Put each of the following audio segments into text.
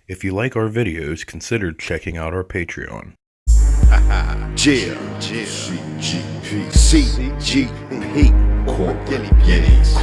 If you like our videos, consider checking out our Patreon. CGP, corporate guinea pigs.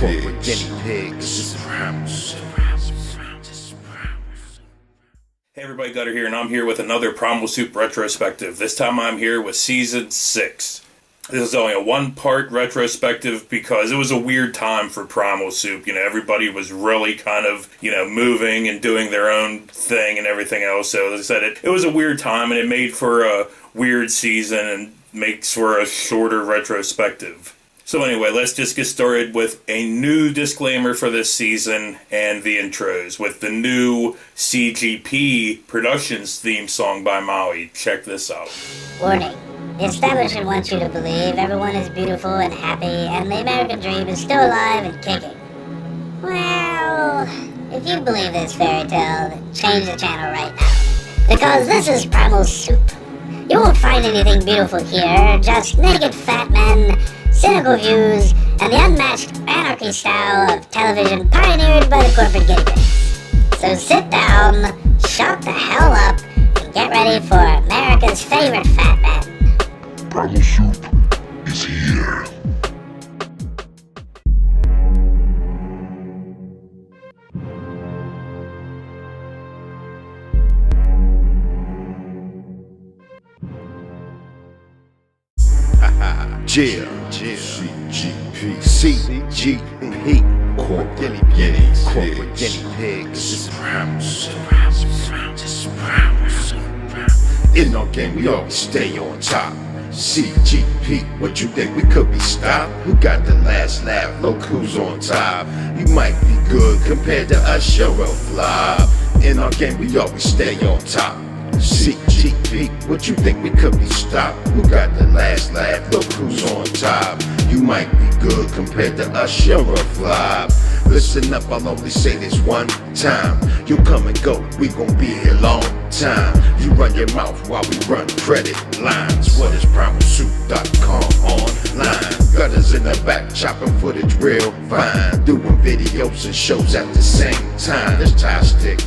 Hey everybody, Gutter here, and I'm here with another Primal Soup retrospective. This time I'm here with Season 6. This is only a one-part retrospective because it was a weird time for Primal Soup. You know, everybody was really kind of, moving and doing their own thing and everything else. So as I said, it was a weird time, and it made for a weird season and makes for a shorter retrospective. So anyway, let's just get started with a new disclaimer for this season and the intros with the new CGP Productions theme song by Maui. Check this out. Warning. The establishment wants you to believe everyone is beautiful and happy and the American dream is still alive and kicking. Well, if you believe this fairy tale, then change the channel right now. Because this is Primal Soup. You won't find anything beautiful here, just naked fat men, cynical views, and the unmatched anarchy style of television pioneered by the corporate guinea pigs. So sit down, shut the hell up, and get ready for America's favorite fat man. Primal Soup is here. CGP, corporate guinea pigs. In our game, we always stay on top. CGP, what you think we could be stopped? Who got the last laugh? Look who's on top. You might be good compared to us, you're a flop. In our game, we always stay on top. CGP, what you think we could be stopped? Who got the last laugh? Look who's on top. You might be good compared to us, you're a flop. Listen up, I'll only say this one time. You come and go, we gon' be here long time. You run your mouth while we run credit lines. What is primalsoup.com online? Gutters in the back, chopping footage real fine. Doing videos and shows at the same time. This tie stick,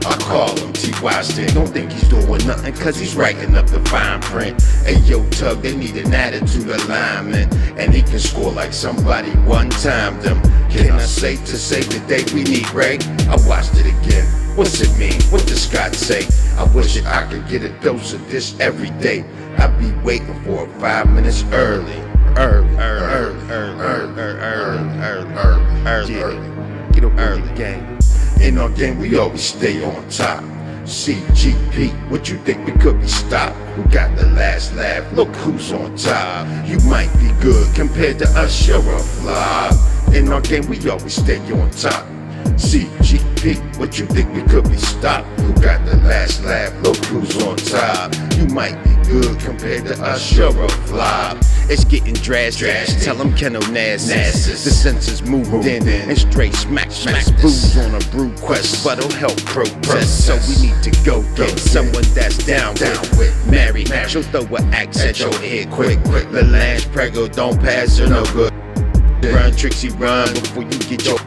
I call him T.Y. Stick. Don't think he's doing nothing cause he's writing up the fine print. Hey yo Tug, they need an attitude alignment, and he can score like somebody one time them. Can I say to save the day we need break? I watched it again. What's it mean? What does Scott say? I wish that I could get a dose of this every day. I'd be waiting for it 5 minutes early. Early. Get up early game. In our game, we always stay on top. CGP, what you think we could be stopped? Who got the last laugh? Look who's on top. You might be good compared to us, you're a flop. In our game, we always stay on top. CGP, what you think we could be stopped? Who got the last laugh? Look who's on top. You might be good compared to us, you're a flop. It's getting drastic. Tell them Kennel Nassus. The senses moved in and straight smack booze on a brew quest, but it'll help protest. So we need to go get someone that's down with Mary. She'll throw an axe at your head quick. The last prego don't pass her no good. Run Trixie run before you get your.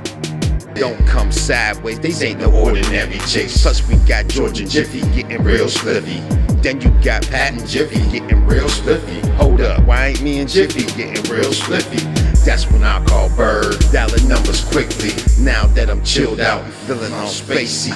Don't come sideways, these ain't no ordinary chicks. Plus we got George and Jiffy getting real slippy. Then you got Pat and Jiffy getting real spliffy. Hold up, why ain't me and Jiffy getting real spliffy? That's when I call Bird, dialing numbers quickly. Now that I'm chilled out, feeling all spacey.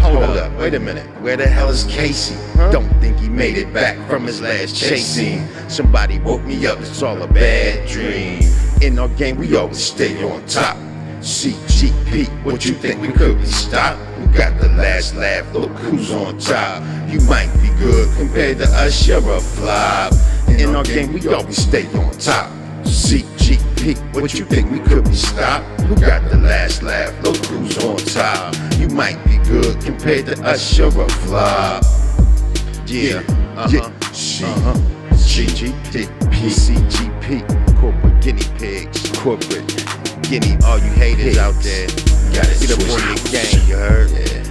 Hold up, wait a minute, where the hell is Casey? Don't think he made it back from his last chase scene. Somebody woke me up, it's all a bad dream. In our game, we always stay on top. CGP, what you think we could be stopped? Who got the last laugh? Look who's on top. You might be good compared to us, you're a flop. In our game, we always stay on top. CGP, what you think we could be stopped? Who got the last laugh? Look who's on top. You might be good compared to us, you're a flop. CGP, corporate guinea pigs, corporate. Guinea, all you haters out there, gotta get up on your game, you heard? Yeah,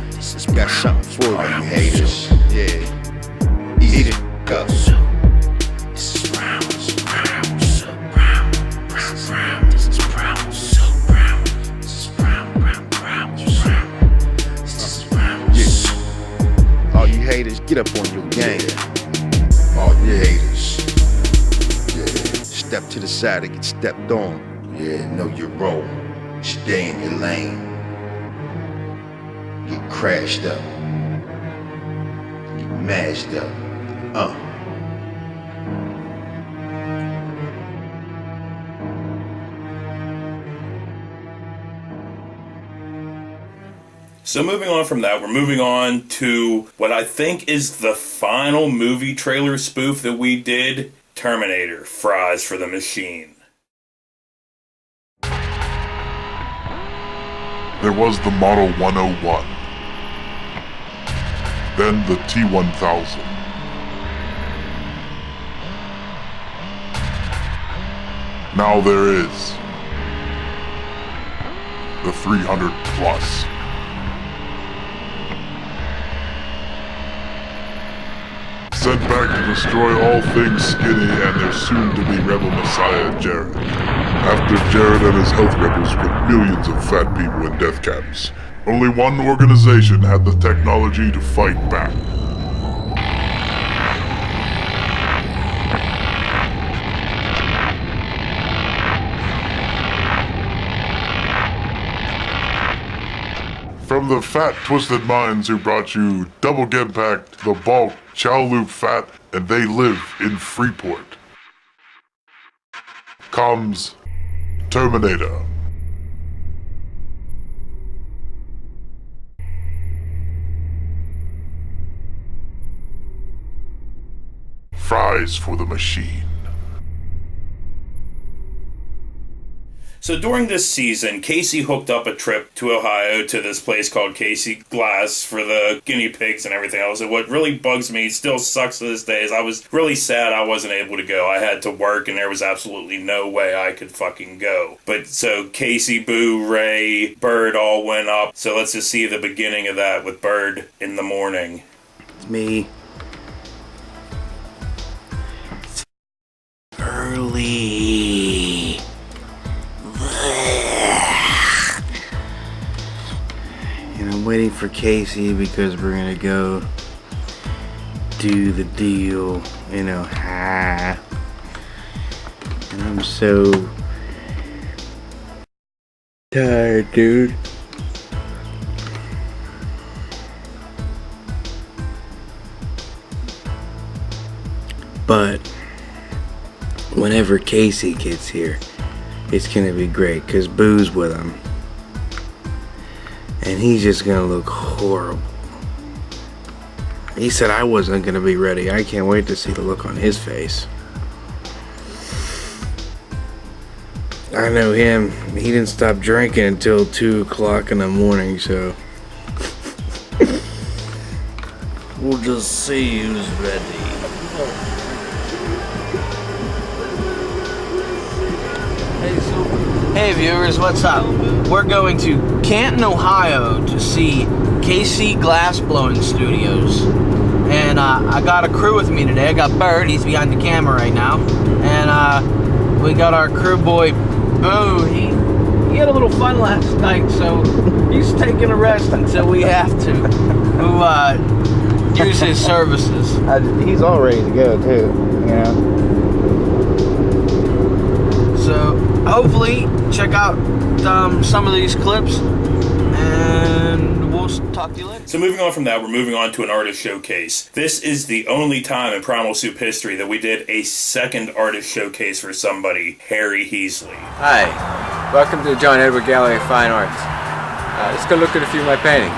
got something for you, you haters. Yeah, eat it up. This is Primal, this is Primal, so Primal, this is Primal, so Primal, this is Primal, Primal, this is Primal, haters, get up on your game. All you haters, yeah, step to the side and get stepped on. Yeah, know your role, stay in your lane. Get crashed up, get mashed up, So moving on from that, we're moving on to what I think is the final movie trailer spoof that we did, Terminator, Fries for the Machine. There was the Model 101, then the T-1000. Now there is the 300 plus. Sent back to destroy all things skinny and their soon-to-be rebel messiah, Jared. After Jared and his health rebels put millions of fat people in death camps, only one organization had the technology to fight back. From the fat, twisted minds who brought you Double Get Packed, The Bulk, Chow Loop Fat, and they live in Freeport, comes Terminator. Fries for the machine. So during this season, Casey hooked up a trip to Ohio to this place called Casey Glass for the guinea pigs and everything else. And what really bugs me, still sucks to this day, is I was really sad I wasn't able to go. I had to work and there was absolutely no way I could fucking go. But so Casey, Boo, Ray, Bird all went up. So let's just see the beginning of that with Bird in the morning. It's me. It's early. And I'm waiting for Casey because we're gonna go do the deal in Ohio. And I'm so tired, dude. But whenever Casey gets here, it's gonna be great because Boo's with him. And he's just gonna look horrible. He said I wasn't gonna be ready. I can't wait to see the look on his face. I know him. He didn't stop drinking until 2 o'clock in the morning, so we'll just see who's ready. Hey viewers, what's up? We're going to Canton, Ohio to see KC Glassblowing Studios. And I got a crew with me today. I got Bird, he's behind the camera right now. And we got our crew boy, Boo. He had a little fun last night, so he's taking a rest until we have to use his services. He's all ready to go too, you know. So hopefully check out some of these clips and we'll talk to you later. So moving on from that, we're moving on to an artist showcase. This is the only time in Primal Soup history that we did a second artist showcase for somebody, Harry Heasley. Hi, welcome to the John Edward Gallery of Fine Arts. Let's go look at a few of my paintings.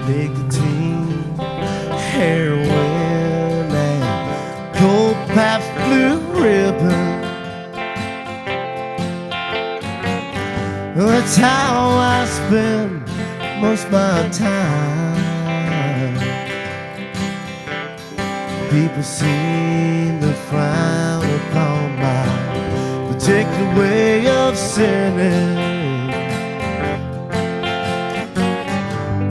Nicotine, heroin, and cold pipes, blue ribbon. That's how I spend most of my time. People seem to frown upon my particular way of sinning.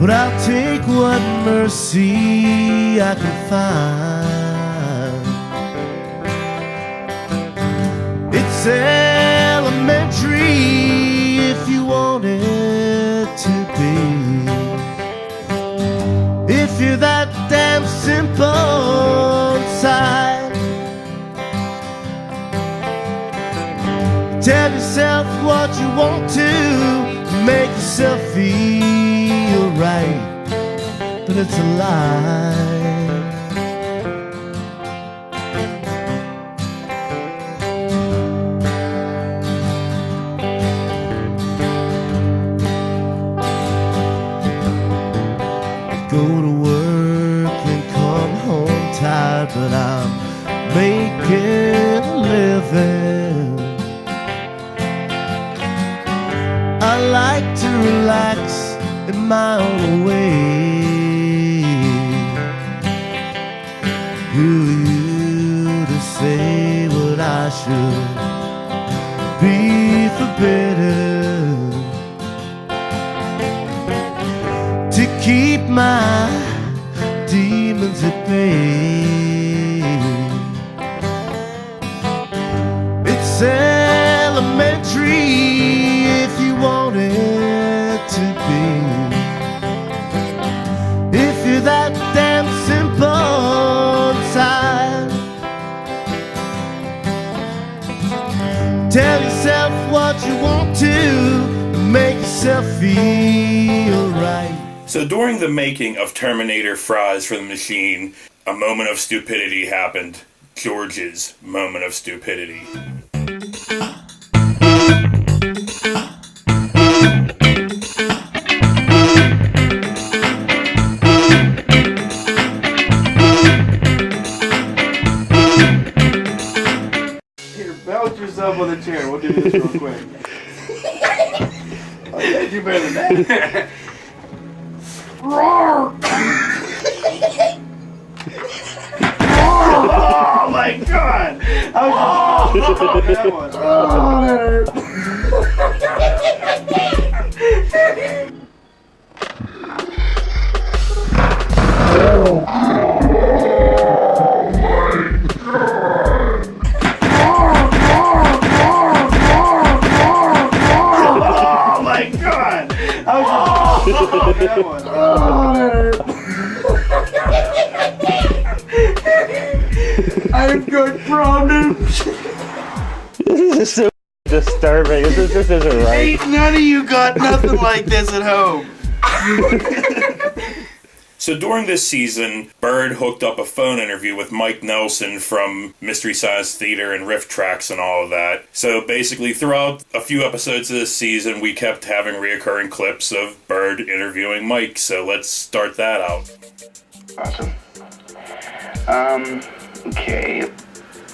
but I'll take what mercy I can find. It's elementary if you want it to be. If you're that damn simple inside, tell yourself what you want to make yourself feel right, but it's a lie. Go to work and come home tired, but I'm making a living. I like to relax in my own way. Who are you to say what I should be forbidden? To keep my demons at bay. It's elementary if you want it to be. If you're that damn simple inside, tell yourself what you want to make yourself feel right. So during the making of Terminator Fries for the Machine, a moment of stupidity happened. George's moment of stupidity. Here, belt yourself on the chair. We'll do this real quick. Oh, yeah, do better than that. Roar! Oh my god! How did you that one? Oh, that hurt. Oh my god! How did you that one? Oh, that hurt. I've got problems. This is so disturbing. This isn't right. Ain't none of you got nothing like this at home. So during this season, Bird hooked up a phone interview with Mike Nelson from Mystery Science Theater and Riff Tracks and all of that. So basically throughout a few episodes of this season, we kept having reoccurring clips of Bird interviewing Mike. So let's start that out. Awesome. Okay.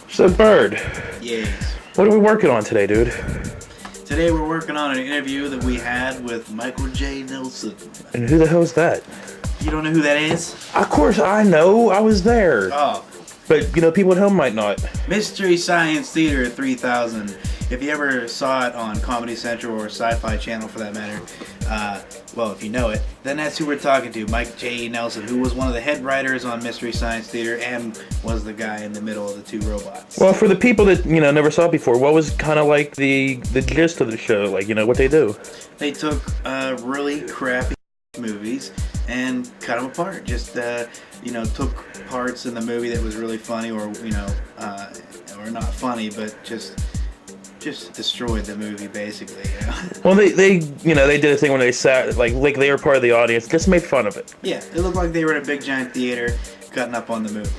So Bird, Yes. what are we working on today, dude? Today we're working on an interview that we had with Michael J. Nelson. And who the hell is that? You don't know who that is? Of course I know. I was there. Oh. But, you know, people at home might not. Mystery Science Theater 3000. If you ever saw it on Comedy Central or Sci-Fi Channel for that matter, well, if you know it, then that's who we're talking to, Mike J. Nelson, who was one of the head writers on Mystery Science Theater and was the guy in the middle of the two robots. Well, for the people that, you know, never saw it before, what was kind of like the gist of the show? Like, you know, what they do? They took really crappy movies and cut them apart. Just, you know, took parts in the movie that was really funny or, you know, or not funny, but just destroyed the movie, basically. You know? Well, they you know, they did a thing when they sat, like they were part of the audience, just made fun of it. Yeah, it looked like they were in a big giant theater cutting up on the movie.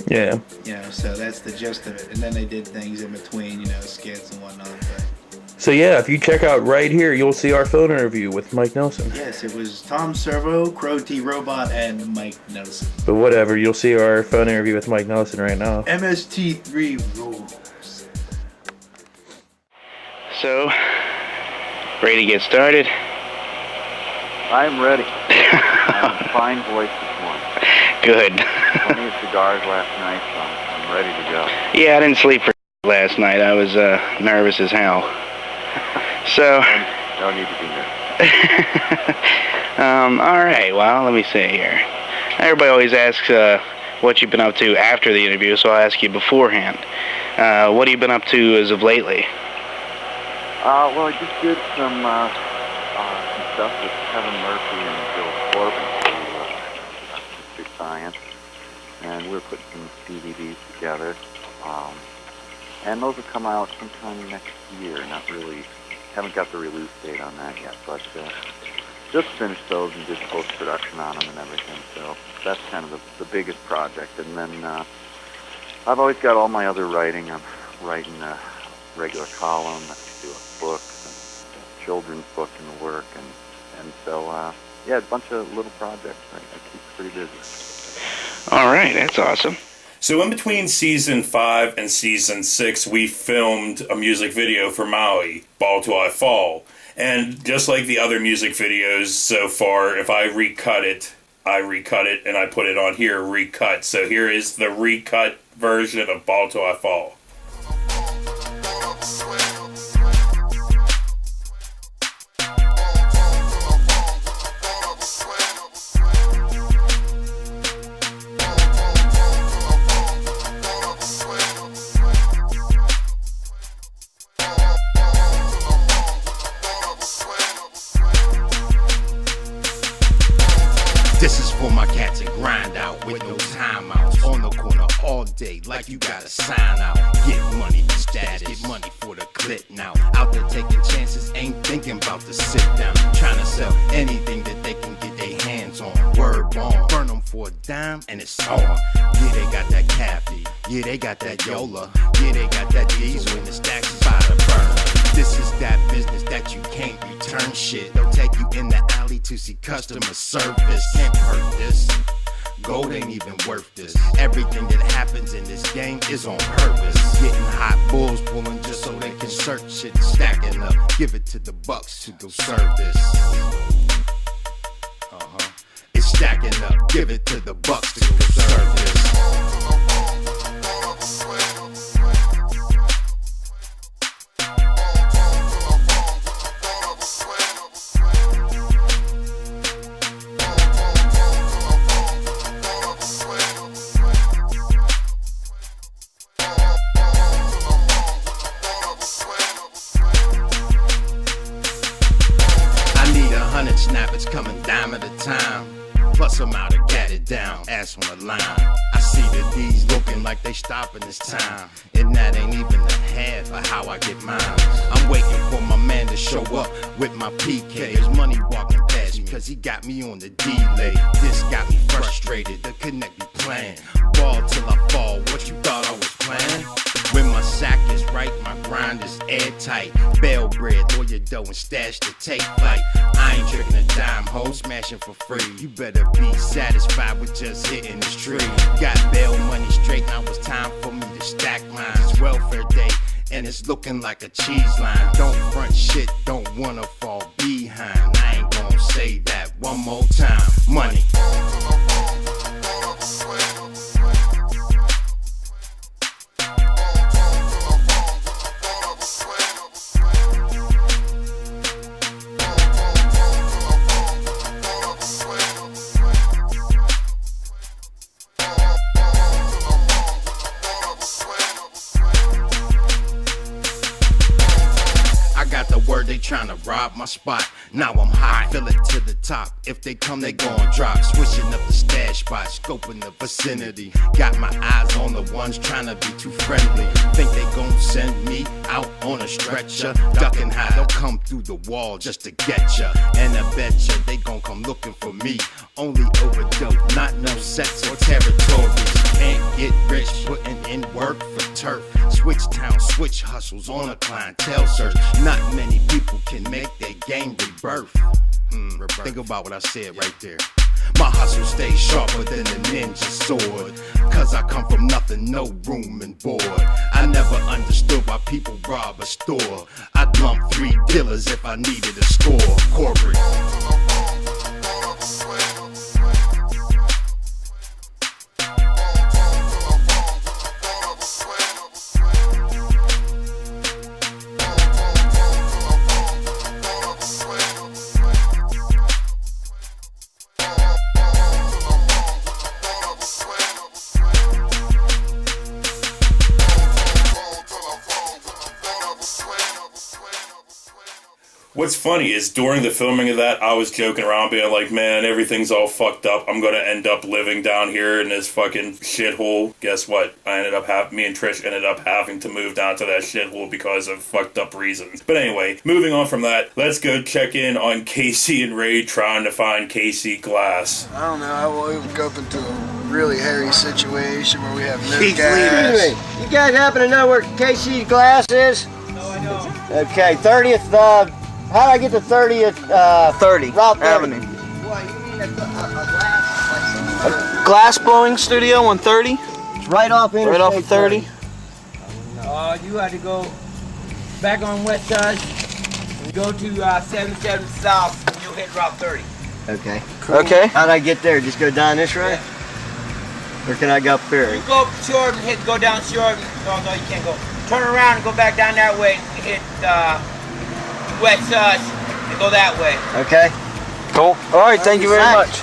Yeah. You know, so that's the gist of it. And then they did things in between, you know, skits and whatnot. But So yeah, if you check out right here, you'll see our phone interview with Mike Nelson. yes, it was Tom Servo, Crow T Robot, and Mike Nelson. But whatever, you'll see our phone interview with Mike Nelson right now. MST3 rules. So, ready to get started? I'm ready. I'm a fine voice this morning. Good. Plenty of cigars last night, so I'm ready to go. Yeah, I didn't sleep for last night. I was nervous as hell. So, No need to be nervous. All right, well, let me see here. Everybody always asks what you've been up to after the interview, so I'll ask you beforehand. What have you been up to as of lately? Well, I just did some stuff with Kevin Murphy and Bill Corbin through Mystery Science, and we're putting some DVDs together. And those will come out sometime next year. Not really, haven't got the release date on that yet, but just finished those and did post-production on them and everything. So that's kind of the biggest project. And then I've always got all my other writing. I'm writing a regular column. I do a book, a children's book in the work, and so yeah, a bunch of little projects. I keep pretty busy. All right, that's awesome. So in between season 5 and season 6, we filmed a music video for Maui, Ball Till I Fall. And just like the other music videos so far, if I recut it and I put it on here, recut. So here is the recut version of Ball Till I Fall. This is for my cats that grind out with no timeouts. On the corner all day like you gotta sign out. Get money for status, get money for the clip now. Out there taking chances, ain't thinking about to sit down. Trying to sell anything that they can get their hands on. Word bomb, burn them for a dime and it's on. Yeah, they got that Cappy, yeah, they got that Yola. Yeah, they got that diesel and the stacks is by the burner. This is that business that you can't return shit. They'll take you in the alley to see customer service. Can't hurt this. Gold ain't even worth this. Everything that happens in this game is on purpose. Getting hot bulls pulling just so they can search it. Stacking up, give it to the bucks to go serve this. It's stacking up, give it to the bucks to go serve this. Snappers coming dime at a time. Plus I'm out to get it down, ass on the line. I see the D's looking like they stopping this time. And that ain't even the half of how I get mine. I'm waiting for my man to show up with my PK. There's money walking past me cause he got me on the delay. This got me frustrated, the connect be playing. Ball till I fall, what you thought I was playing? When my sack is right, my grind is airtight. Bell bread, lawyer dough and stash to take flight. I ain't tricking a dime, ho, smashing for free. You better be satisfied with just hitting this tree. Got bail money straight, now it's time for me to stack mine. It's welfare day, and it's looking like a cheese line. Don't front shit, don't wanna fall behind. I ain't gonna say that one more time. Money. They tryna rob my spot. Now I'm hot, fill it to the top. If they come, they gon' drop. Switching up the stash spot, scoping the vicinity. Got my eyes on the ones tryna be too friendly. Think they gon' send me out on a stretcher. Ducking high, they'll come through the wall just to get ya. And I bet ya they gon' come looking for me. Only over dope, not no sets or territories. Can't get rich putting in work for turf. Switch town, switch hustles on a clientele search. Not many people can make their game rebirth. Think about what I said right there. My hustle stays sharper than a ninja sword. Cause I come from nothing, no room and board. I never understood why people rob a store. I'd lump 3 dealers if I needed a score. Corporate. What's funny is during the filming of that, I was joking around being like, man, everything's all fucked up. I'm going to end up living down here in this fucking shithole. Guess what? Me and Trish ended up having to move down to that shithole because of fucked up reasons. But anyway, moving on from that, let's go check in on Casey and Ray trying to find Casey Glass. I don't know, I woke up into a really hairy situation where we have no Keith gas. Anyway, you guys happen to know where Casey Glass is? No, I don't. Okay, 30th, how do I get to 30th, 30 Route 30. Avenue. A glass blowing studio on 30? It's right off Interstate Right off of 30? You had to go back on West Side and go to 77 South and you'll hit Route 30. Okay. Cool. Okay. How'd I get there? Just go down this road? Or can I go up there? You go up short and go down short. No, you can't go. Turn around and go back down that way and hit West Side and go that way. Okay. Cool. Alright, thank you very much.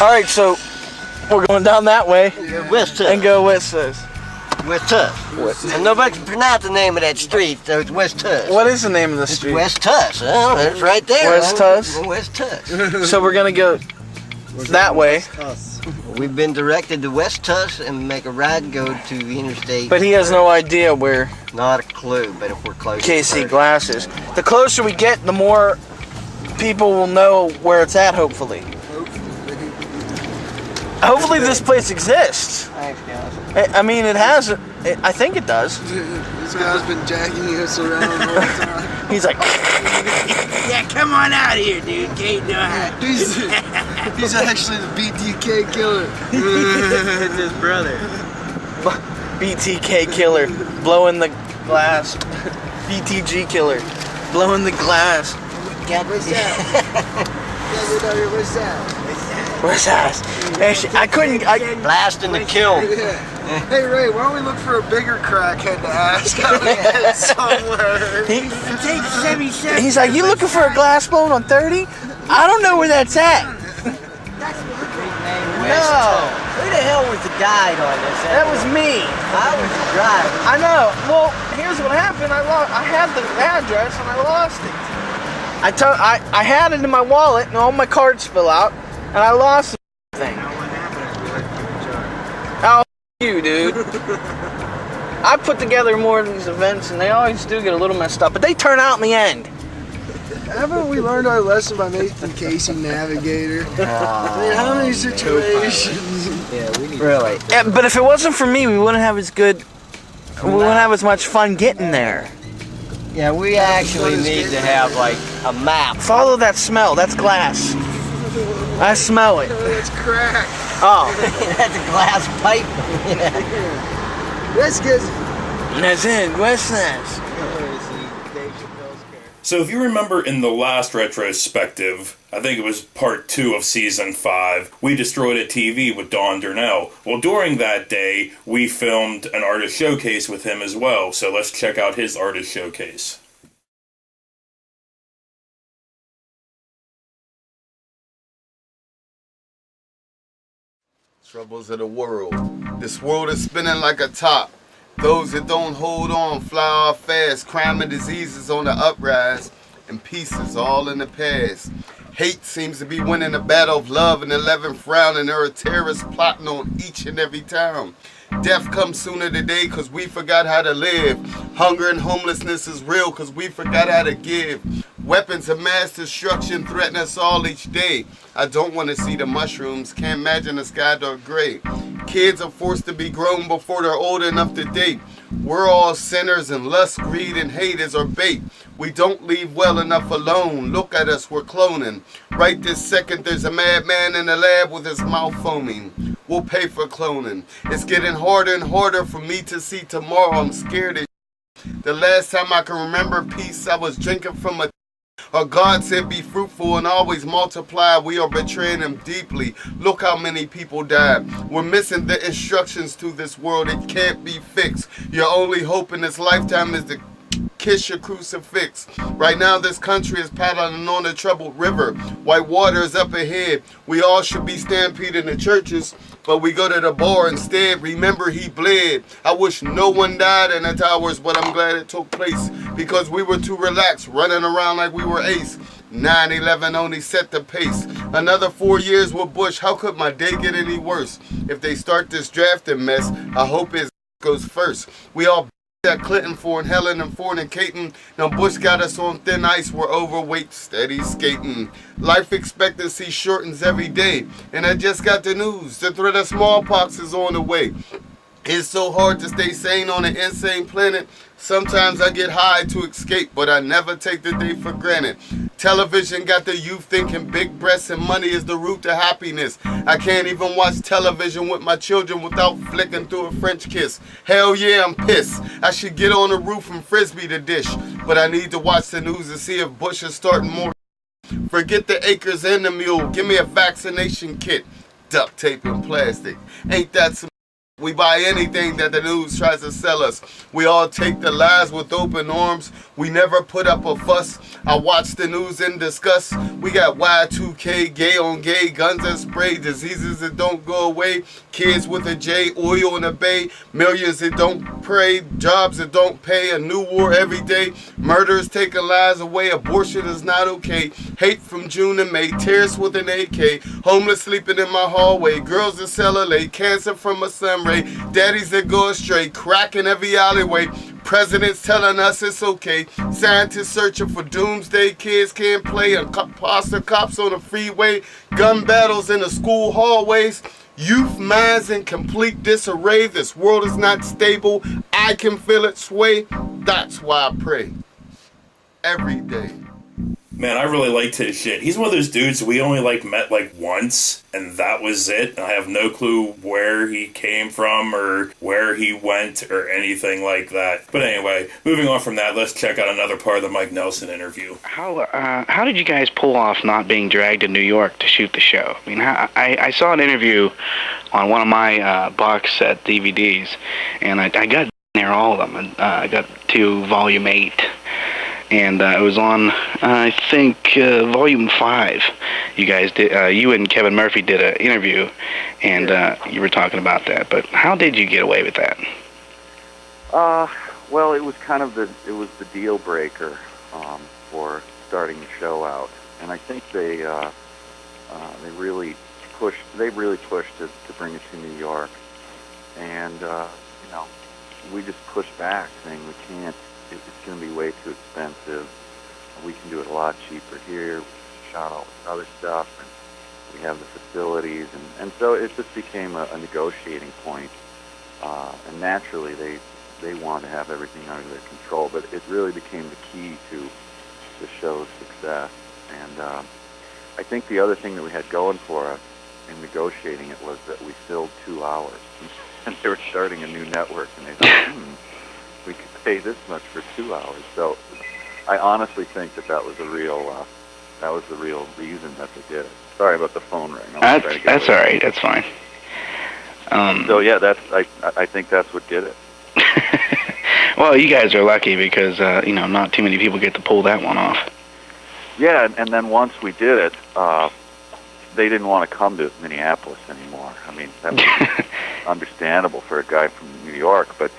Alright, so we're going down that way. West Tuss. And go West Tuss. West Tuss. And nobody can pronounce the name of that street, so it's West Tuss. What is the name of the street? West Tuss. Oh, it's right there. West Tuss? West Tuss. So we're gonna go that way. We've been directed to West Tuss and make a right and go to the interstate. But he has no idea where. Not a clue, but if we're close. Casey Glass is. The closer we get, the more people will know where it's at, hopefully. Hopefully this place exists. Thanks, guys. I mean, it has. I think it does. This guy's been jacking us around all the time. He's like. Yeah, come on out here, dude. Kate, He's actually the BTK killer. It's his brother. BTK killer, blowing the glass. BTG killer, blowing the glass. What's that? What's that? Where's that? I couldn't. Blast in the kiln. Hey Ray, why don't we look for a bigger crackhead to ask how to get somewhere? He's like, you looking for a glass blown on 30? I don't know where that's at. No. Who the hell was the guide on this? That was me. I was the driver. I know. Well, here's what happened. I had the address and I lost it. I had it in my wallet and all my cards fell out and I lost the thing. Oh, you, dude. I put together more of these events and they always do get a little messed up, but they turn out in the end. Haven't we learned our lesson by making Casey navigator? I mean, how many situations? Yeah, we need really. Yeah, but if it wasn't for me, we wouldn't have as good. We wouldn't have as much fun getting there. Yeah, we actually need to have like a map. Follow that smell. That's glass. I smell it. That's crack. Oh. That's a glass pipe. That's good. That's it. What's that? So if you remember in the last retrospective, I think it was part 2 of season 5, we destroyed a TV with Don Durnell. Well, during that day, we filmed an artist showcase with him as well. So let's check out his artist showcase. Troubles of the world. This world is spinning like a top. Those that don't hold on fly off fast. Crime and diseases on the uprise, and peace is all in the past. Hate seems to be winning the battle of love, and 11 frown, and there are terrorists plotting on each and every town. Death comes sooner today cause we forgot how to live. Hunger and homelessness is real cause we forgot how to give. Weapons of mass destruction threaten us all each day. I don't want to see the mushrooms, can't imagine the sky dark gray. Kids are forced to be grown before they're old enough to date. We're all sinners and lust, greed, and hate is our bait. We don't leave well enough alone. Look at us, we're cloning. Right this second there's a madman in the lab with his mouth foaming. We'll pay for cloning. It's getting harder and harder for me to see tomorrow. I'm scared as the last time I can remember peace, I was drinking from a our God said be fruitful and always multiply. We are betraying him deeply. Look how many people died. We're missing the instructions to this world. It can't be fixed. Your only hope in this lifetime is to kiss your crucifix. Right now this country is paddling on a troubled river. White water is up ahead. We all should be stampeding the churches but we go to the bar instead. Remember, he bled. I wish no one died in the towers, but I'm glad it took place because we were too relaxed, running around like we were ace. 9/11 only set the pace. Another 4 years with Bush. How could my day get any worse? If they start this drafting mess, I hope it goes first. We all at Clinton for Helen and fornicating. Now Bush got us on thin ice. We're overweight, steady skating. Life expectancy shortens every day. And I just got the news. The threat of smallpox is on the way. It's so hard to stay sane on an insane planet. Sometimes I get high to escape, but I never take the day for granted. Television got the youth thinking big breasts and money is the root to happiness. I can't even watch television with my children without flicking through a French kiss. Hell yeah, I'm pissed. I should get on the roof and frisbee the dish. But I need to watch the news to see if Bush is starting more. Forget the acres and the mule. Give me a vaccination kit. Duct tape and plastic. Ain't that some... We buy anything that the news tries to sell us. We all take the lies with open arms. We never put up a fuss. I watch the news in disgust. We got Y2K, gay on gay, guns and spray, diseases that don't go away, kids with a J, oil in the bay, millions that don't pray, jobs that don't pay, a new war every day, murders taking lives away, abortion is not okay, hate from June to May, terrorists with an AK, homeless sleeping in my hallway, girls that sell LA, cancer from a sun ray, daddies that go astray, crack in every alleyway, presidents telling us it's okay, scientists searching for doomsday, kids can't play, imposter cops on the freeway, gun battles in the school hallways, youth minds in complete disarray, this world is not stable, I can feel it sway, that's why I pray, every day. Man, I really liked his shit. He's one of those dudes we only met once, and that was it. And I have no clue where he came from or where he went or anything like that. But anyway, moving on from that, let's check out another part of the Mike Nelson interview. How did you guys pull off not being dragged to New York to shoot the show? I mean, I saw an interview on one of my box set DVDs, and I got there all of them. And I got to Volume 8. And it was on, I think, Volume 5. You guys did, you and Kevin Murphy did an interview, and you were talking about that. But how did you get away with that? Well, it was kind of the deal breaker for starting the show out, and I think they really pushed to bring it to New York, and we just pushed back, saying we can't. It's going to be way too expensive. We can do it a lot cheaper here. We shot all this other stuff, and we have the facilities, and so it just became a negotiating point. And naturally, they wanted to have everything under their control, but it really became the key to the show's success. And I think the other thing that we had going for us in negotiating it was that we filled 2 hours. And they were starting a new network, and they thought, we could pay this much for 2 hours. So I honestly think that was the real reason that they did it. Sorry about the phone ring. That's all right. That's fine. So yeah, I think that's what did it. Well, you guys are lucky because not too many people get to pull that one off. Yeah, and then once we did it, they didn't want to come to Minneapolis anymore. I mean, that was understandable for a guy from New York, but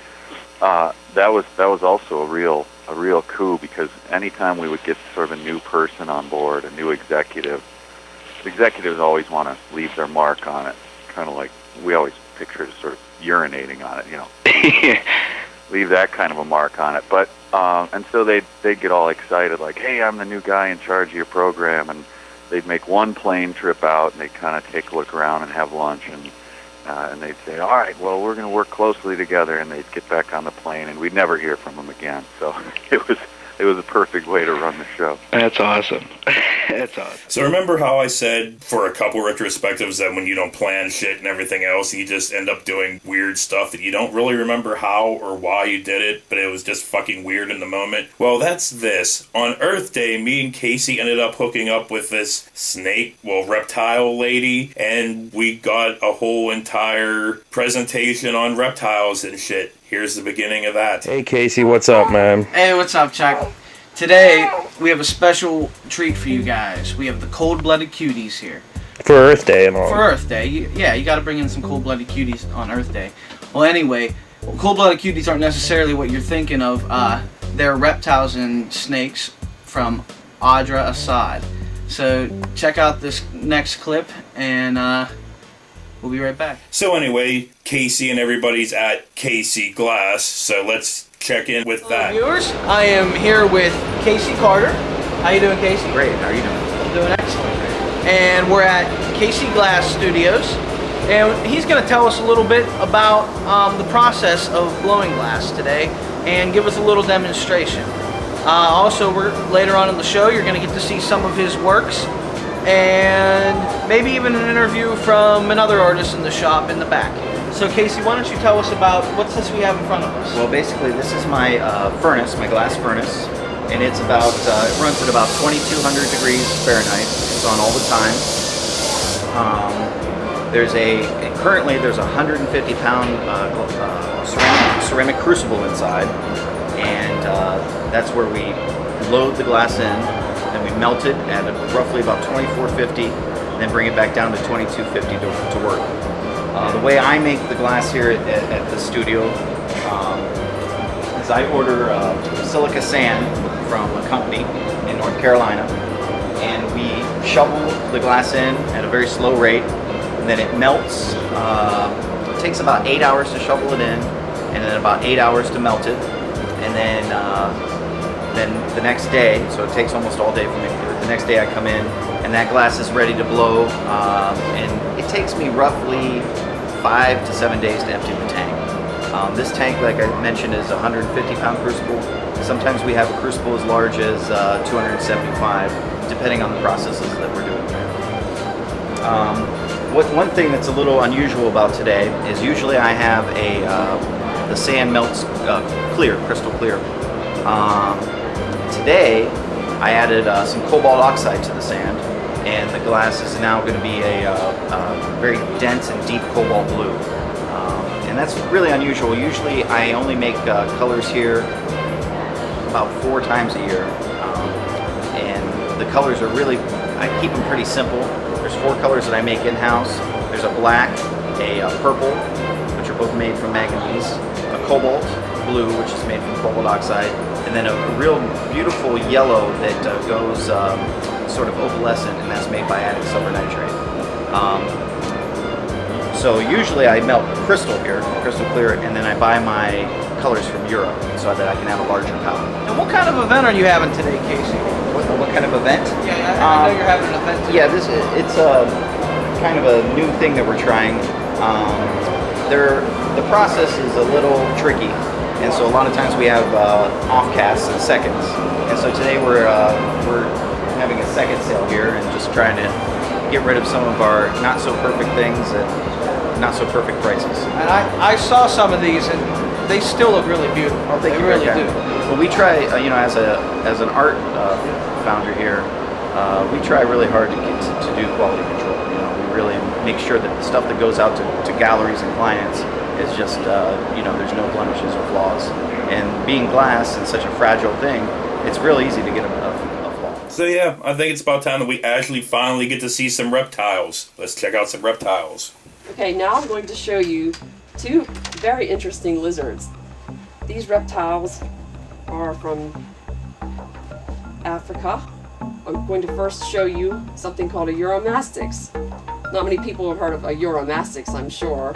that was also a real coup, because anytime we would get sort of a new person on board, a new executive, the executives always want to leave their mark on it, kind of like we always picture it as sort of urinating on it, leave that kind of a mark on it. But and so they'd get all excited, like, hey, I'm the new guy in charge of your program, and they'd make one plane trip out, and they'd kind of take a look around and have lunch, and they'd say, all right, well, we're going to work closely together, and they'd get back on the plane, and we'd never hear from them again. So it was a perfect way to run the show. That's awesome. That's awesome. So remember how I said for a couple retrospectives that when you don't plan shit and everything else, you just end up doing weird stuff that you don't really remember how or why you did it, but it was just fucking weird in the moment? Well, that's this. On Earth Day, me and Casey ended up hooking up with this reptile lady, and we got a whole entire presentation on reptiles and shit. Here's the beginning of that. Hey, Casey, what's up, man? Hey, what's up, Chuck? Today, we have a special treat for you guys. We have the cold-blooded cuties here. For Earth Day and all. For Earth Day, yeah, you got to bring in some cold-blooded cuties on Earth Day. Well, anyway, cold-blooded cuties aren't necessarily what you're thinking of. They're reptiles and snakes from Audra Assad. So check out this next clip, and we'll be right back. So anyway, Casey and everybody's at Casey Glass, so let's check in with that. Viewers, I am here with Casey Carter. How you doing, Casey? Great. How are you doing? I'm doing excellent. And we're at Casey Glass Studios, and he's going to tell us a little bit about the process of blowing glass today, and give us a little demonstration. Also, later on in the show, you're going to get to see some of his works, and maybe even an interview from another artist in the shop in the back. So Casey, why don't you tell us about what's this we have in front of us? Well, basically, this is my furnace, my glass furnace, and it's about it runs at about 2,200 degrees Fahrenheit. It's on all the time. Currently there's a 150-pound ceramic crucible inside, and that's where we load the glass in, then we melt it at roughly about 2450, and then bring it back down to 2250 to work. The way I make the glass here at the studio is I order silica sand from a company in North Carolina, and we shovel the glass in at a very slow rate, and then it melts. It takes about 8 hours to shovel it in, and then about 8 hours to melt it, and then the next day, so it takes almost all day for me to do it. The next day I come in, and that glass is ready to blow, and it takes me roughly 5 to 7 days to empty the tank. This tank, like I mentioned, is a 150-pound crucible. Sometimes we have a crucible as large as 275, depending on the processes that we're doing. One thing that's a little unusual about today is usually I have the sand melts clear, crystal clear. Today I added some cobalt oxide to the sand, and the glass is now going to be a very dense and deep cobalt blue. And that's really unusual. Usually I only make colors here about 4 times a year, and the colors are really, I keep them pretty simple. There's 4 colors that I make in-house. There's a black, a purple, which are both made from manganese, a cobalt blue, which is made from cobalt oxide, and then a real beautiful yellow that goes sort of opalescent, and that's made by adding silver nitrate. So usually I melt crystal here, crystal clear, and then I buy my colors from Europe so that I can have a larger palette. And what kind of event are you having today, Casey? What kind of event? Yeah, I know you're having an event today. Yeah, it's a kind of a new thing that we're trying. The process is a little tricky, and so a lot of times we have off-casts and seconds. And so today we're having a second sale here and just trying to get rid of some of our not so perfect things at not so perfect prices. And I saw some of these, and they still look really beautiful. Oh, thank they you. really do. Well, we try, as an art founder here, we try really hard to do quality control. We really make sure that the stuff that goes out to galleries and clients is just, there's no blemishes or flaws. And being glass and such a fragile thing, it's real easy to get a flaw. So yeah, I think it's about time that we actually finally get to see some reptiles. Let's check out some reptiles. Okay, now I'm going to show you 2 very interesting lizards. These reptiles are from Africa. I'm going to first show you something called a Euromastix. Not many people have heard of a Euromastix, I'm sure.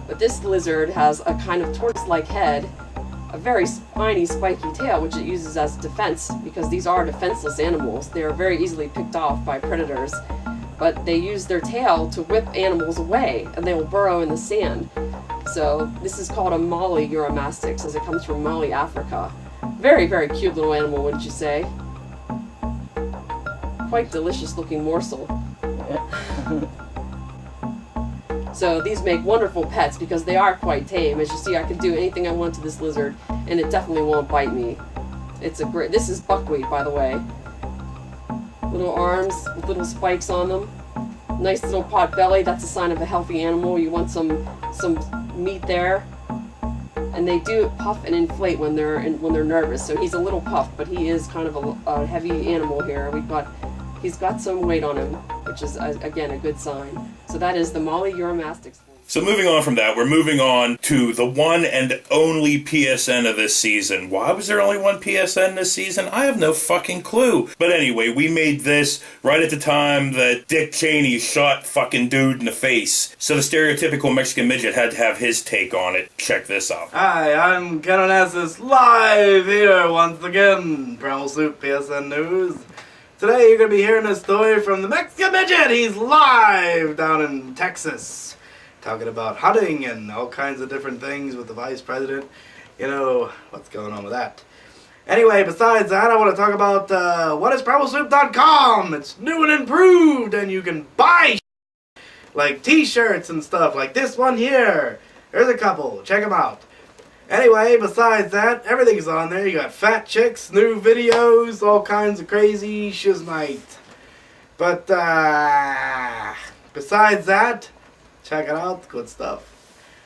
But this lizard has a kind of tortoise-like head, a very spiny, spiky tail, which it uses as defense, because these are defenseless animals. They are very easily picked off by predators, but they use their tail to whip animals away, and they will burrow in the sand. So this is called a Mali Euromastix, as it comes from Mali, Africa. Very, very cute little animal, wouldn't you say? Quite delicious looking morsel. So these make wonderful pets because they are quite tame. As you see, I can do anything I want to this lizard, and it definitely won't bite me. It's a great. This is buckwheat, by the way. Little arms with little spikes on them. Nice little pot belly. That's a sign of a healthy animal. You want some meat there. And they do puff and inflate when they're nervous. So he's a little puffed, but he is kind of a heavy animal here. He's got some weight on him. which is, again, a good sign. So that is the Molly Uromastyx. So moving on from that, we're moving on to the one and only PSN of this season. Why was there only one PSN this season? I have no fucking clue. But anyway, we made this right at the time that Dick Cheney shot fucking dude in the face. So the stereotypical Mexican midget had to have his take on it. Check this out. Hi, I'm Ken Onassis, live here once again. Primal Soup PSN News. Today you're going to be hearing a story from the Mexican midget. He's live down in Texas, talking about hunting and all kinds of different things with the vice president. You know, what's going on with that. Anyway, besides that, I want to talk about whatisprimalsoup.com. It's new and improved, and you can buy like t-shirts and stuff, like this one here. There's a couple. Check them out. Anyway, besides that, everything's on there. You got fat chicks, new videos, all kinds of crazy shizmite. But, besides that, check it out, good stuff.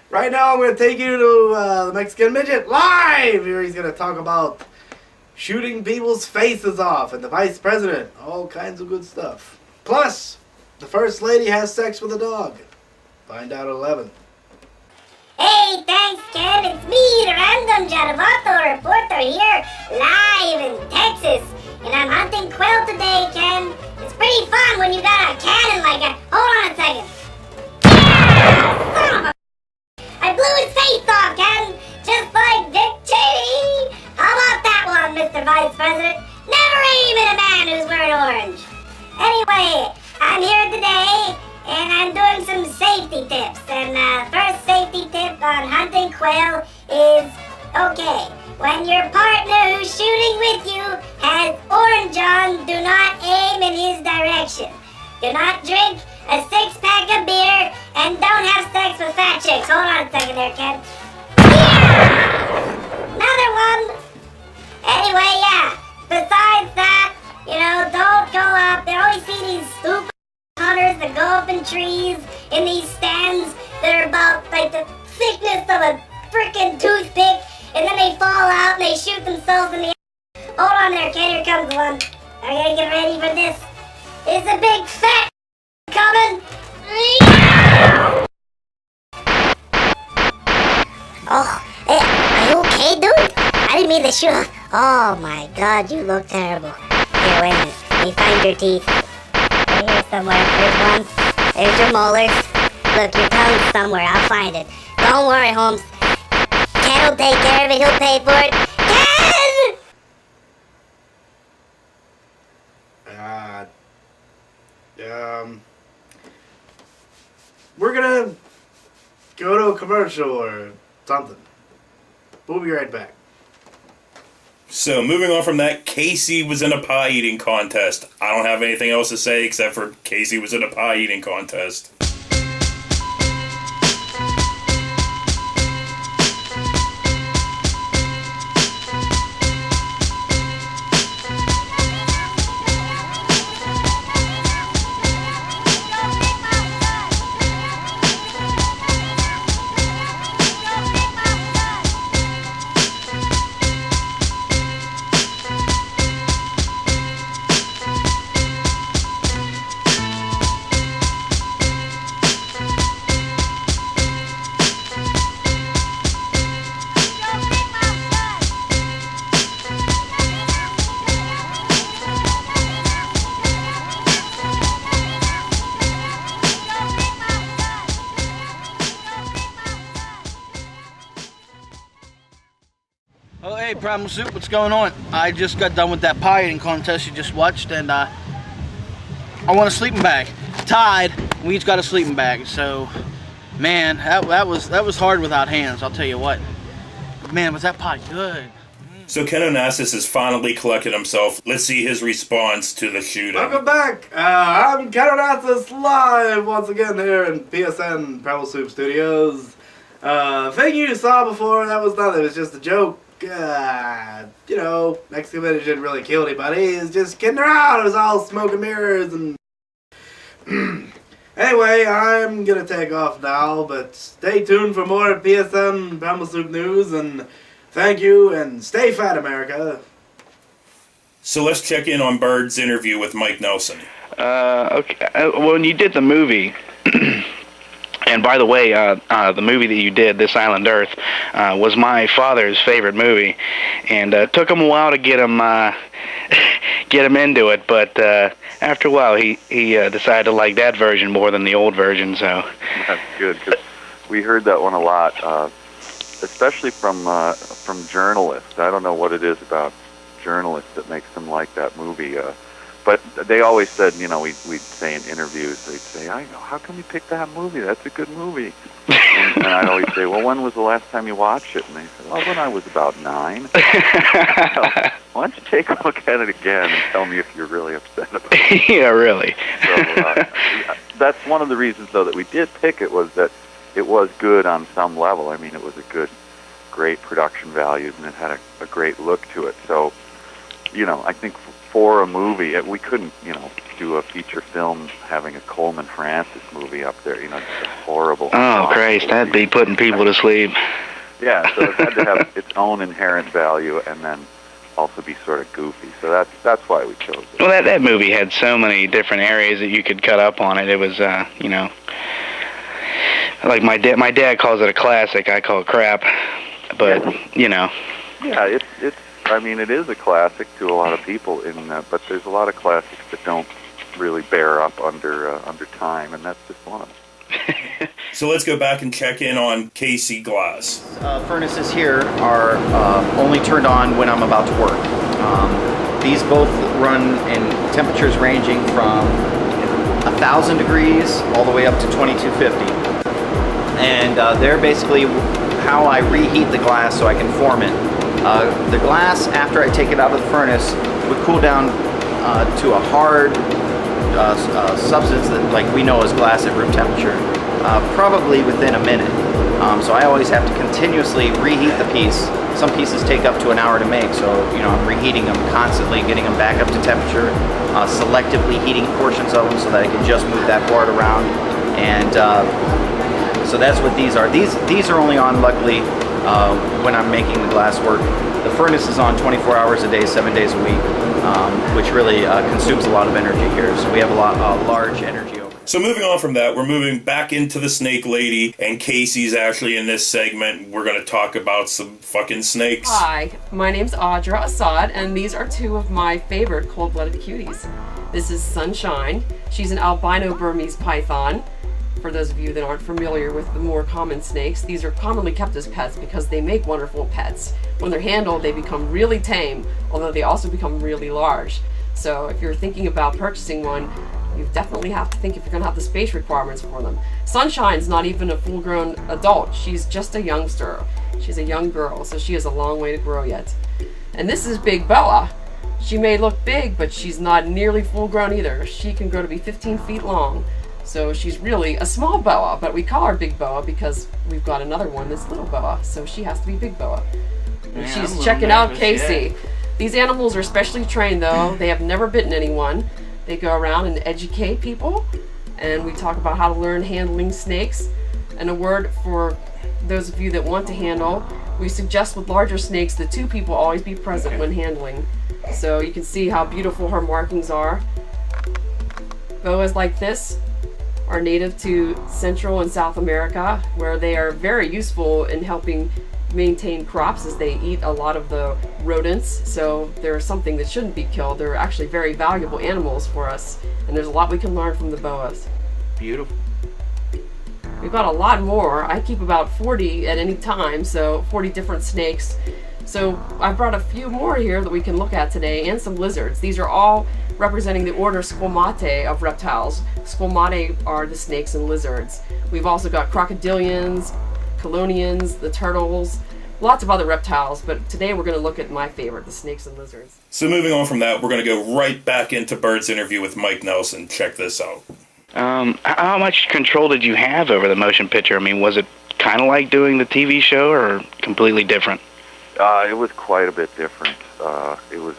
Right now I'm going to take you to the Mexican Midget live! Here he's going to talk about shooting people's faces off and the vice president. All kinds of good stuff. Plus, the first lady has sex with a dog. Find out at 11. Hey, thanks, Ken. It's me, the random Jarvato reporter here, live in Texas. And I'm hunting quail today, Ken. It's pretty fun when you got a cannon like a... Hold on a second. I blew his face off, Ken, just like Dick Cheney. How about that one, Mr. Vice President? Never aim at a man who's wearing orange. Anyway, I'm here today, and I'm doing some safety tips. And first safety tip on hunting quail is, okay, when your partner who's shooting with you has orange on, do not aim in his direction. Do not drink a 6-pack of beer, and don't have sex with fat chicks. Hold on a second there, Ken. Yeah! Another one. Anyway, yeah. Besides that, you know, don't go up. They always see these stupid hunters that go up in trees in these stands that are about, like, the thickness of a freaking toothpick, and then they fall out and they shoot themselves in the ass. Hold on there, Ken. Here comes one. I gotta get ready for this. It's a big fat coming. Oh, hey, are you okay, dude? I didn't mean to shoot. Oh my God, you look terrible. Here, wait a minute. Let me find your teeth. Right here somewhere. There's one. There's your molars. Look, your tongue's somewhere. I'll find it. Don't worry, Holmes. Ken will take care of it. He'll pay for it. Ken! We're gonna go to a commercial or something. We'll be right back. So, moving on from that, Casey was in a pie eating contest. I don't have anything else to say except for Casey was in a pie eating contest. Oh, hey, Primal Soup, what's going on? I just got done with that pie eating contest you just watched, and I want a sleeping bag. Tied, we each got a sleeping bag, so, man, that was hard without hands, I'll tell you what. Man, was that pie good. So Ken Onassis has finally collected himself. Let's see his response to the shooting. Welcome back. I'm Ken Onassis live once again here in PSN Primal Soup Studios. Thing you saw before, that was nothing. It was just a joke. You know, Mexican Midget didn't really kill anybody. He was just kidding around. It was all smoke and mirrors and... Anyway, I'm gonna take off now, but stay tuned for more PSN Primal Soup news, and thank you, and stay fat, America. So let's check in on Bird's interview with Mike Nelson. Okay. When you did the movie, and by the way, the movie that you did, This Island Earth, was my father's favorite movie, and it took him a while to get him into it, but after a while, he decided to like that version more than the old version. So that's good, because we heard that one a lot, especially from journalists. I don't know what it is about journalists that makes them like that movie. But they always said, you know, we'd say in interviews, they'd say, how come you picked that movie? That's a good movie. And I'd always say, well, when was the last time you watched it? And they said, well, when I was about 9. So, why don't you take a look at it again and tell me if you're really upset about it? Yeah, really. So that's one of the reasons, though, that we did pick it, was that it was good on some level. I mean, it was great production values, and it had a great look to it. So, you know, I think for a movie, we couldn't, you know, do a feature film having a Coleman Francis movie up there, you know, just a horrible. Oh, Christ, that'd be putting people to sleep. Yeah, so it had to have its own inherent value and then also be sort of goofy. So that's why we chose it. Well, that movie had so many different areas that you could cut up on it. It was, you know, like my dad calls it a classic. I call it crap. But, you know. Yeah, it's. I mean, it is a classic to a lot of people, but there's a lot of classics that don't really bear up under time, and that's just one of them. So let's go back and check in on KC Glass. Furnaces here are only turned on when I'm about to work. These both run in temperatures ranging from 1,000 degrees all the way up to 2250. And they're basically how I reheat the glass so I can form it. The glass, after I take it out of the furnace, would cool down to a hard substance that, like we know as glass at room temperature, probably within a minute. So I always have to continuously reheat the piece. Some pieces take up to an hour to make, so you know I'm reheating them constantly, getting them back up to temperature, selectively heating portions of them so that I can just move that board around. And so that's what these are. These are only on, luckily, when I'm making the glass work. The furnace is on 24 hours a day, 7 days a week, which really consumes a lot of energy here. So we have a large energy over. So moving on from that, we're moving back into the Snake Lady, and Casey's actually in this segment. We're going to talk about some fucking snakes. Hi, my name's Audra Assad, and these are two of my favorite cold-blooded cuties. This is Sunshine. She's an albino Burmese python. For those of you that aren't familiar with the more common snakes, these are commonly kept as pets because they make wonderful pets. When they're handled, they become really tame, although they also become really large. So if you're thinking about purchasing one, you definitely have to think if you're going to have the space requirements for them. Sunshine's not even a full-grown adult. She's just a youngster. She's a young girl, so she has a long way to grow yet. And this is Big Boa. She may look big, but she's not nearly full-grown either. She can grow to be 15 feet long. So she's really a small boa, but we call her Big Boa because we've got another one that's Little Boa, so she has to be Big Boa. And she's checking out Casey. These animals are specially trained, though. They have never bitten anyone. They go around and educate people, and we talk about how to learn handling snakes. And a word for those of you that want to handle, we suggest with larger snakes that 2 people always be present when handling. So you can see how beautiful her markings are. Boas like this are native to Central and South America, where they are very useful in helping maintain crops as they eat a lot of the rodents. So they're something that shouldn't be killed. They're actually very valuable animals for us, and there's a lot we can learn from the boas. Beautiful. We've got a lot more. I keep about 40 at any time, so 40 different snakes. So I brought a few more here that we can look at today, and some lizards. These are all representing the order Squamate of reptiles. Squamate are the snakes and lizards. We've also got crocodilians, chelonians, the turtles, lots of other reptiles, but today we're going to look at my favorite, the snakes and lizards. So moving on from that, we're going to go right back into Bert's interview with Mike Nelson. Check this out. How much control did you have over the motion picture? I mean, was it kind of like doing the TV show or completely different? It was quite a bit different. It was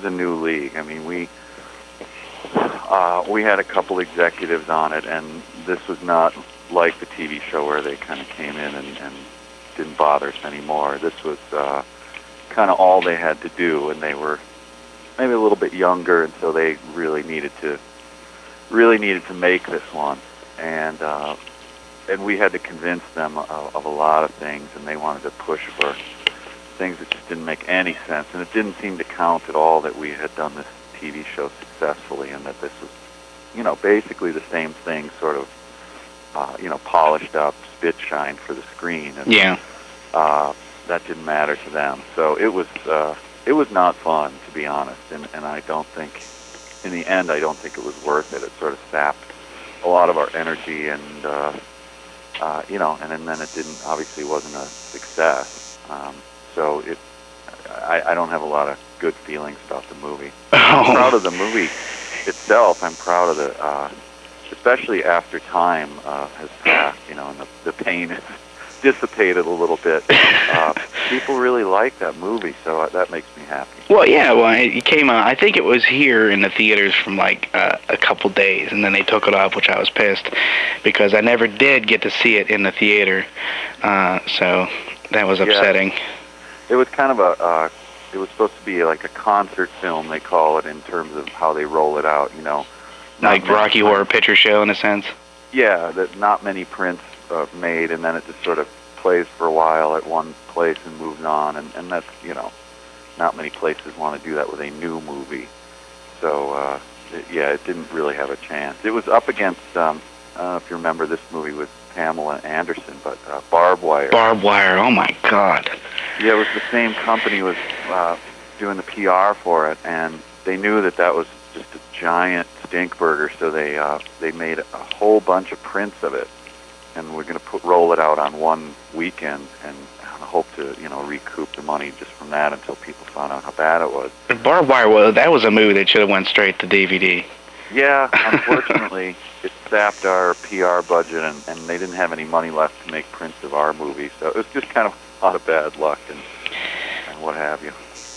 a new league. I mean, we had a couple executives on it, and this was not like the TV show where they kind of came in and didn't bother us anymore. This was kind of all they had to do, and they were maybe a little bit younger, and so they really needed to make this one, and we had to convince them of a lot of things, and they wanted to push for things that just didn't make any sense, and it didn't seem to count at all that we had done this TV show successfully, and that this was, you know, basically the same thing, sort of, you know, polished up, spit shine for the screen, and that didn't matter to them. So it was not fun, to be honest, and I don't think, in the end, I don't think it was worth it. It sort of sapped a lot of our energy, and you know, and then it didn't, obviously wasn't a success. So I don't have a lot of good feelings about the movie. I'm proud of the movie itself. I'm proud of the, especially after time has passed, you know, and the pain has dissipated a little bit. People really like that movie, so that makes me happy. Well, yeah, well, it came out, I think it was here in the theaters from like a couple days, and then they took it off, which I was pissed, because I never did get to see it in the theater, so that was upsetting. Yeah. It was kind of it was supposed to be like a concert film, they call it, in terms of how they roll it out, you know. Like Rocky Horror Picture Show, in a sense? Yeah, that not many prints made, and then it just sort of plays for a while at one place and moves on, and that's, you know, not many places want to do that with a new movie. So, it didn't really have a chance. It was up against, I don't know if you remember this movie with Pamela Anderson, but Barbed Wire. Barbed Wire, oh my God. Yeah, it was the same company was doing the PR for it, and they knew that was just a giant stink burger, so they made a whole bunch of prints of it, and we're going to roll it out on one weekend, and hope to, you know, recoup the money just from that until people found out how bad it was. Barbed Wire, that was a movie that should have went straight to DVD. Yeah, unfortunately, it sapped our PR budget, and they didn't have any money left to make prints of our movie, so it was just kind of a lot of bad luck and what have you.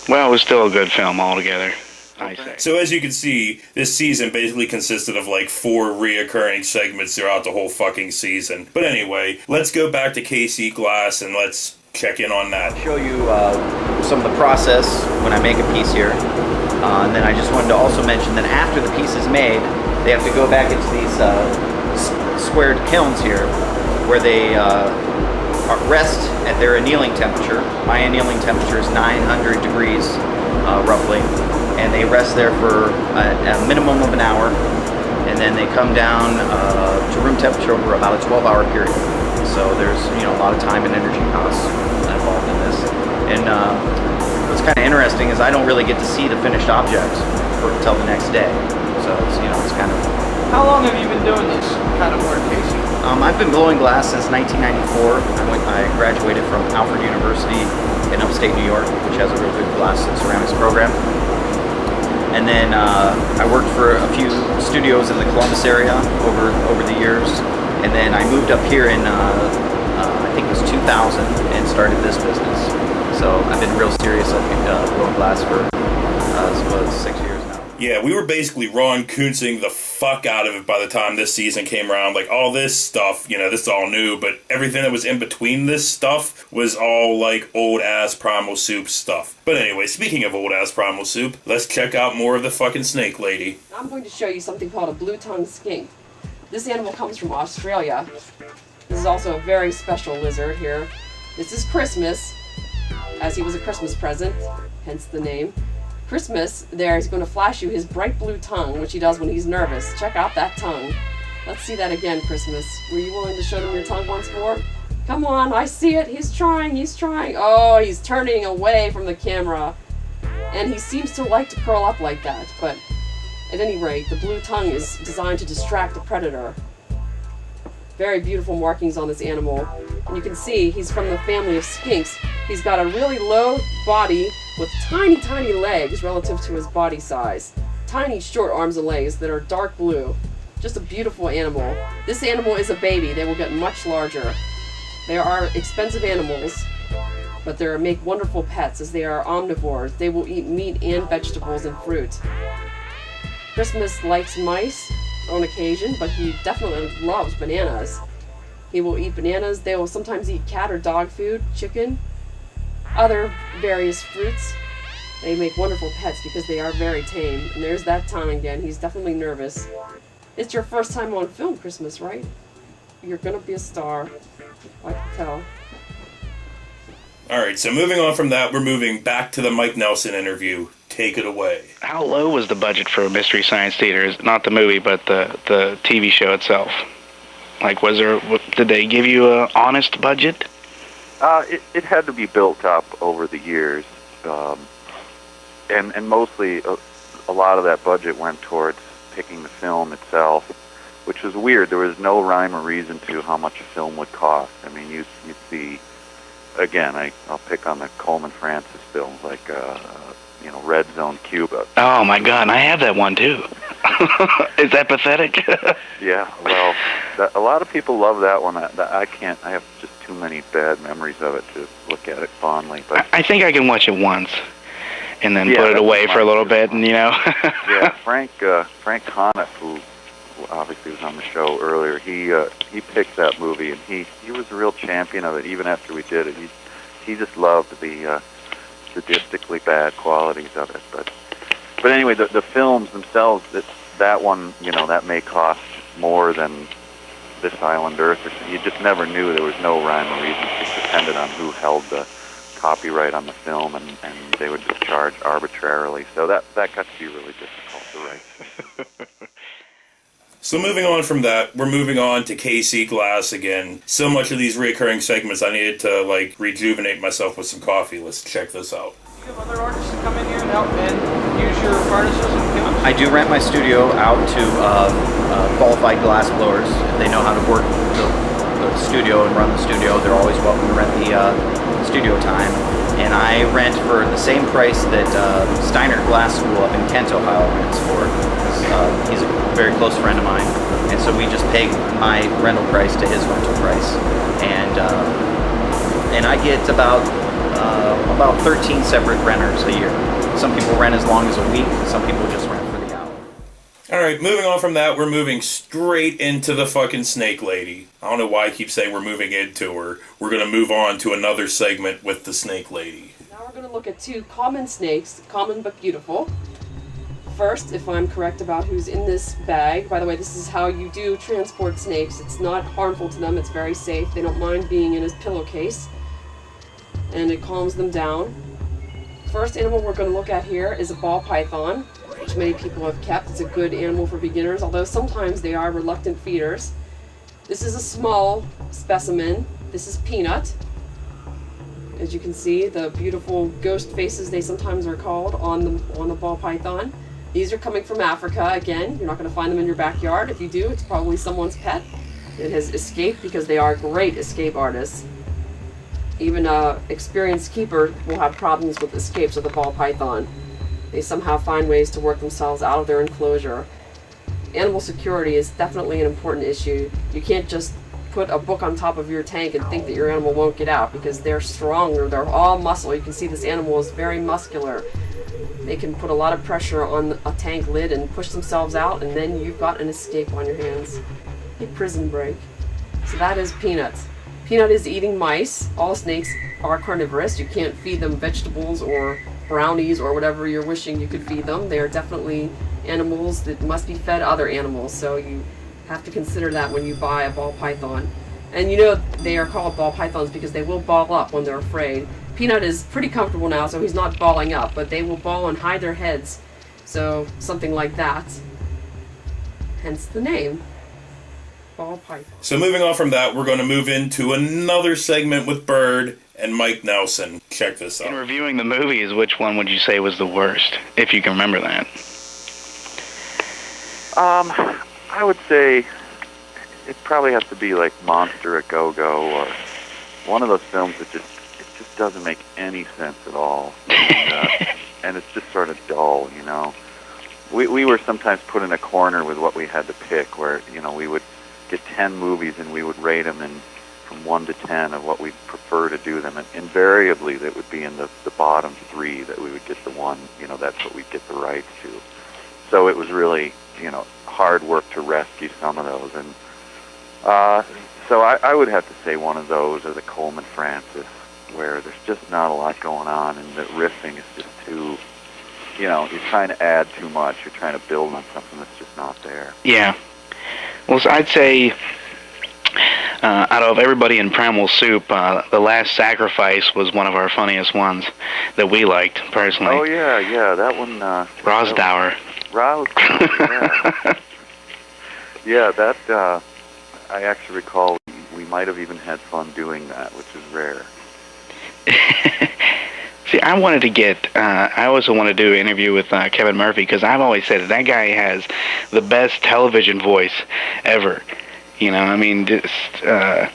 Well, it was still a good film altogether, I say. So as you can see, this season basically consisted of like 4 reoccurring segments throughout the whole fucking season. But anyway, let's go back to KC Glass and let's check in on that. Show you some of the process when I make a piece here. And then I just wanted to also mention that after the piece is made, they have to go back into these squared kilns here, where they rest at their annealing temperature. My annealing temperature is 900 degrees, roughly. And they rest there for a minimum of an hour. And then they come down to room temperature over about a 12-hour period. So there's, you know, a lot of time and energy costs involved in this. And what's kind of interesting is I don't really get to see the finished object until the next day. So it's, you know, it's kind of... How long have you been doing this kind of work, Casey? I've been blowing glass since 1994. I graduated from Alfred University in upstate New York, which has a real good glass and ceramics program. And then I worked for a few studios in the Columbus area over the years. And then I moved up here in, I think it was 2000, and started this business. So I've been real serious at blowing glass for 6 years now. Yeah, we were basically Ron Kuntzing the fuck out of it by the time this season came around. Like, all this stuff, you know, this is all new, but everything that was in between this stuff was all, like, old-ass Primal Soup stuff. But anyway, speaking of old-ass Primal Soup, let's check out more of the fucking snake lady. I'm going to show you something called a blue-tongued skink. This animal comes from Australia. This is also a very special lizard here. This is Christmas, as he was a Christmas present, hence the name. Christmas, there, he's going to flash you his bright blue tongue, which he does when he's nervous. Check out that tongue. Let's see that again, Christmas. Were you willing to show them your tongue once more? Come on, I see it. He's trying, he's trying. Oh, he's turning away from the camera. And he seems to like to curl up like that, but at any rate, the blue tongue is designed to distract the predator. Very beautiful markings on this animal. And you can see he's from the family of skinks. He's got a really low body with tiny, tiny legs relative to his body size. Tiny, short arms and legs that are dark blue. Just a beautiful animal. This animal is a baby. They will get much larger. They are expensive animals, but they make wonderful pets as they are omnivores. They will eat meat and vegetables and fruit. Christmas likes mice on occasion, but he definitely loves bananas. He will eat bananas. They will sometimes eat cat or dog food, chicken, other various fruits. They make wonderful pets because they are very tame. And there's that Ton again. He's definitely nervous. It's your first time on film, Christmas, right? You're gonna be a star. I can tell. Alright, so moving on from that, we're moving back to the Mike Nelson interview. Take it away. How low was the budget for Mystery Science Theater? Not the movie, but the TV show itself. Like, did they give you an honest budget? It had to be built up over the years. And mostly a lot of that budget went towards picking the film itself, which was weird. There was no rhyme or reason to how much a film would cost. I mean, you'd see, again, I'll pick on the Coleman Francis films, like, Red Zone Cuba. Oh my God, I have that one too. Is that pathetic? Yeah, well, a lot of people love that one. I can't, I have just too many bad memories of it to look at it fondly. But I think I can watch it once and then put it away for a little bit, and Yeah, Frank Conniff, who obviously was on the show earlier, he picked that movie, and he was a real champion of it. Even after we did it, he just loved the sadistically bad qualities of it. But anyway, the films themselves, that one, that may cost more than This Island Earth. You just never knew. There was no rhyme or reason. It depended on who held the copyright on the film, and they would just charge arbitrarily. So that got to be really difficult to write. So moving on from that, we're moving on to KC Glass again. So much of these recurring segments, I needed to rejuvenate myself with some coffee. Let's check this out. Do you have other artists to come in here and help and use your furnaces and chemicals? I do rent my studio out to qualified glass blowers. If they know how to work the studio and run the studio, they're always welcome to rent the studio time. And I rent for the same price that Steiner Glass School up in Kent, Ohio rents for. He's a very close friend of mine, and so we just peg my rental price to his rental price, and I get about 13 separate renters a year. Some people rent as long as a week. Some people just rent for the hour. Alright, moving on from that, we're moving straight into the fucking Snake Lady. I don't know why I keep saying we're moving into her. We're going to move on to another segment with the Snake Lady. Now we're going to look at two common snakes, common but beautiful. First, if I'm correct about who's in this bag, by the way, this is how you do transport snakes. It's not harmful to them, it's very safe. They don't mind being in a pillowcase, and it calms them down. First animal we're going to look at here is a ball python, which many people have kept. It's a good animal for beginners, although sometimes they are reluctant feeders. This is a small specimen. This is Peanut. As you can see, the beautiful ghost faces, they sometimes are called, on the ball python. These are coming from Africa. Again, you're not going to find them in your backyard. If you do, it's probably someone's pet. It has escaped because they are great escape artists. Even an experienced keeper will have problems with escapes of the ball python. They somehow find ways to work themselves out of their enclosure. Animal security is definitely an important issue. You can't just put a book on top of your tank and think that your animal won't get out, because they're strong, or they're all muscle. You can see this animal is very muscular. They can put a lot of pressure on a tank lid and push themselves out, and then you've got an escape on your hands. A prison break. So that is Peanut. Peanut is eating mice. All snakes are carnivorous. You can't feed them vegetables or brownies or whatever you're wishing you could feed them. They are definitely animals that must be fed other animals, so you have to consider that when you buy a ball python. And they are called ball pythons because they will ball up when they're afraid. Peanut is pretty comfortable now, so he's not balling up, but they will ball and hide their heads. So something like that. Hence the name. Ball python. So moving on from that, we're going to move into another segment with Bird and Mike Nelson. Check this out. In reviewing the movies, which one would you say was the worst, if you can remember that? I would say it probably has to be like Monster a Go-Go, or one of those films that just doesn't make any sense at all, and it's just sort of dull. We were sometimes put in a corner with what we had to pick, where we would get 10 movies and we would rate them from 1 to 10 of what we'd prefer to do them, and invariably that would be in the bottom 3 that we would get the one, that's what we'd get the rights to. So it was really hard work to rescue some of those, and so I would have to say one of those, or the Coleman Francis, where there's just not a lot going on, and the riffing is just too you know, you're trying to add too much. You're trying to build on something that's just not there. Yeah. Well, so I'd say out of everybody in Primal Soup, The Last Sacrifice was one of our funniest ones that we liked, personally. Oh, yeah, that one... Rosdower. Rosdower, yeah. Yeah, that, I actually recall we might have even had fun doing that, which is rare. See, I wanted to get, I also want to do an interview with Kevin Murphy, because I've always said that guy has the best television voice ever. You know, I mean, just... yeah,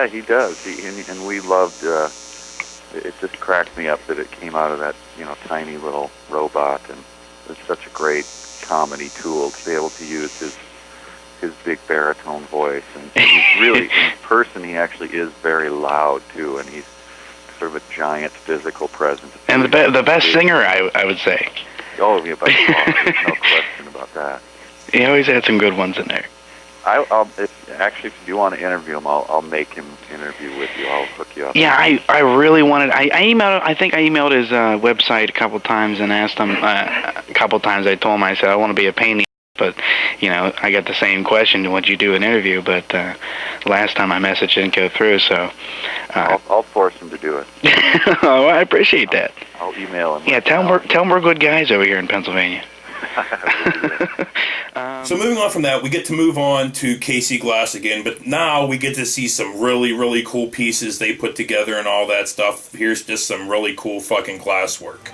he does. And we loved, it just cracked me up that it came out of that, you know, tiny little robot, and it's such a great comedy tool to be able to use his big baritone voice. And he's really, in person, he actually is very loud, too, and he's sort of a giant physical presence. And the best singer, I would say. Oh, yeah, by far. There's no question about that. He always had some good ones in there. If you do want to interview him, I'll make him interview with you. I'll hook you up. Yeah, I really wanted. I think I emailed his website a couple times and asked him a couple times. I told him, I said, I want to be a pain in the ass, but you know, I got the same question. Would you do an interview? But last time I messaged didn't go through, so I'll force him to do it. Oh, I appreciate that. I'll email him. Yeah, tell him we're good guys over here in Pennsylvania. So moving on from that, we get to move on to KC Glass again, but now we get to see some really, really cool pieces they put together and all that stuff. Here's just some really cool fucking glass work.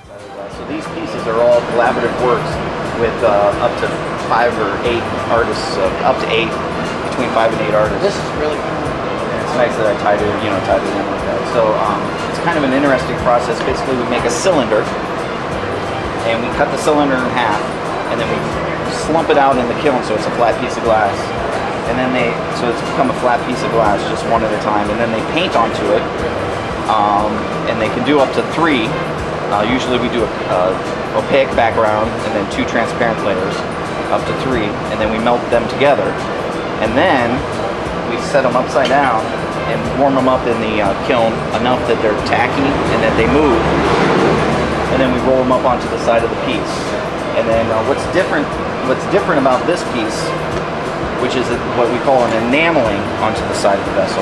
So these pieces are all collaborative works with up to 5 or 8 artists, up to 8, between 5 and 8 artists. This is really cool. It's nice that I tied it in like that. So it's kind of an interesting process. Basically, we make a cylinder, and we cut the cylinder in half, and then we slump it out in the kiln so it's a flat piece of glass. And then so it's become a flat piece of glass, just one at a time. And then they paint onto it, and they can do up to 3. Usually we do a opaque background and then 2 transparent layers, up to 3, and then we melt them together. And then we set them upside down and warm them up in the kiln enough that they're tacky and that they move. And then we roll them up onto the side of the piece. And then what's different about this piece, which is what we call an enameling onto the side of the vessel,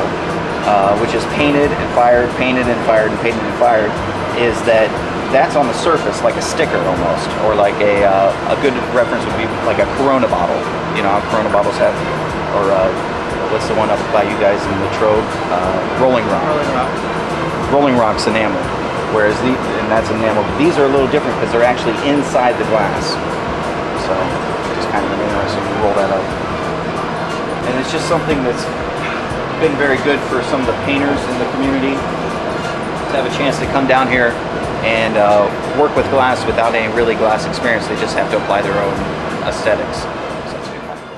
which is painted and fired, painted and fired, and painted and fired, is that's on the surface like a sticker almost, or like a good reference would be like a Corona bottle. You know how Corona bottles have, or what's the one up by you guys in Latrobe? Rolling Rock. Rolling Rock's enamel. Whereas and that's enamel. But these are a little different because they're actually inside the glass. So just kind of interesting to roll that up. And it's just something that's been very good for some of the painters in the community to have a chance to come down here and work with glass without any really glass experience. They just have to apply their own aesthetics.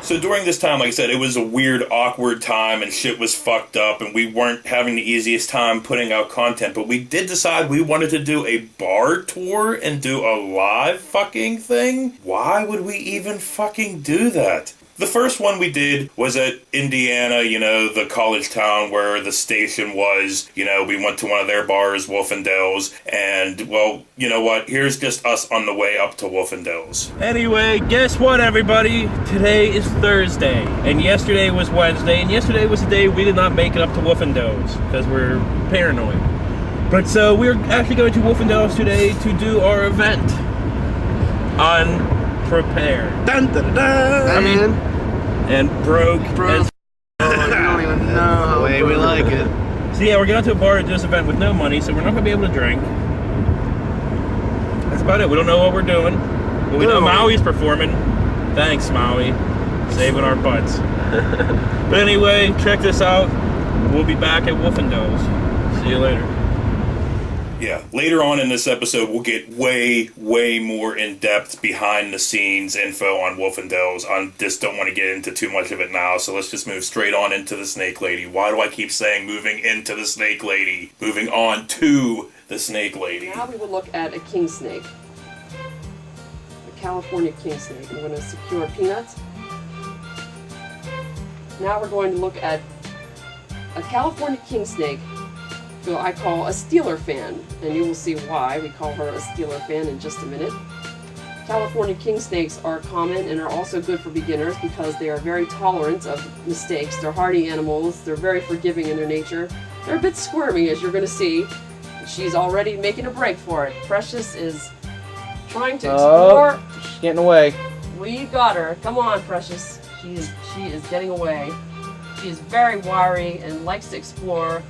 So during this time, like I said, it was a weird, awkward time, and shit was fucked up, and we weren't having the easiest time putting out content, but we did decide we wanted to do a bar tour and do a live fucking thing. Why would we even fucking do that? The first one we did was at Indiana, you know, the college town where the station was. You know, we went to one of their bars, Wolfendel's, and, well, you know what? Here's just us on the way up to Wolfendel's. Anyway, guess what, everybody? Today is Thursday, and yesterday was Wednesday, and yesterday was the day we did not make it up to Wolfendel's, because we're paranoid. But so we're actually going to Wolfendel's today to do our event. Unprepared. Dun, dun, dun. I mean, and broke. As you don't even know the way we like it. So yeah, we're going to a bar to do this event with no money, so we're not going to be able to drink. That's about it. We don't know what we're doing. But we know Maui's performing. Thanks, Maui. Saving our butts. But anyway, check this out. We'll be back at Wolfendel's. See you later. Yeah, later on in this episode, we'll get way, way more in-depth, behind-the-scenes info on Wolfendel's. I just don't want to get into too much of it now, so let's just move straight on into the Snake Lady. Why do I keep saying moving into the Snake Lady? Moving on to the Snake Lady. Now we will look at a king snake. A California king snake. I'm going to secure peanuts. Now we're going to look at a California king snake who I call a Steeler fan, and you will see why we call her a Steeler fan in just a minute. California king snakes are common and are also good for beginners because they are very tolerant of mistakes. They're hardy animals. They're very forgiving in their nature. They're a bit squirmy, as you're going to see. She's already making a break for it. Precious is trying to explore. Oh, she's getting away. We got her. Come on, Precious. She is getting away. She is very wiry and likes to explore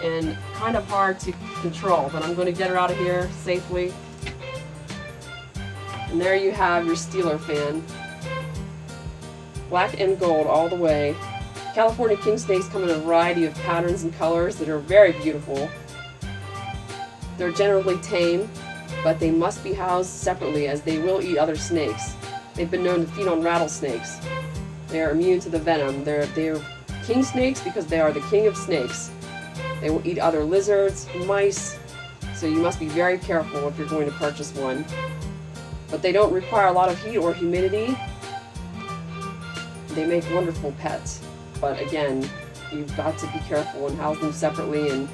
and kind of hard to control, but I'm going to get her out of here safely. And there you have your Steeler fan. Black and gold all the way. California king snakes come in a variety of patterns and colors that are very beautiful. They're generally tame, but they must be housed separately as they will eat other snakes. They've been known to feed on rattlesnakes. They are immune to the venom. They're king snakes because they are the king of snakes. They will eat other lizards, mice, so you must be very careful if you're going to purchase one. But they don't require a lot of heat or humidity. They make wonderful pets, but again, you've got to be careful and house them separately, and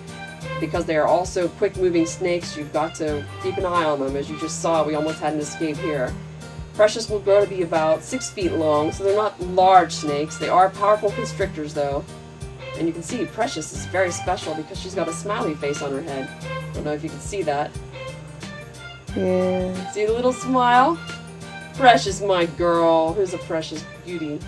because they are also quick-moving snakes, you've got to keep an eye on them. As you just saw, we almost had an escape here. Precious will grow to be about 6 feet long, so they're not large snakes. They are powerful constrictors, though. And you can see Precious is very special because she's got a smiley face on her head. I don't know if you can see that. Yeah. See the little smile? Precious, my girl. Who's a precious beauty?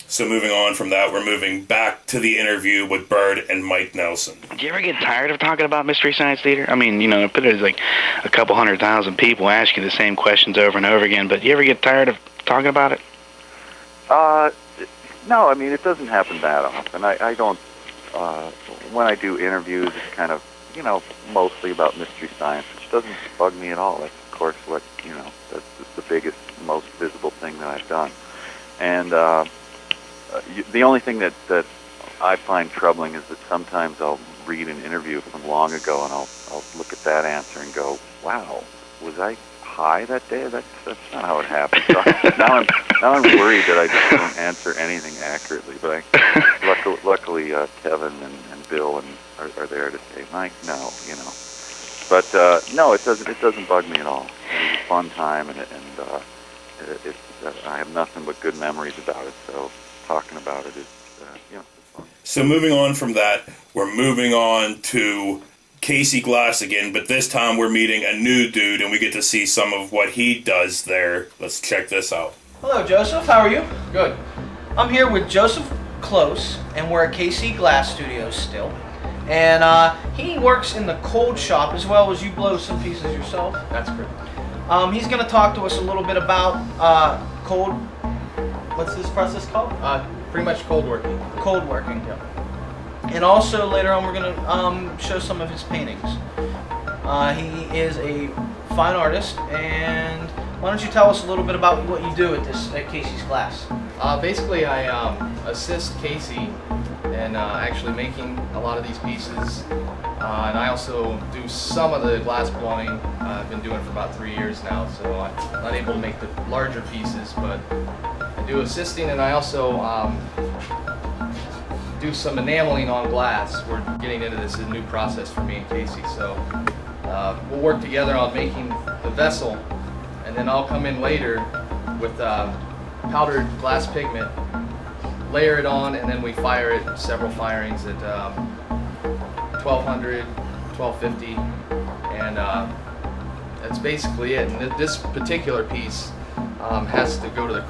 So moving on from that, we're moving back to the interview with Bird and Mike Nelson. Do you ever get tired of talking about Mystery Science Theater? I mean, there's like a couple 100,000 people ask you the same questions over and over again, but do you ever get tired of talking about it? No, I mean, it doesn't happen that often. I don't, when I do interviews, it's kind of, mostly about Mystery Science, which doesn't bug me at all. That's, of course, what, that's the biggest, most visible thing that I've done. And the only thing that I find troubling is that sometimes I'll read an interview from long ago and I'll look at that answer and go, wow, was I high that day? That's not how it happened. So now I'm worried that I just don't answer anything accurately. But luckily Kevin and Bill are there to say, Mike, no, But no, it doesn't bug me at all. It was a fun time, and I have nothing but good memories about it. So talking about it is, it's fun. So moving on from that, we're moving on to Casey Glass again, but this time we're meeting a new dude, and we get to see some of what he does there. Let's check this out. Hello, Joseph. How are you? Good. I'm here with Joseph Close, and we're at KC Glass Studios still. And he works in the cold shop as well as you blow some pieces yourself. That's correct. He's going to talk to us a little bit about cold. What's this process called? Pretty much cold working. Cold working. Yeah. And also later on we're going to show some of his paintings. He is a fine artist, and why don't you tell us a little bit about what you do at Casey's Glass? Basically, I assist Casey in actually making a lot of these pieces, and I also do some of the glass blowing. I've been doing it for about 3 years now, so I'm not able to make the larger pieces, but I do assisting, and I also do some enameling on glass. We're getting into this, a new process for me and Casey, so we'll work together on making the vessel, and then I'll come in later with powdered glass pigment, layer it on, and then we fire it several firings at 1200, 1250, and that's basically it. And this particular piece has to go to the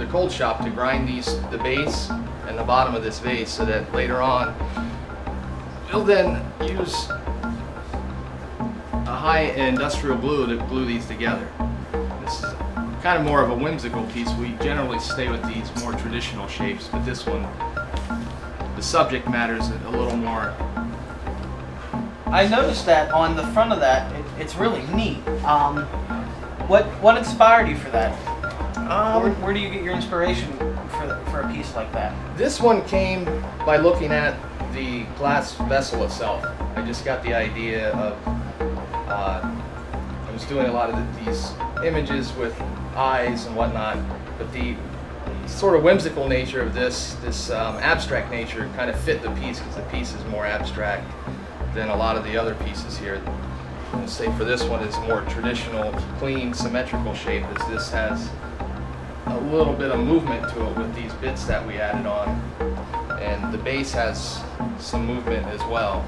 cold shop to grind the base and the bottom of this vase, so that later on we'll then use a high industrial glue to glue these together. This is kind of more of a whimsical piece. We generally stay with these more traditional shapes, but this one, the subject matter is a little more. I noticed that on the front of that, it's really neat. What inspired you for that? Where do you get your inspiration for a piece like that? This one came by looking at the glass vessel itself. I just got the idea of, I was doing a lot of these images with eyes and whatnot, but the sort of whimsical nature of this abstract nature kind of fit the piece, because the piece is more abstract than a lot of the other pieces here. I'm going to say for this one is more traditional, clean, symmetrical shape, as this has a little bit of movement to it with these bits that we added on. And the base has some movement as well.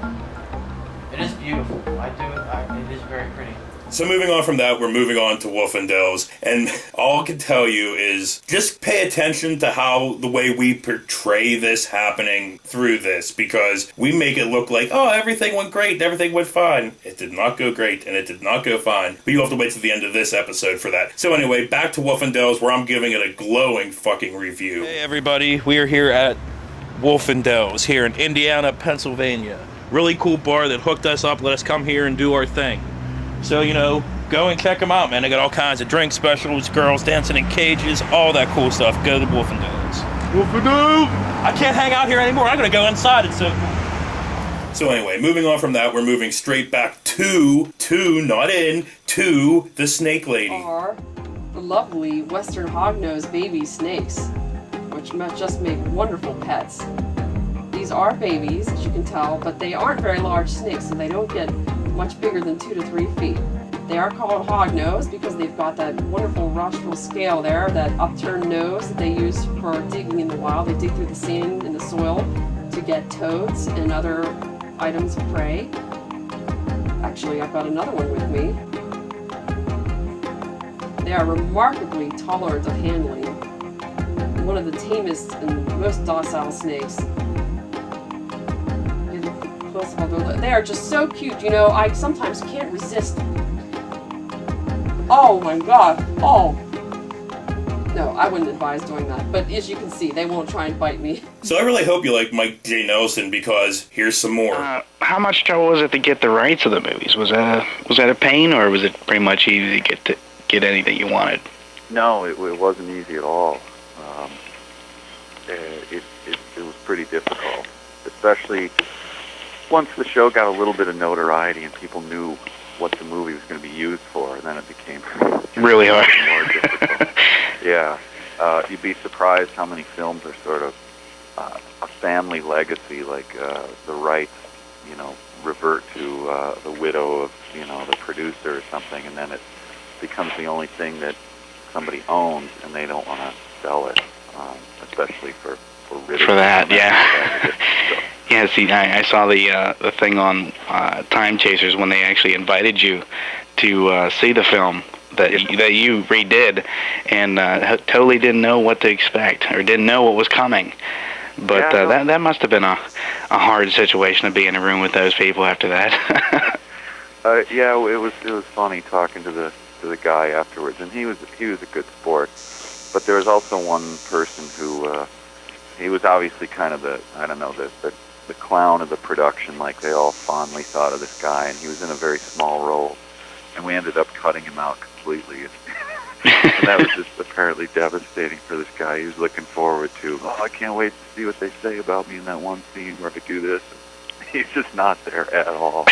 It is beautiful. It is very pretty. So moving on from that, we're moving on to Wolfendoes, and all I can tell you is just pay attention to how the way we portray this happening through this, because we make it look like, oh, everything went great, everything went fine. It did not go great, and it did not go fine, but you have to wait to the end of this episode for that. So anyway, back to Wolfendoes, where I'm giving it a glowing fucking review. Hey everybody, we are here at Wolfendoes here in Indiana, Pennsylvania. Really cool bar that hooked us up, let us come here and do our thing. So, you know, go and check them out, man. They got all kinds of drink specials, girls dancing in cages, all that cool stuff. Go to Wolfendoes. Wolfendoes! I can't hang out here anymore. I'm going to go inside. It's so cool. So anyway, moving on from that, we're moving straight back to the snake lady. Are the lovely Western hognose baby snakes, which just make wonderful pets. These are babies, as you can tell, but they aren't very large snakes, so they don't get much bigger than 2 to 3 feet. They are called hognose because they've got that wonderful rostral scale there, that upturned nose that they use for digging in the wild. They dig through the sand and the soil to get toads and other items of prey. Actually, I've got another one with me. They are remarkably tolerant of handling. One of the tamest and most docile snakes. They are just so cute, you know, I sometimes can't resist. Oh my god, oh. No, I wouldn't advise doing that, but as you can see, they won't try and bite me. So I really hope you like Mike J. Nelson, because here's some more. How much trouble was it to get the rights of the movies? Was that a pain, or was it pretty much easy to get anything you wanted? No, it wasn't easy at all. It was pretty difficult, especially once the show got a little bit of notoriety and people knew what the movie was going to be used for, and then it became really hard. More difficult. Yeah, you'd be surprised how many films are sort of a family legacy, like the rights, you know, revert to the widow of, you know, the producer or something, and then it becomes the only thing that somebody owns, and they don't want to sell it, especially for that, yeah. Yeah, see, I saw the thing on Time Chasers when they actually invited you to see the film that you redid, and totally didn't know what to expect, or didn't know what was coming. But that must have been a hard situation to be in a room with those people after that. Yeah, it was funny talking to the guy afterwards, and he was a good sport. But there was also one person who he was obviously kind of the clown of the production, like they all fondly thought of this guy, and he was in a very small role, and we ended up cutting him out completely. And that was just apparently devastating for this guy. He was looking forward to, I can't wait to see what they say about me in that one scene where I do this. He's just not there at all.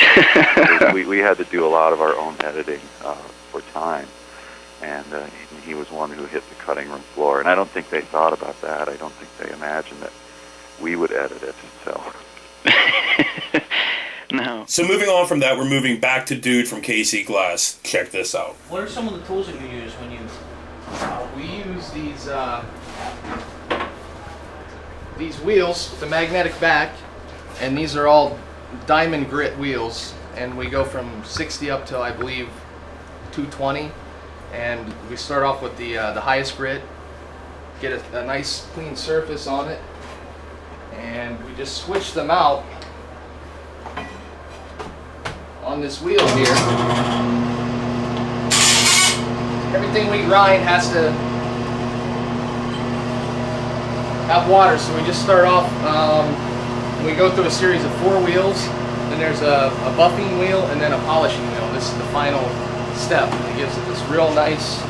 we had to do a lot of our own editing for time, and he was one who hit the cutting room floor. And I don't think they thought about that. I don't think they imagined that we would edit it. So. No. So moving on from that, we're moving back to Dude from KC Glass. Check this out. What are some of the tools that you use when you... We use these wheels, the magnetic back, and these are all diamond grit wheels, and we go from 60 up to, I believe, 220, and we start off with the highest grit, get a nice clean surface on it, and we just switch them out on this wheel here. Everything we grind has to have water, so we just start off, we go through a series of 4 wheels, then there's a buffing wheel, and then a polishing wheel. This is the final step. It gives it this real nice,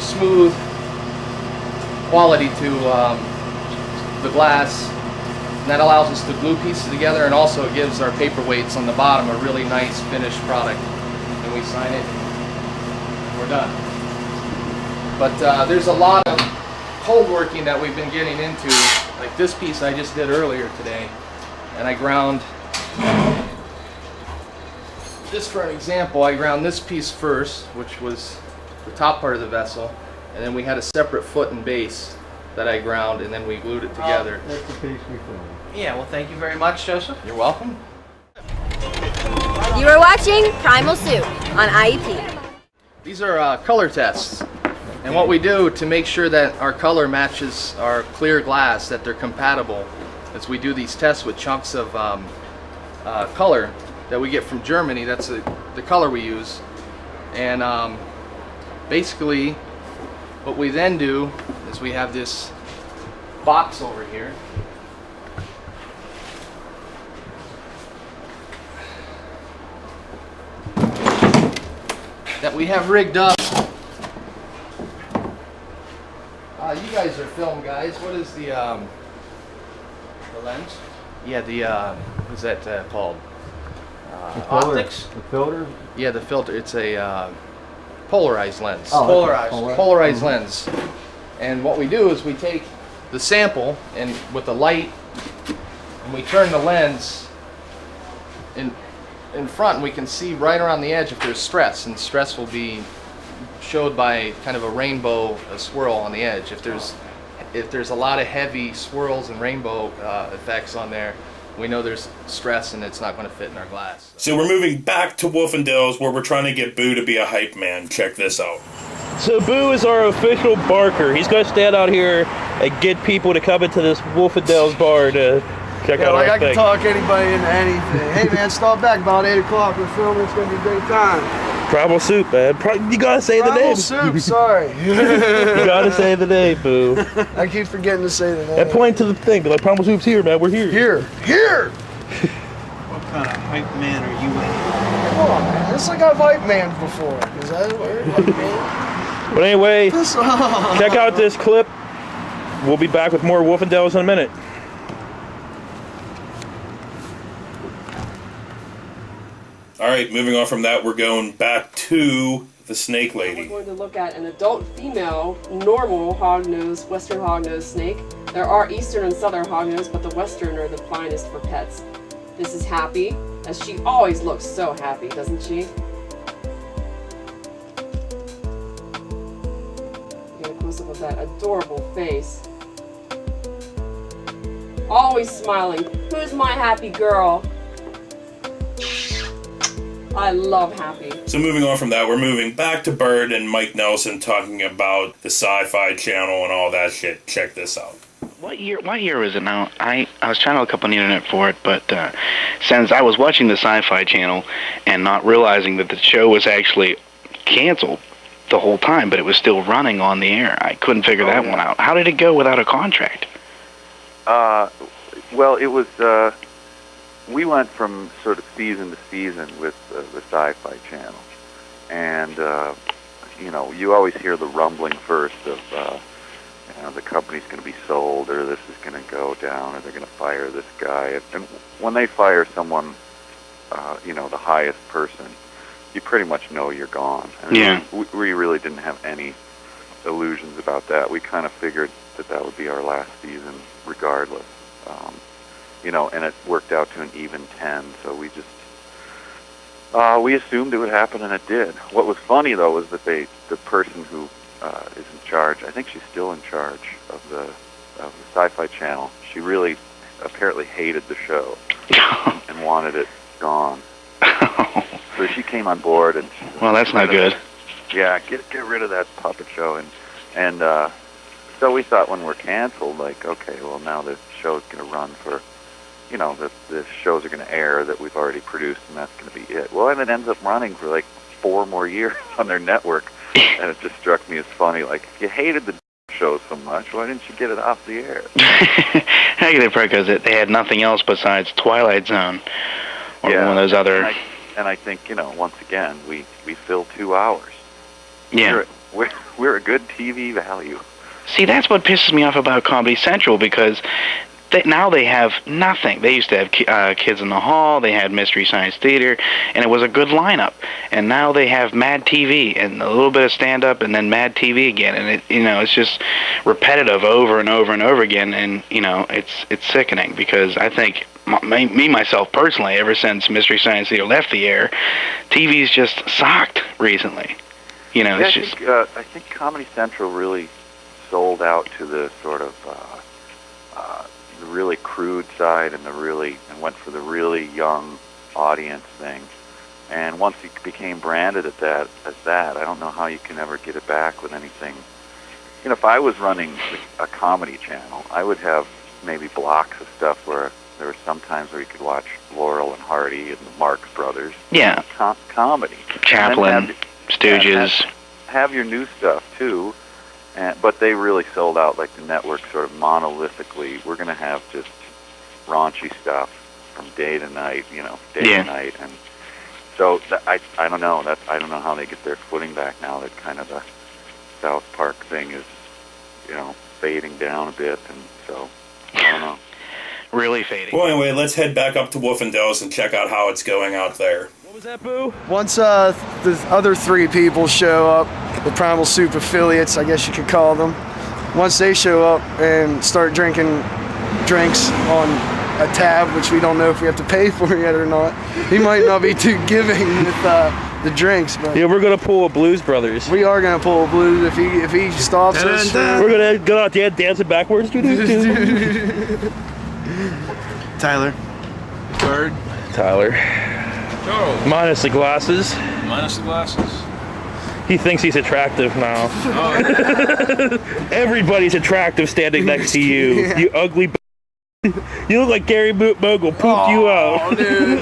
smooth quality to the glass. And that allows us to glue pieces together, and also it gives our paperweights on the bottom a really nice finished product. And we sign it, and we're done. But there's a lot of cold working that we've been getting into, like this piece I just did earlier today, and I ground just for an example, I ground this piece first, which was the top part of the vessel, and then we had a separate foot and base that I ground, and then we glued it together. That's the piece we filmed. Yeah, well, thank you very much, Joseph. You're welcome. You are watching Primal Soup on IEP. These are color tests, and what we do to make sure that our color matches our clear glass, that they're compatible, is we do these tests with chunks of color that we get from Germany. That's the color we use, and basically what we then do is we have this box over here that we have rigged up. You guys are film guys. What is the lens? Yeah, the what's that called? Optics? The filter? Yeah, the filter. It's a polarized lens. Oh, polarized. okay. Polarized lens. And what we do is we take the sample and with the light, and we turn the lens in front, and we can see right around the edge if there's stress, and stress will be showed by kind of a rainbow swirl on the edge. If there's a lot of heavy swirls and rainbow effects on there, we know there's stress and it's not going to fit in our glass. So we're moving back to Wolfendales where we're trying to get Boo to be a hype man. Check this out. So Boo is our official barker. He's going to stand out here and get people to come into this Wolfendales bar to check out like our I thing. can talk anybody into anything. Hey man, stop back about 8 o'clock. We're filming. It's gonna be a great time. Primal Soup, man. You gotta say the name. Primal Soup. Sorry. You gotta say the name, Boo. I keep forgetting to say the name. And point to the thing. Be like, Primal Soup's here, man. We're here. Here. What kind of hype man are you in? Come on, man. It's like I've hype man before. Is that a word? Hype man? But anyway, check out this clip. We'll be back with more Wolfendales in a minute. All right, moving on from that, we're going back to the snake lady. We're going to look at an adult female, normal hognose, western hognose snake. There are eastern and southern hognose, but the western are the finest for pets. This is Happy, as she always looks so happy, doesn't she? Get a close-up of that adorable face. Always smiling. Who's my happy girl? I love Happy. So moving on from that, we're moving back to Bird and Mike Nelson talking about the Sci-Fi Channel and all that shit. Check this out. What year was it now? I was trying to look up on the internet for it, but since I was watching the Sci-Fi Channel and not realizing that the show was actually canceled the whole time, but it was still running on the air, I couldn't figure that one out. How did it go without a contract? Well, it was, we went from sort of season to season with the Sci-Fi Channel. And, you know, you always hear the rumbling first of, you know, the company's going to be sold, or this is going to go down, or they're going to fire this guy. And when they fire someone, you know, the highest person, you pretty much know you're gone. I mean, Yeah. we really didn't have any illusions about that. We kind of figured that that would be our last season regardless. You know, and it worked out to an even 10, so we just, we assumed it would happen, and it did. What was funny, though, was that the person who is in charge, I think she's still in charge of the Sci-Fi Channel, she really apparently hated the show and wanted it gone. So she came on board, and she Well, that's not good. yeah, get rid of that puppet show, and so we thought when we're canceled, like, okay, well now the show's going to run for, you know, the shows are going to air that we've already produced, and that's going to be it. Well, and it ends up running for like 4 more years on their network, and it just struck me as funny. Like, if you hated the show so much, why didn't you get it off the air? Hey, because they had nothing else besides Twilight Zone or one of those other. And I think, you know, once again, we fill 2 hours. Yeah. We're a good TV value. See, that's what pisses me off about Comedy Central, because now they have nothing. They used to have Kids in the Hall, they had Mystery Science Theater, and it was a good lineup. And now they have Mad TV and a little bit of stand-up and then Mad TV again. And it's just repetitive over and over and over again. And, it's sickening because I think, myself personally, ever since Mystery Science Theater left the air, TV's just sucked recently. It's just... I think Comedy Central really sold out to the sort of... the really crude side and went for the really young audience thing. And once it became branded as that, I don't know how you can ever get it back with anything. If I was running a comedy channel, I would have maybe blocks of stuff where there were some times where you could watch Laurel and Hardy and the Marx Brothers. Yeah. Comedy. Chaplin, Stooges. Have your new stuff too. But they really sold out, like the network sort of monolithically. We're going to have just raunchy stuff from day to night, day to night. And so I don't know. I don't know how they get their footing back now that kind of the South Park thing is, fading down a bit. And so, I don't know. Really fading. Well, anyway, let's head back up to Wolfendos and check out how it's going out there. What was that, Boo? Once the other 3 people show up, the Primal Soup affiliates, I guess you could call them, once they show up and start drinking drinks on a tab, which we don't know if we have to pay for yet or not, he might not be too giving with the drinks. But yeah, we're gonna pull a Blues Brothers. We are gonna pull a Blues if he stops us. We're gonna go out there dancing backwards. Tyler. Bird. Tyler. Joe. Minus the glasses. Minus the glasses. He thinks he's attractive now. Everybody's attractive standing next to you. Yeah. You ugly. You look like Gary Bogle pooped you out. Dude,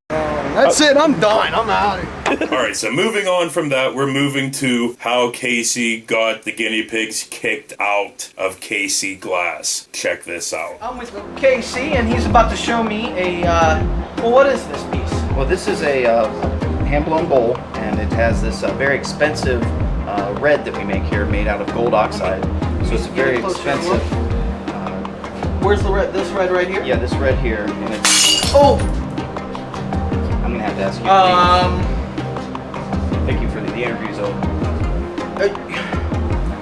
that's it. I'm done. I'm out. All right, so moving on from that, we're moving to how Casey got the guinea pigs kicked out of Casey Glass. Check this out. I'm with Casey, and he's about to show me a, well, what is this piece? Well, this is a hand-blown bowl, and it has this very expensive red that we make here, made out of gold oxide. So it's very expensive. Where's the red? This red right here? Yeah, this red here, and it's... Oh! I'm gonna have to ask you. Thank you for the interview's over.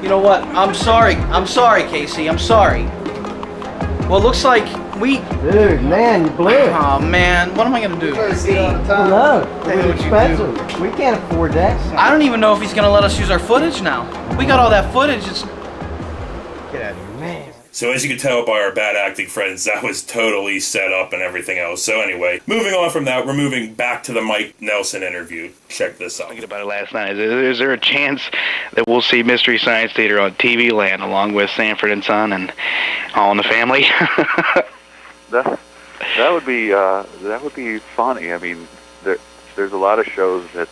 You know what? I'm sorry. I'm sorry, Casey. I'm sorry. Well, it looks like we... Dude, man, you blew it. Oh, man. What am I going to do? No, it's expensive. We can't afford that. I don't even know if he's going to let us use our footage now. We got all that footage. It's... Get out of here, man. So as you can tell by our bad acting friends, that was totally set up and everything else. So anyway, moving on from that, we're moving back to the Mike Nelson interview. Check this out. Thinking about it last night. Is there a chance that we'll see Mystery Science Theater on TV Land along with Sanford and Son and All in the Family? that would be funny. I mean, there's a lot of shows that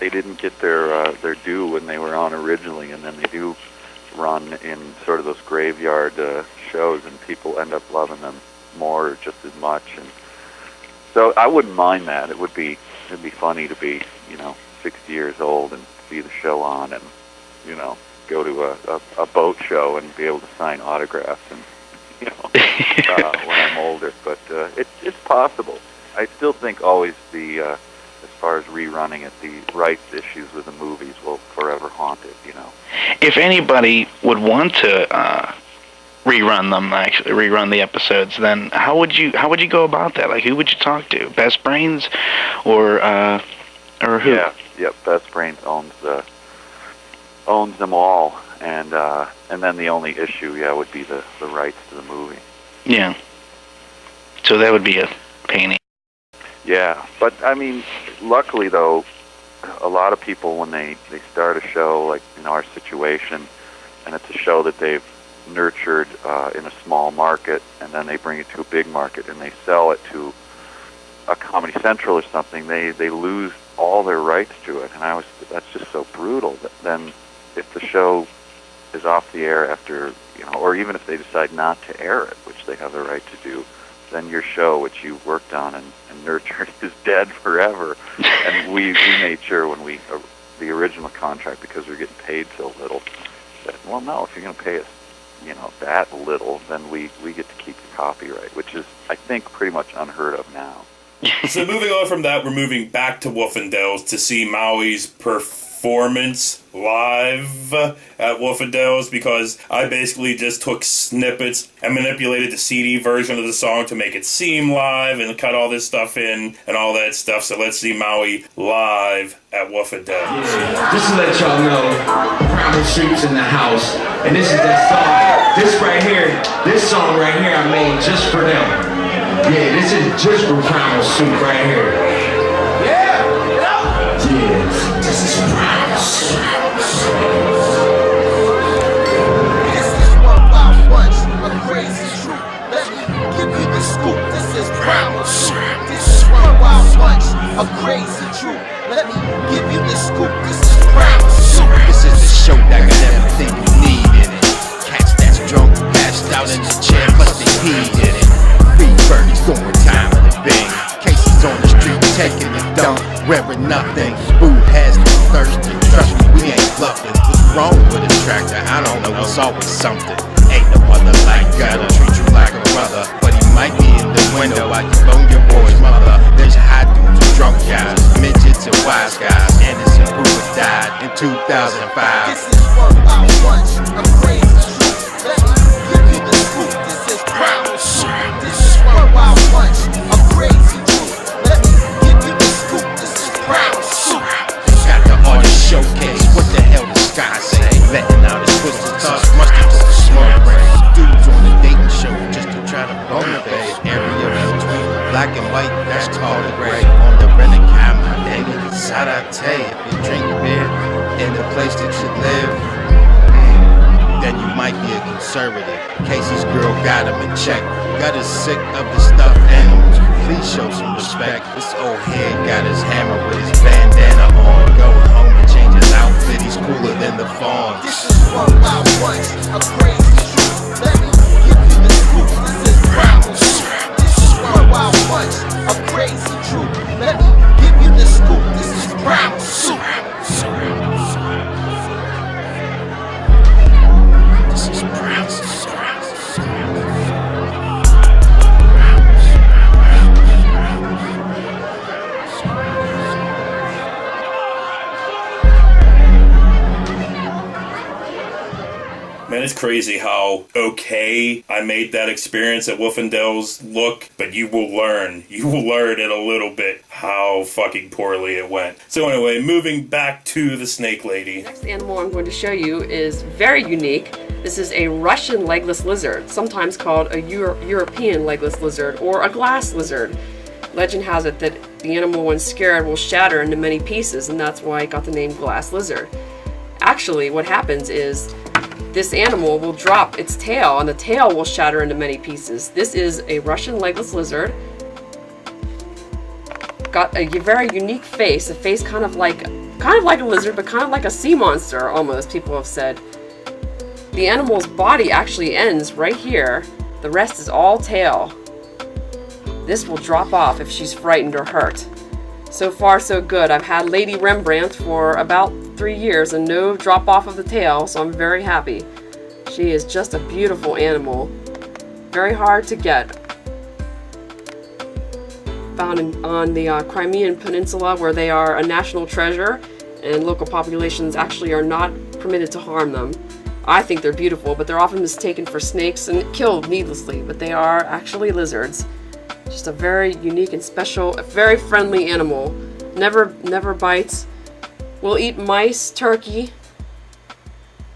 they didn't get their due when they were on originally, and then they do run in sort of those graveyard shows, and people end up loving them more or just as much. And so I wouldn't mind that. It'd be funny to be 60 years old and see the show on, and go to a boat show and be able to sign autographs and when I'm older. But it's possible. I still think always as far as rerunning it, the rights issues with the movies will forever haunt it, If anybody would want to rerun them, actually rerun the episodes, then how would you go about that? Like, who would you talk to? Best Brains, or who? Yeah, Best Brains owns them all, and then the only issue, would be the rights to the movie. Yeah. So that would be a pain. Yeah, but I mean, luckily though, a lot of people when they start a show like in our situation, and it's a show that they've nurtured in a small market, and then they bring it to a big market and they sell it to a Comedy Central or something, they lose all their rights to it, and that's just so brutal. That then if the show is off the air after or even if they decide not to air it, which they have the right to do, then your show, which you worked on and nurtured, is dead forever. And we made sure when the original contract, because we were getting paid so little, said, well, no, if you're going to pay us that little, then we get to keep the copyright, which is, I think, pretty much unheard of now. So moving on from that, we're moving back to Wolfendales to see Maui's performance live at Wolfendales, because I basically just took snippets and manipulated the CD version of the song to make it seem live and cut all this stuff in and all that stuff. So let's see Maui live at Wolfendales. Yeah, just to let y'all know, Primal Street's in the house, and this is that song. This right here, this song right here I made just for them. Yeah, this is just for Primal Suit right here. Yeah, this is Primal Suit. This is one wild bunch of crazy truth. Let me give you the scoop. This is Primal Suit. This is one wild bunch of crazy truth. Let me give you the scoop. This is Primal Suit. This is the show that got everything you need in it. Cats that's drunk, passed out in the chair, plus the heat in it. Birdies doing time in the bing. Casey's on the street taking a dump, wearing nothing. Boo has no thirsty. Trust me, we ain't bluffing. What's wrong with a tractor? I don't know. It's always something. Ain't no other like gotta treat you like a brother, but he might be in the window while you bone your boy's mother. There's high dudes and drunk guys, midgets and wise guys. Anderson Hoover died in 2005. This is one wild bunch of crazy truth. Let me give you the scoop. This is Primal Suit. Wild bunch of crazy truth. Let me give you the scoop. This is Primal Suit. Got the artist showcase. What the hell the sky say? Letting out his twisted thoughts. Must have took a smart brain. Dudes on the dating show just to try to bone a babe. Area between black and white, that's called a gray. On the Renegade, my nigga. Sarate. If you drink beer in the place that you live, then you might be a conservative. Casey's girl got him in check. Got us sick of the stuffed animals. Please show some respect. This old head got his hammer with his bandana on. Going home and change his outfit. He's cooler than the fawn. This is one wild bunch of crazy truth. Let me give you the scoop. This is Primal Suit. This is one wild bunch of crazy truth. Let me give you the scoop. This is Primal Suit. This is Primal Suit. Man, it's crazy how okay I made that experience at Wolfendales look, but you will learn in a little bit how fucking poorly it went. So anyway, moving back to the snake lady. The next animal I'm going to show you is very unique. This is a Russian legless lizard, sometimes called a European legless lizard or a glass lizard. Legend has it that the animal, when scared, will shatter into many pieces, and that's why it got the name glass lizard. Actually, what happens is this animal will drop its tail, and the tail will shatter into many pieces. This is a Russian legless lizard. Got a very unique face, a face kind of like a lizard, but kind of like a sea monster almost, people have said. The animal's body actually ends right here. The rest is all tail. This will drop off if she's frightened or hurt. So far, so good. I've had Lady Rembrandt for about 3 years and no drop off of the tail, so I'm very happy. She is just a beautiful animal. Very hard to get. Found on the Crimean Peninsula, where they are a national treasure, and local populations actually are not permitted to harm them. I think they're beautiful, but they're often mistaken for snakes and killed needlessly, but they are actually lizards. Just a very unique and special, very friendly animal. Never bites. Will eat mice, turkey,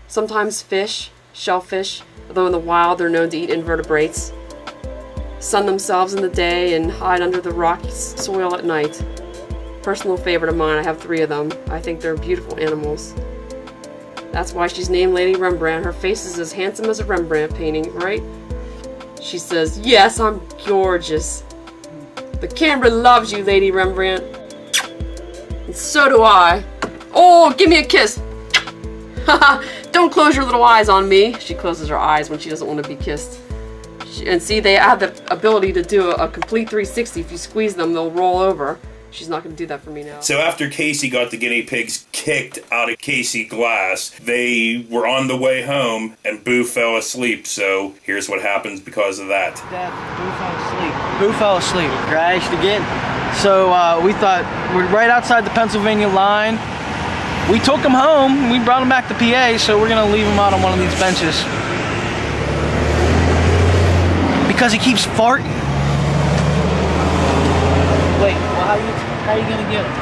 sometimes fish, shellfish, although in the wild they're known to eat invertebrates. Sun themselves in the day and hide under the rocky soil at night. Personal favorite of mine, I have 3 of them. I think they're beautiful animals. That's why she's named Lady Rembrandt. Her face is as handsome as a Rembrandt painting, right? She says, "Yes, I'm gorgeous. The camera loves you, Lady Rembrandt. And so do I. Oh, give me a kiss. Haha, don't close your little eyes on me." She closes her eyes when she doesn't want to be kissed. And see, they have the ability to do a complete 360. If you squeeze them, they'll roll over. She's not going to do that for me now. So after Casey got the guinea pigs kicked out of Casey Glass, they were on the way home, and Boo fell asleep. So here's what happens because of that. Dad, Boo fell asleep. Crashed again. So we thought, we're right outside the Pennsylvania line. We took him home. We brought him back to PA, so we're going to leave him out on one of these benches. Because he keeps farting. Wait, well, how are you going to get him?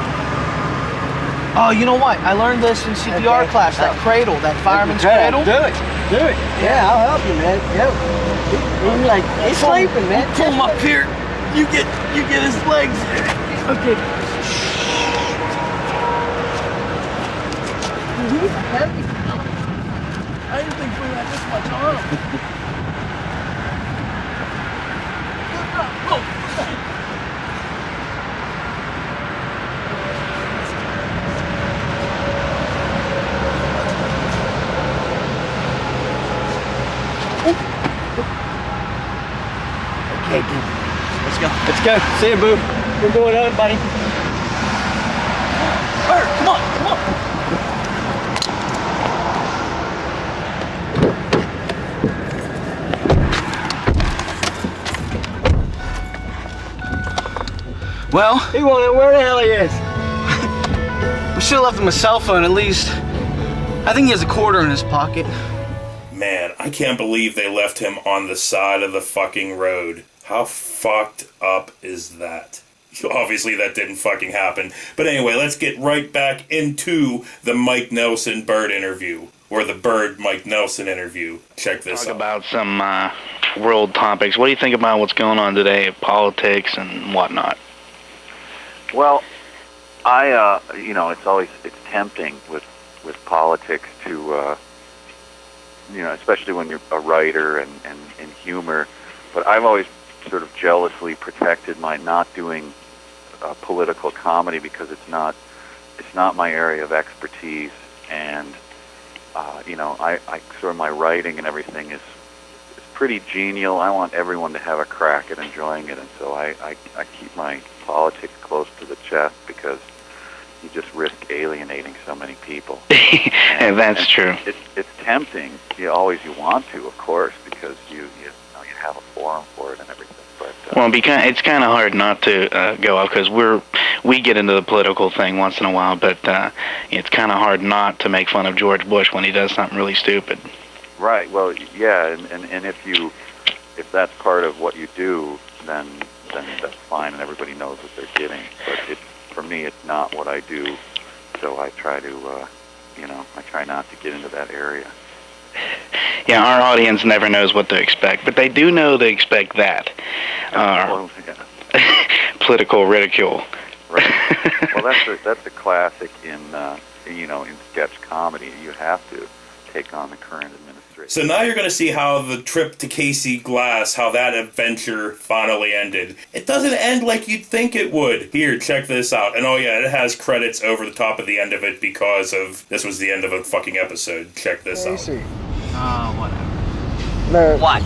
Oh, you know what? I learned this in CPR class, that cradle, that fireman's cradle. Do it. Do it. Yeah, I'll help you, man. Go. He's like, he's sleeping, man. Pull him up here. You get his legs. Okay. He's heavy. I didn't think we had this much on him. Okay, dude. Let's go. Let's go. See you, Boo. We're going on, buddy. Bert, come on, come on. Well, he won't know where the hell he is. We should have left him a cell phone at least. I think he has a quarter in his pocket. Man, I can't believe they left him on the side of the fucking road. How fucked up is that? Obviously that didn't fucking happen. But anyway, let's get right back into the Mike Nelson Bird interview. Or the Bird Mike Nelson interview. Check this out. Talk about some world topics. What do you think about what's going on today, politics and whatnot? Well, it's tempting with politics to, especially when you're a writer and in humor. But I've always sort of jealously protected my not doing political comedy because it's not my area of expertise, and I sort of my writing and everything is pretty genial. I want everyone to have a crack at enjoying it, and so I keep my politics close to the chest because you just risk alienating so many people. And that's true. It's tempting. You want to, of course, because you have a forum for it and everything. But it's kind of hard not to go out because we get into the political thing once in a while, but it's kind of hard not to make fun of George Bush when he does something really stupid. Right. Well, yeah, and if that's part of what you do, then that's fine, and everybody knows what they're getting. But for me, it's not what I do, so I try to, I try not to get into that area. Yeah, our audience never knows what to expect, but they do know they expect that. Political ridicule. Right. Well, that's a classic in sketch comedy. You have to take on the current administration. So now you're going to see how the trip to Casey Glass, how that adventure finally ended. It doesn't end like you'd think it would. Here, check this out. And oh yeah, it has credits over the top of the end of it because this was the end of a fucking episode. Check this out. Whatever. No. What?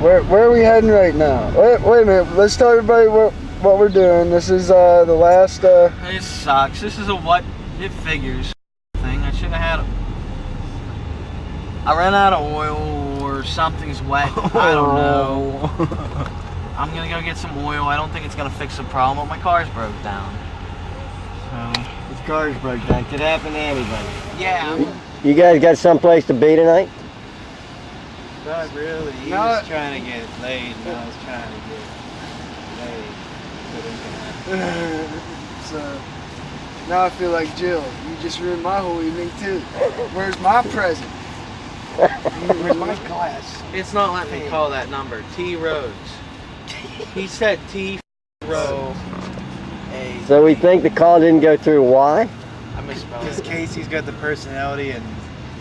Where are we heading right now? Wait a minute. Let's tell everybody what we're doing. This is the last. This sucks. This is a what it figures thing. I should have had it. I ran out of oil or something's wet. I don't know. I'm gonna go get some oil. I don't think it's gonna fix the problem, but my car's broke down. So His car's broke down. Could happen to anybody. yeah. You guys got someplace to be tonight? Not really. He was trying to get laid, and I was trying to get laid. So now I feel like Jill. You just ruined my whole evening too. Where's my present? Where's my glass? It's not letting me call that number. T Rhodes. He said T row. So we think the call didn't go through. Why? I misspelled Because it. Casey's got the personality and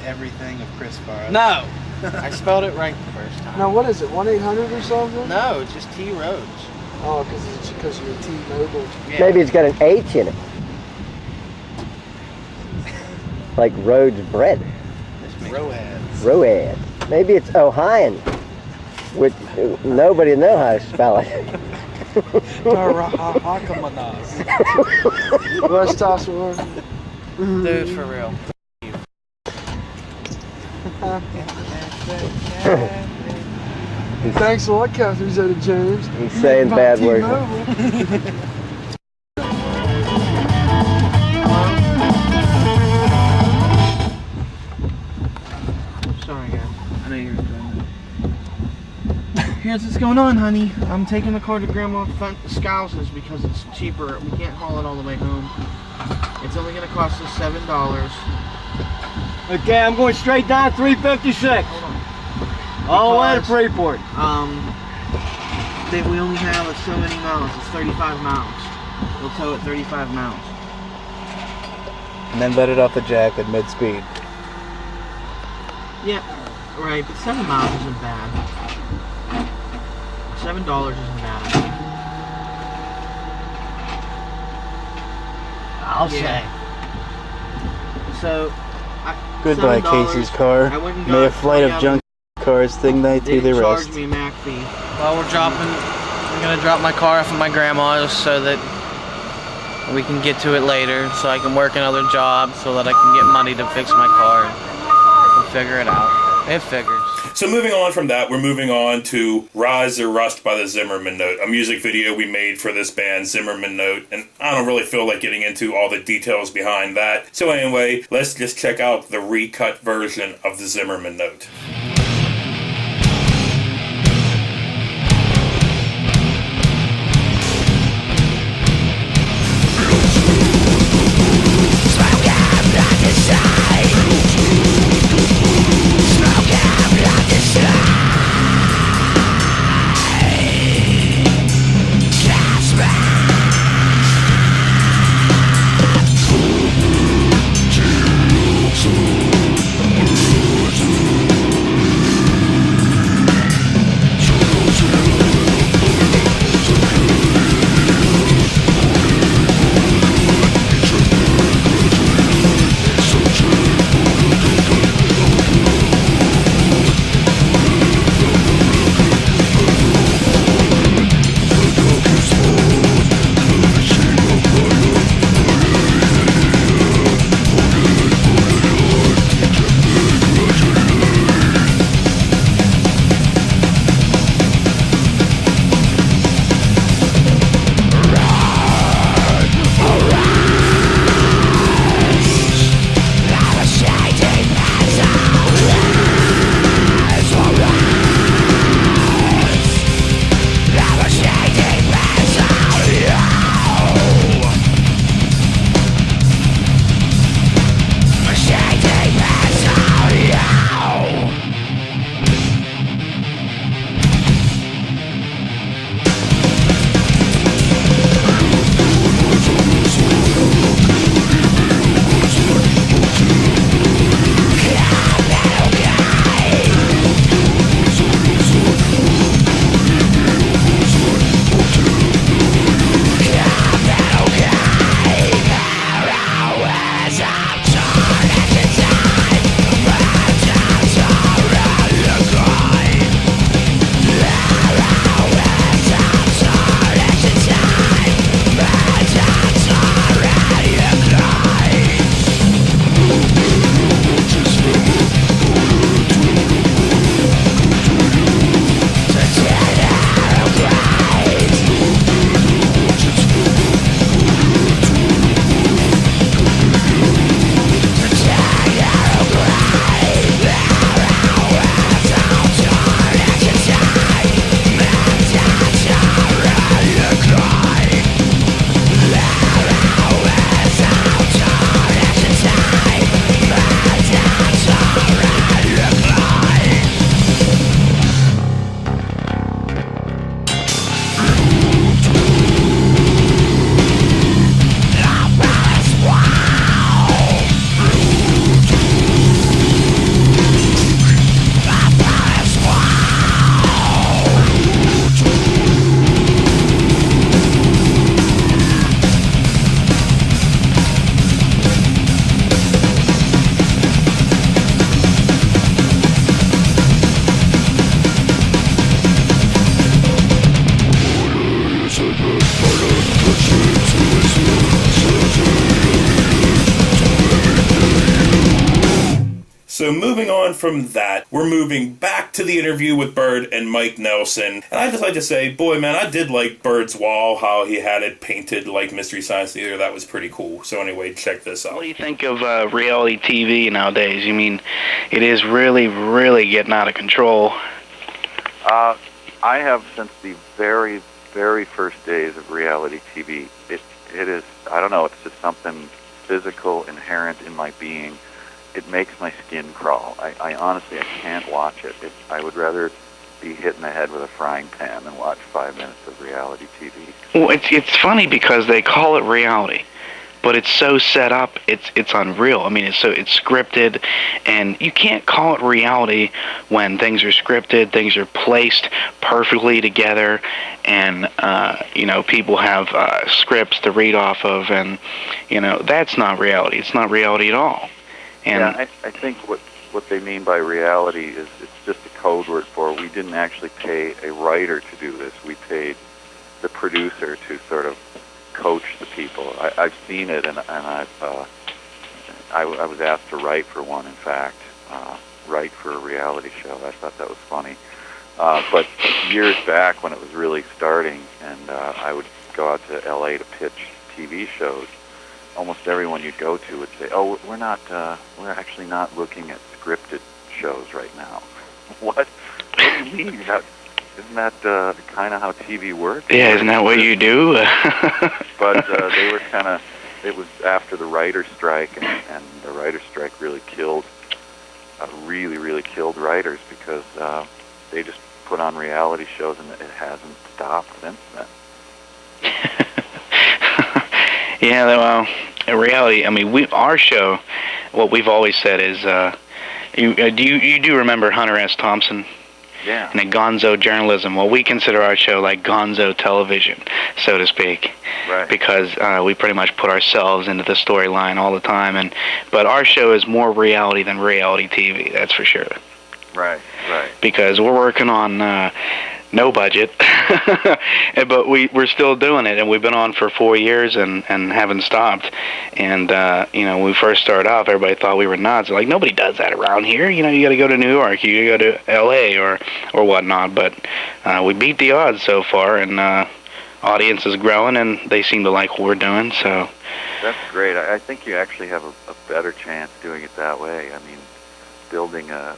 everything of Chris Farley. No! I spelled it right the first time. Now what is it? 1-800 or something? No, it's just T Rhodes. Oh, because you're T-Mobile. Yeah. Maybe it's got an H in it. Like Rhodes bread. Road. Maybe it's Ohioan, which nobody knows how to spell it. Let's toss one. Dude, for real. Thanks a lot, Catherine Zeta-Jones. He's saying bad words. Sorry, guys. I know you're enjoying it. Here's what's going on, honey. I'm taking the car to Grandma Scouse's because it's cheaper. We can't haul it all the way home. It's only going to cost us $7. Okay, I'm going straight down 356. All the way to Freeport. We only have so many miles. It's 35 miles. We'll tow it 35 miles. And then let it off the jack at mid-speed. Yeah, right, but 7 miles isn't bad. $7 isn't bad, I think. I'll say. So, Goodbye, $7, Casey's car. I went and May a got flight of 20 junk cars think they to the charge rest. me a Mac fee. Well, I'm gonna drop my car off at my grandma's so that we can get to it later, so I can work another job, so that I can get money to fix my car. We'll figure it out. It figures. So moving on from that, we're moving on to Rise or Rust by the Zimmerman Note, a music video we made for this band, Zimmerman Note, and I don't really feel like getting into all the details behind that. So anyway, let's just check out the recut version of the Zimmerman Note. moving on from that, we're moving back to the interview with Bird and Mike Nelson. And I'd just like to say, boy, man, I did like Bird's wall, how he had it painted like Mystery Science Theater. That was pretty cool. So anyway, check this out. What do you think of reality TV nowadays? You mean, it is really, really getting out of control. I have since the very, very first days of reality TV. It is, I don't know, it's just something physical, inherent in my being. It makes my skin crawl. I honestly, I can't watch it. I would rather be hit in the head with a frying pan than watch 5 minutes of reality TV. Well, it's funny because they call it reality, but it's so set up, it's unreal. I mean, it's scripted, and you can't call it reality when things are scripted, things are placed perfectly together, and people have scripts to read off of, and that's not reality. It's not reality at all. And yeah, I think what they mean by reality is it's just a code word for, we didn't actually pay a writer to do this. We paid the producer to sort of coach the people. I've seen it, and I was asked to write for one, in fact, write for a reality show. I thought that was funny. But years back when it was really starting, and I would go out to L.A. to pitch TV shows, almost everyone you'd go to would say, "Oh, we're actually not looking at scripted shows right now." What do you mean? Isn't that kind of how TV works? yeah, isn't that what you do? But they were kind of, it was after the writer's strike, and the writer's strike really killed writers, because they just put on reality shows, and it hasn't stopped since then. Yeah, well, in reality, I mean, our show, what we've always said is, you do remember Hunter S. Thompson? Yeah. And gonzo journalism. Well, we consider our show like gonzo television, so to speak. Right. Because we pretty much put ourselves into the storyline all the time, but our show is more reality than reality TV, that's for sure. Right. Because we're working on no budget, but we're still doing it, and we've been on for 4 years and haven't stopped. And when we first started off, everybody thought we were nuts. Like, nobody does that around here. You got to go to New York, you got to go to L.A. or whatnot. But we beat the odds so far, and audience is growing, and they seem to like what we're doing. So that's great. I think you actually have a better chance doing it that way. I mean, building a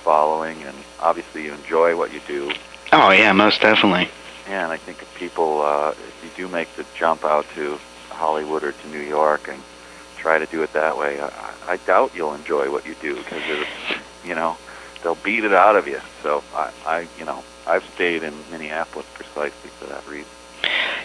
following, and obviously you enjoy what you do. Oh yeah, most definitely. Yeah, and I think if people, if you do make the jump out to Hollywood or to New York and try to do it that way, I doubt you'll enjoy what you do, because they'll beat it out of you. So I've stayed in Minneapolis precisely for that reason.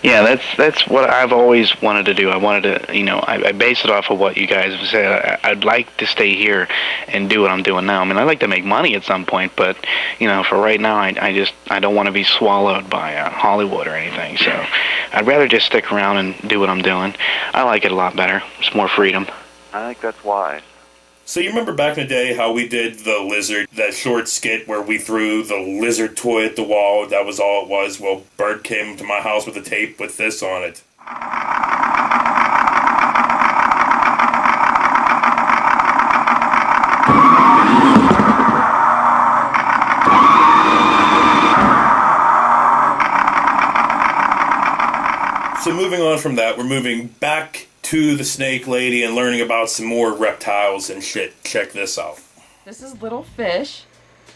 Yeah, that's what I've always wanted to do. I wanted to, I base it off of what you guys have said. I'd like to stay here and do what I'm doing now. I mean, I'd like to make money at some point, but, for right now, I don't want to be swallowed by Hollywood or anything. So I'd rather just stick around and do what I'm doing. I like it a lot better. It's more freedom. I think that's wise. So you remember back in the day how we did the lizard, that short skit where we threw the lizard toy at the wall? That was all it was. Well, Bird came to my house with a tape with this on it. So moving on from that, we're moving back to the snake lady and learning about some more reptiles and shit. Check this out. This is Little Fish.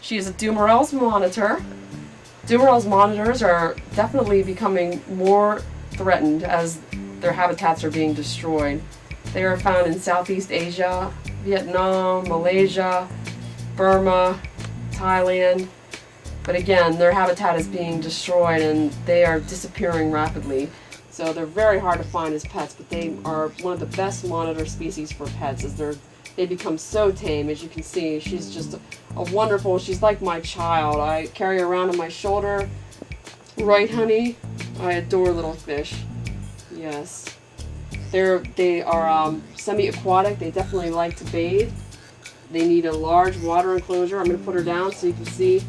She is a Dumerel's monitor. Dumerel's monitors are definitely becoming more threatened as their habitats are being destroyed. They are found in Southeast Asia, Vietnam, Malaysia, Burma, Thailand. But again, their habitat is being destroyed and they are disappearing rapidly. So they're very hard to find as pets, but they are one of the best monitor species for pets, as they become so tame. As you can see, she's just a wonderful, she's like my child. I carry her around on my shoulder. Right, honey? I adore Little Fish. Yes. They are semi-aquatic. They definitely like to bathe. They need a large water enclosure. I'm going to put her down so you can see.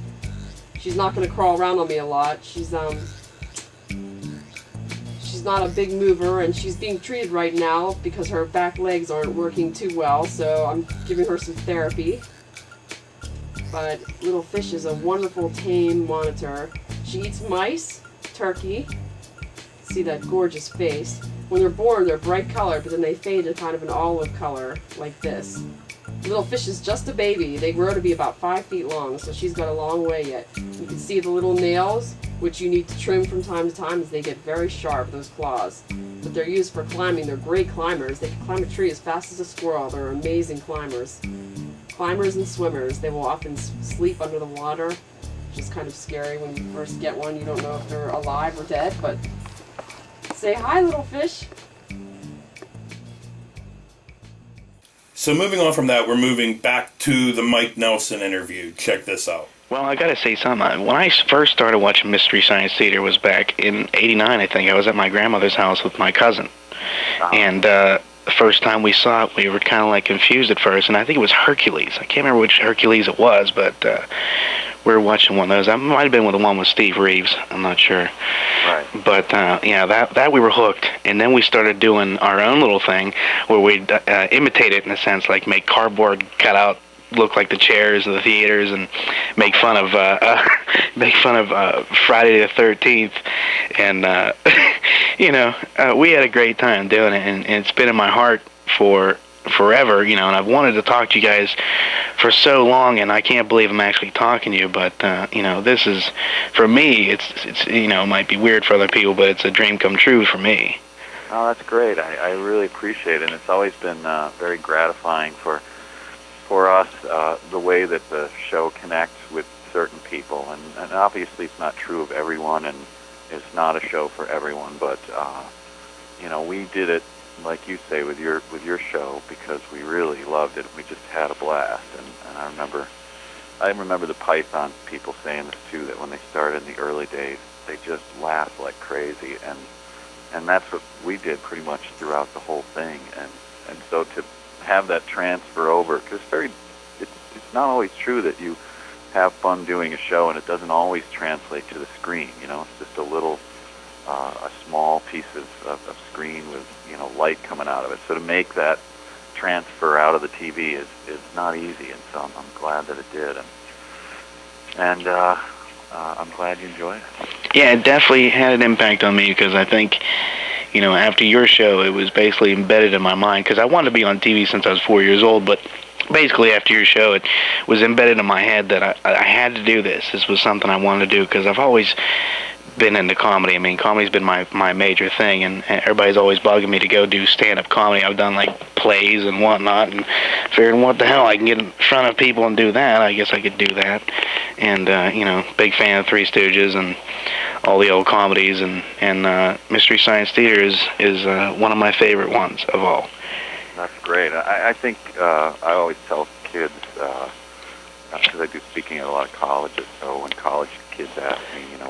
She's not going to crawl around on me a lot. She's not a big mover, and she's being treated right now because her back legs aren't working too well, so I'm giving her some therapy. but Little Fish is a wonderful tame monitor. She eats mice, turkey. See that gorgeous face. When they're born, they're bright colored, but then they fade to kind of an olive color, like this. Little Fish is just a baby. They grow to be about 5 feet long, so she's got a long way yet. You can see the little nails, which you need to trim from time to time as they get very sharp, those claws. But they're used for climbing. They're great climbers. They can climb a tree as fast as a squirrel. They're amazing climbers. Climbers and swimmers. They will often sleep under the water, which is kind of scary when you first get one. You don't know if they're alive or dead, but say hi, Little Fish. So moving on from that, we're moving back to the Mike Nelson interview. Check this out. Well, I gotta say something. When I first started watching Mystery Science Theater was back in '89, I think. I was at my grandmother's house with my cousin. And the first time we saw it, we were kind of like confused at first, and I think it was Hercules. I can't remember which Hercules it was, but we were watching one of those. I might have been with the one with Steve Reeves. I'm not sure. Right. But yeah, that we were hooked, and then we started doing our own little thing where we'd imitate it in a sense, like make cardboard cutout look like the chairs of the theaters, and make fun of Friday the 13th, and you know, we had a great time doing it, and it's been in my heart for forever, you know, and I've wanted to talk to you guys for so long, and I can't believe I'm actually talking to you, but you know, this is, for me, it's you know, it might be weird for other people, but it's a dream come true for me. Oh, that's great. I really appreciate it, and it's always been very gratifying for us, the way that the show connects with certain people, and obviously it's not true of everyone, and it's not a show for everyone, but you know, we did it, like you say, with your show, because we really loved it. We just had a blast, and I remember the Python people saying this too, that when they started in the early days, they just laughed like crazy, and that's what we did pretty much throughout the whole thing, and so to have that transfer over, because it's not always true that you have fun doing a show and it doesn't always translate to the screen. You know, it's just a small piece of screen with, you know, light coming out of it. So to make that transfer out of the TV is not easy, and so I'm glad that it did, and I'm glad you enjoyed it. Yeah, it definitely had an impact on me, because I think, you know, after your show, it was basically embedded in my mind, because I wanted to be on TV since I was 4 years old, but basically after your show, it was embedded in my head that I had to do this. This was something I wanted to do, because I've always been into comedy. I mean, comedy's been my major thing, and everybody's always bugging me to go do stand-up comedy. I've done, like, plays and whatnot, and figuring, what the hell, I can get in front of people and do that. I guess I could do that. And, you know, big fan of Three Stooges and all the old comedies, and Mystery Science Theater is one of my favorite ones of all. That's great. I think I always tell kids, because I do speaking at a lot of colleges, so when college kids ask me, you know,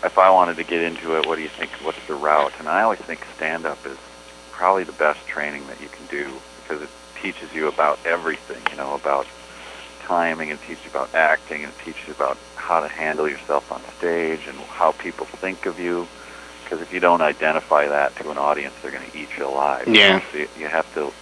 if I wanted to get into it, what do you think, what's the route? And I always think stand-up is probably the best training that you can do, because it teaches you about everything, you know, about timing, and teaches you about acting, and it teaches you about how to handle yourself on stage and how people think of you. Because if you don't identify that to an audience, they're going to eat you alive. Yeah. So you have to.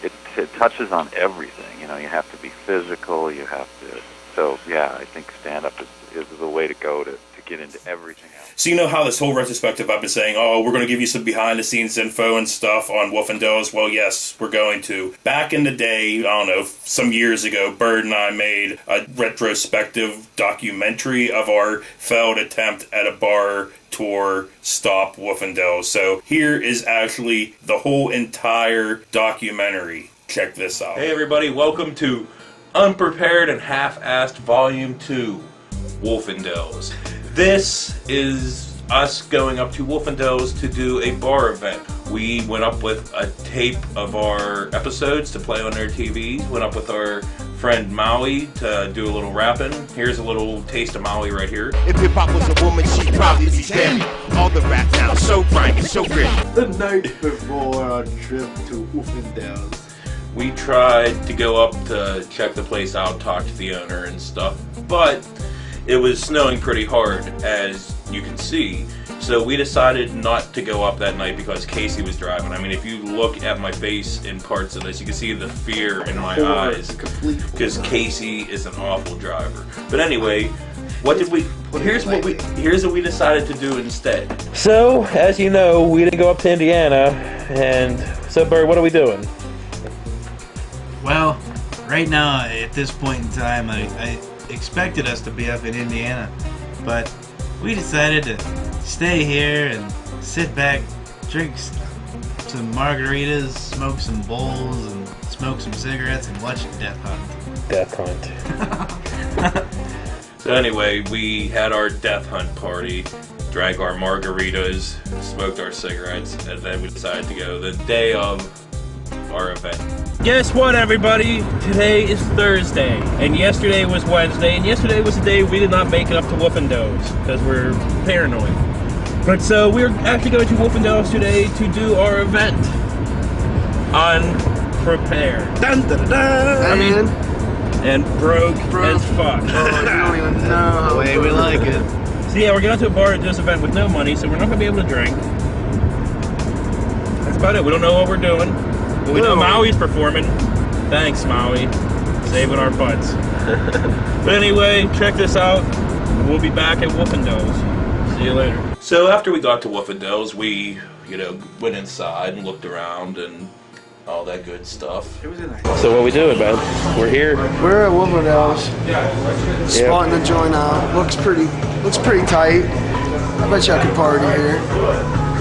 It touches on everything. You know, you have to be physical. You have to. So yeah, I think stand-up is the way to go to get into everything else. So you know how this whole retrospective, I've been saying, oh, we're going to give you some behind-the-scenes info and stuff on Wolf and Does. Well, yes, we're going to. Back in the day, I don't know, some years ago, Bird and I made a retrospective documentary of our failed attempt at a bar tour stop Wolf and Does. So here is actually the whole entire documentary. Check this out. Hey everybody, welcome to Unprepared and Half-Assed Volume 2, Wolf and Does. This is us going up to Wolf and Does to do a bar event. We went up with a tape of our episodes to play on their TVs, went up with our friend Maui to do a little rapping. Here's a little taste of Maui right here. If hip-hop was a woman, she'd probably be Tammy. All the rap now, so grimy, so gritty. The night before our trip to Wolf and Does, we tried to go up to check the place out, talk to the owner and stuff, but it was snowing pretty hard, as you can see. So we decided not to go up that night because Casey was driving. I mean, if you look at my face in parts of this, you can see the fear in my eyes because Casey is an awful driver. But anyway, here's what we decided to do instead. So, as you know, we didn't go up to Indiana, and so Bert, what are we doing? Well, right now, at this point in time, I expected us to be up in Indiana, but we decided to stay here and sit back, drink some margaritas, smoke some bowls, and smoke some cigarettes and watch Death Hunt. Death Hunt. So anyway, we had our Death Hunt party, drank our margaritas, smoked our cigarettes, and then we decided to go the day of our event. Guess what, everybody? Today is Thursday, and yesterday was Wednesday, and yesterday was the day we did not make it up to Wolfendo's because we're paranoid. But so we're actually going to Wolfendo's today to do our event. Unprepared. Dun, dun, dun, dun. And broke as fuck. Oh, you don't even know the way we like it. So yeah, we're going to a bar to do this event with no money, so we're not going to be able to drink. That's about it. We don't know what we're doing. But we know Maui's performing. Thanks, Maui. Saving our butts. But anyway, check this out. We'll be back at Wolfendo's. See you later. So after we got to Wolfendo's, we, went inside and looked around and all that good stuff. It was a nice. So what we doing, man? We're here. We're at Wolfendo's. Spotting the joint out. Looks pretty tight. I bet you I could party here.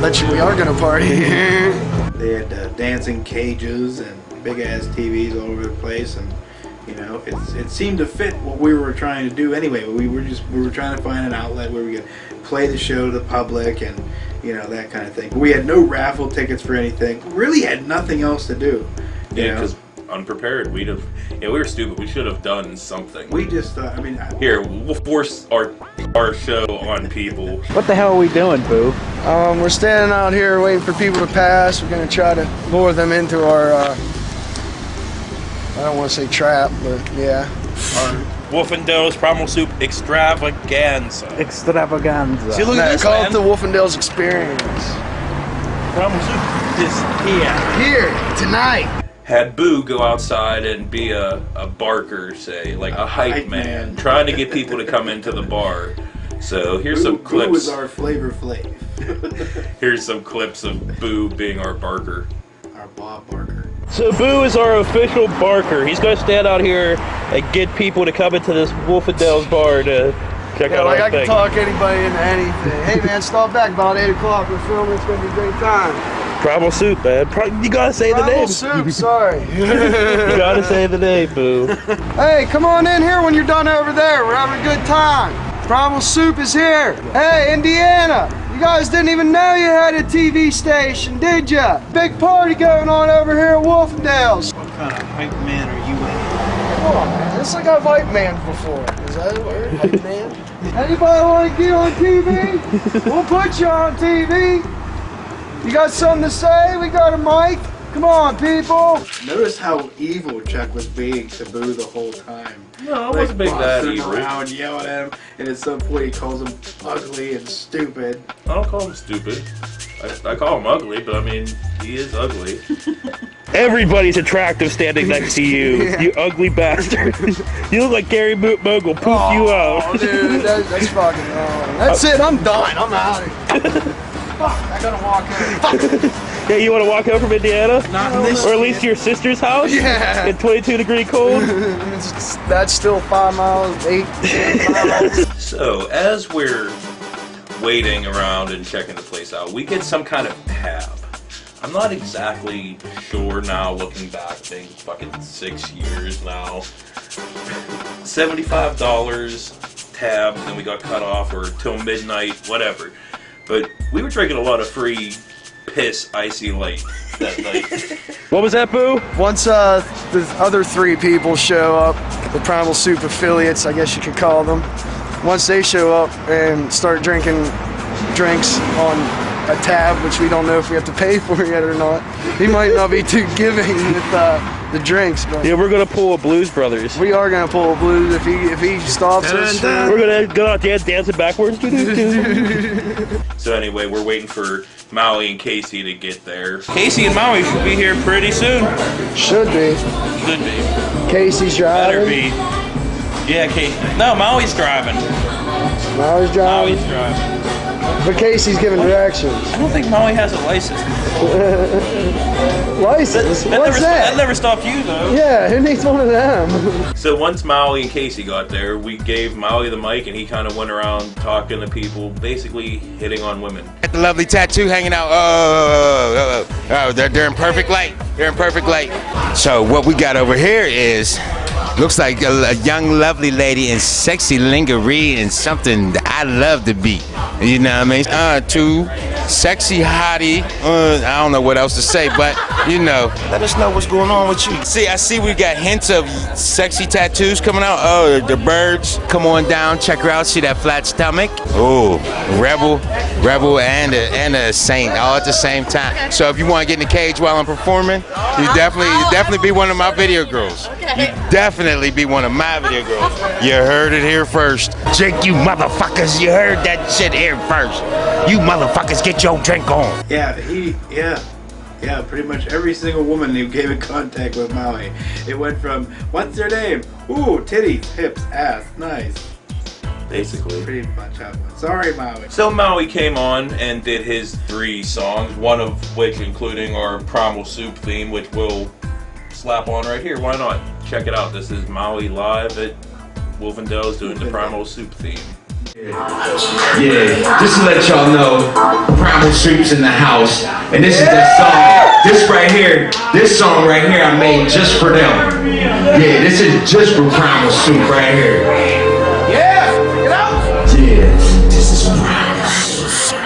Bet you we are gonna party here. They had dancing cages and big ass TVs all over the place, and it seemed to fit what we were trying to do anyway. We were trying to find an outlet where we could play the show to the public and that kind of thing. But we had no raffle tickets for anything. We really had nothing else to do. Yeah, because unprepared, we were stupid. We should have done something. We just here, we'll force our show on people. What the hell are we doing, Boo? We're standing out here waiting for people to pass. We're gonna try to lure them into our I don't want to say trap, but yeah. Our Wolfendo's Primal Soup extravaganza. Extravaganza. See, look at this, call man. it the Wolfendo's experience. Primal Soup is Here, tonight. Had Boo go outside and be a barker, say, like a hype man, trying to get people to come into the bar. So here's some clips. Boo was our Flavor Flav. Here's some clips of Boo being our barker. Our Bob Barker. So Boo is our official barker. He's going to stand out here and get people to come into this Wolfendo's bar to check out our I thing. can talk anybody into anything. Hey man, stop back about 8 o'clock. We're filming. It's gonna be a great time. Primal Soup, man. You gotta say the name. Primal Soup, sorry. You gotta say the name, Boo. Hey, come on in here when you're done over there. We're having a good time. Primal Soup is here. Hey, Indiana. You guys didn't even know you had a TV station, did ya? Big party going on over here at Wolfendo's. What kind of hype man are you in? Come on, man. It's like I've hype man before. Is that a word? Hype man? Anybody want to get on TV? We'll put you on TV. You got something to say? We got a mic. Come on, people. Notice how evil Chuck was being to Boo the whole time. No, I wasn't being that bossing evil. around, yelling at him, and at some point he calls him ugly and stupid. I don't call him stupid. I call him ugly, but I mean, he is ugly. Everybody's attractive standing next to you, you ugly bastard. You look like Gary Mogul pooped you out. Oh, dude, that's fucking wrong. That's it. I'm done. I'm out of here. Fuck, I gotta walk in. Yeah, you want to walk over from Indiana? Not in this Or at least to your sister's house? Yeah. In 22-degree cold? That's still 5 miles, 8 miles. So, as we're waiting around and checking the place out, we get some kind of tab. I'm not exactly sure now, looking back, being fucking 6 years now. $75 tab, then we got cut off, or till midnight, whatever. But we were drinking a lot of free piss icy light that night. What was that, Boo? Once the other 3 people show up, the Primal Soup affiliates, I guess you could call them. Once they show up and start drinking drinks on a tab, which we don't know if we have to pay for yet or not. He might not be too giving with the drinks. But yeah, we're gonna pull a Blues Brothers. we are gonna pull a blues if he stops us. We're gonna go out there dancing backwards. So anyway, we're waiting for Maui and Casey to get there. Casey and Maui should be here pretty soon. Should be. Should be. Casey's driving. Better be. Yeah, Casey. No, Maui's driving. Maui's driving. Maui's driving. But Casey's giving directions. I don't think Maui has a license. License? What's that? That never stopped you, though. Yeah, who needs one of them? So once Maui and Casey got there, we gave Maui the mic, and he kind of went around talking to people, basically hitting on women. Got the lovely tattoo hanging out. Oh, they're in perfect light. They're in perfect light. So what we got over here is, looks like a young, lovely lady in sexy lingerie and something that I love to be. You know what I mean? Two sexy hottie. I don't know what else to say, but you know, let us know what's going on with you. See, I see we got hints of sexy tattoos coming out. Oh, the birds. Come on down, check her out. See that flat stomach? Oh, rebel, and a saint all at the same time. So if you want to get in the cage while I'm performing, you definitely be one of my video girls. You definitely be one of my video girls. You heard it here first. Drink, you motherfuckers. You heard that shit here first. You motherfuckers, get your drink on. Yeah, pretty much every single woman who came in contact with Maui. It went from, what's their name? Ooh, titties, hips, ass, nice. Basically. Pretty much how it went. Sorry, Maui. So Maui came on and did his 3 songs, one of which including our Primal Soup theme, which we'll slap on right here. Why not? Check it out. This is Maui live at Wolfendel's doing the Primal Soup theme. Yeah, just to let y'all know, Primal Soup's in the house, and this is that song. This song right here I made just for them. Yeah, this is just for Primal Soup right here. Yeah, get out. Yeah, this is Primal Soup.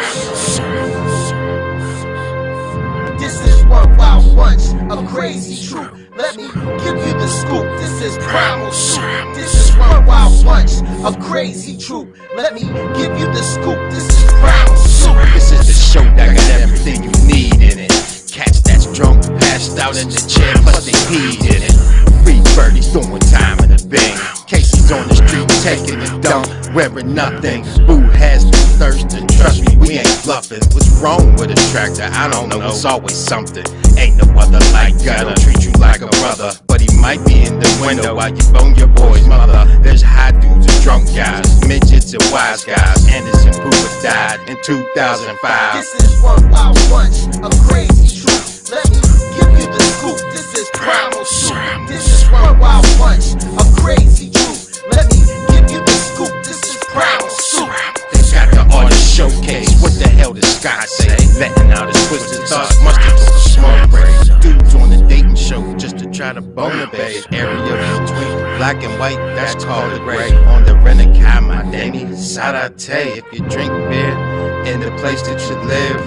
This is one wild bunch of crazy troop. Let me give you the scoop. This is Primal Soup. This is one wild bunch of crazy troop. Let me give you the scoop. This is Primal Soup. This is the show that got everything you need in it. Cats that's drunk, passed out in the chair, plus they heat in it. Free birdies throwing time in the bang. Casey's on the street taking a dump, wearing nothing. Boo has been thirsting, trust me, we ain't bluffing. What's wrong with a tractor? I don't know, it's always something. Ain't no other like God, I'll treat you like a brother. But he might be in the window while you bone your boy's mother. There's high dudes and drunk guys, midgets and wise guys. Anderson Cooper died in 2005. This is one wild bunch of crazy troop. Let me give you the scoop. This is Primal Soup. This is one wild bunch of crazy troop. Let me give you the scoop. This is Primal Soup. They got the artist showcase. What the hell does Scott say? Letting out his twisted thoughts. Must have took a smoke break. Dudes on the dating show just to try to bone a babe. Area between black and white, that's called a gray. On the Renegade, my Danny Sarate. If you drink beer in the place that you live,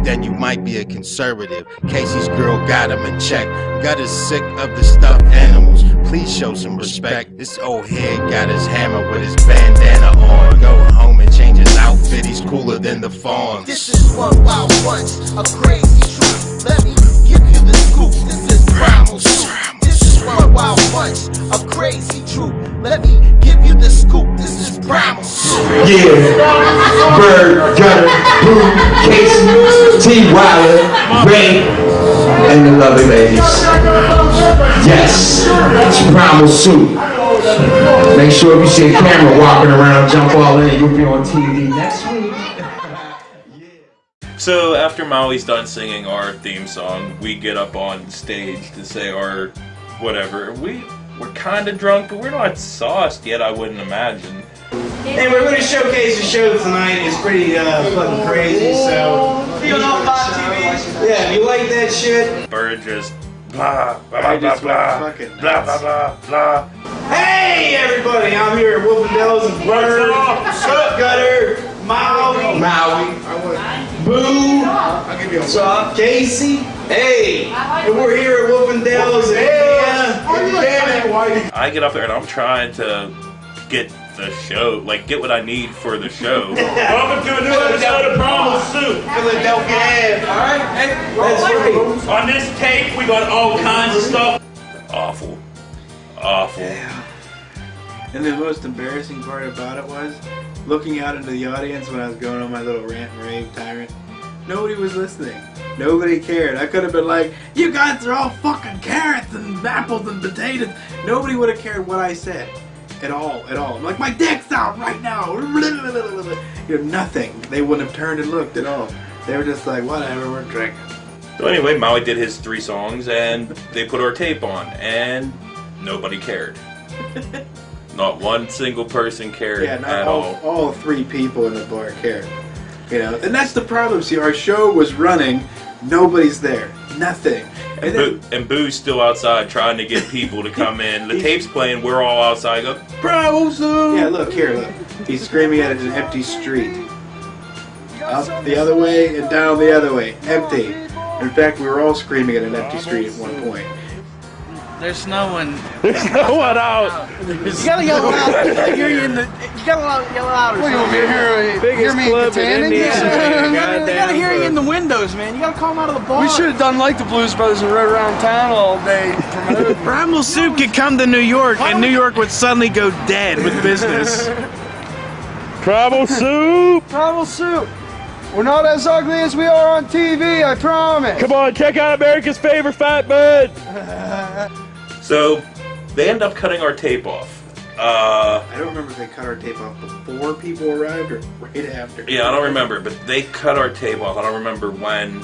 then you might be a conservative. Casey's girl got him in check. Got us sick of the stuffed animals. Please show some respect. This old head got his hammer with his bandana on. Go home and change his outfit. He's cooler than the fawn. This is one wild bunch of crazy troop. Let me give you the scoop. This is Primal Soup. This is one wild bunch of crazy troop. Let me give you the scoop. This is Primal Soup. Yeah, Bird, Gutter, Boo, Casey, T. Wilder, Ray, and the lovely ladies. Yes, it's Primal Soup. Make sure if you see a camera walking around, jump all in. You'll be on TV next week. So after Maui's done singing our theme song, we get up on stage to say our whatever. We're kind of drunk, but we're not sauced yet, I wouldn't imagine. And we're going to showcase the show tonight. It's pretty fucking crazy, so... Yeah, if you like that shit... Bird just... blah, blah, blah, blah, blah, blah, blah, blah. Hey, everybody! I'm here at Wolfendel's and Bird, Gutter, Maui, Boo, what's up, Casey, hey, and we're here at Wolfendel's and I get up there and I'm trying to get the show, like get what I need for the show. Welcome to a new episode of Primal Soup. Philadelphia. All right, hey, that's right. On this tape, we got all kinds of stuff. Awful. Awful. Yeah. And the most embarrassing part about it was looking out into the audience when I was going on my little rant and rave tyrant. Nobody was listening. Nobody cared. I could have been like, you guys are all fucking carrots and apples and potatoes. Nobody would have cared what I said. At all. I'm like, my dick's out right now. You know, nothing. They wouldn't have turned and looked at all. They were just like, whatever, we're drinking. So anyway, Maui did his 3 songs, and they put our tape on, and nobody cared. Not one single person cared at all. All 3 people in the bar cared. You know, and that's the problem. See, our show was running, nobody's there, nothing. And Boo's still outside trying to get people to come in. The tape's playing, we're all outside. Go, Primal Soup! Yeah, look. He's screaming at an empty street. Up the other way and down the other way, empty. In fact, we were all screaming at an empty street at one point. There's no one. There's no one out. You gotta yell out. I hear you in the. You gotta yell out. What, you want me to hear me club in tanning? Indiana. I gotta hear you in the windows, man. You gotta call them out of the bar. We should have done like the Blues Brothers and rode around town all day. Primal Soup could come to New York, and New York would suddenly go dead with business. Primal Soup! Primal Soup! We're not as ugly as we are on TV, I promise! Come on, check out America's favorite fat bud! So, they end up cutting our tape off. I don't remember if they cut our tape off before people arrived or right after. Yeah, I don't remember, but they cut our tape off. I don't remember when.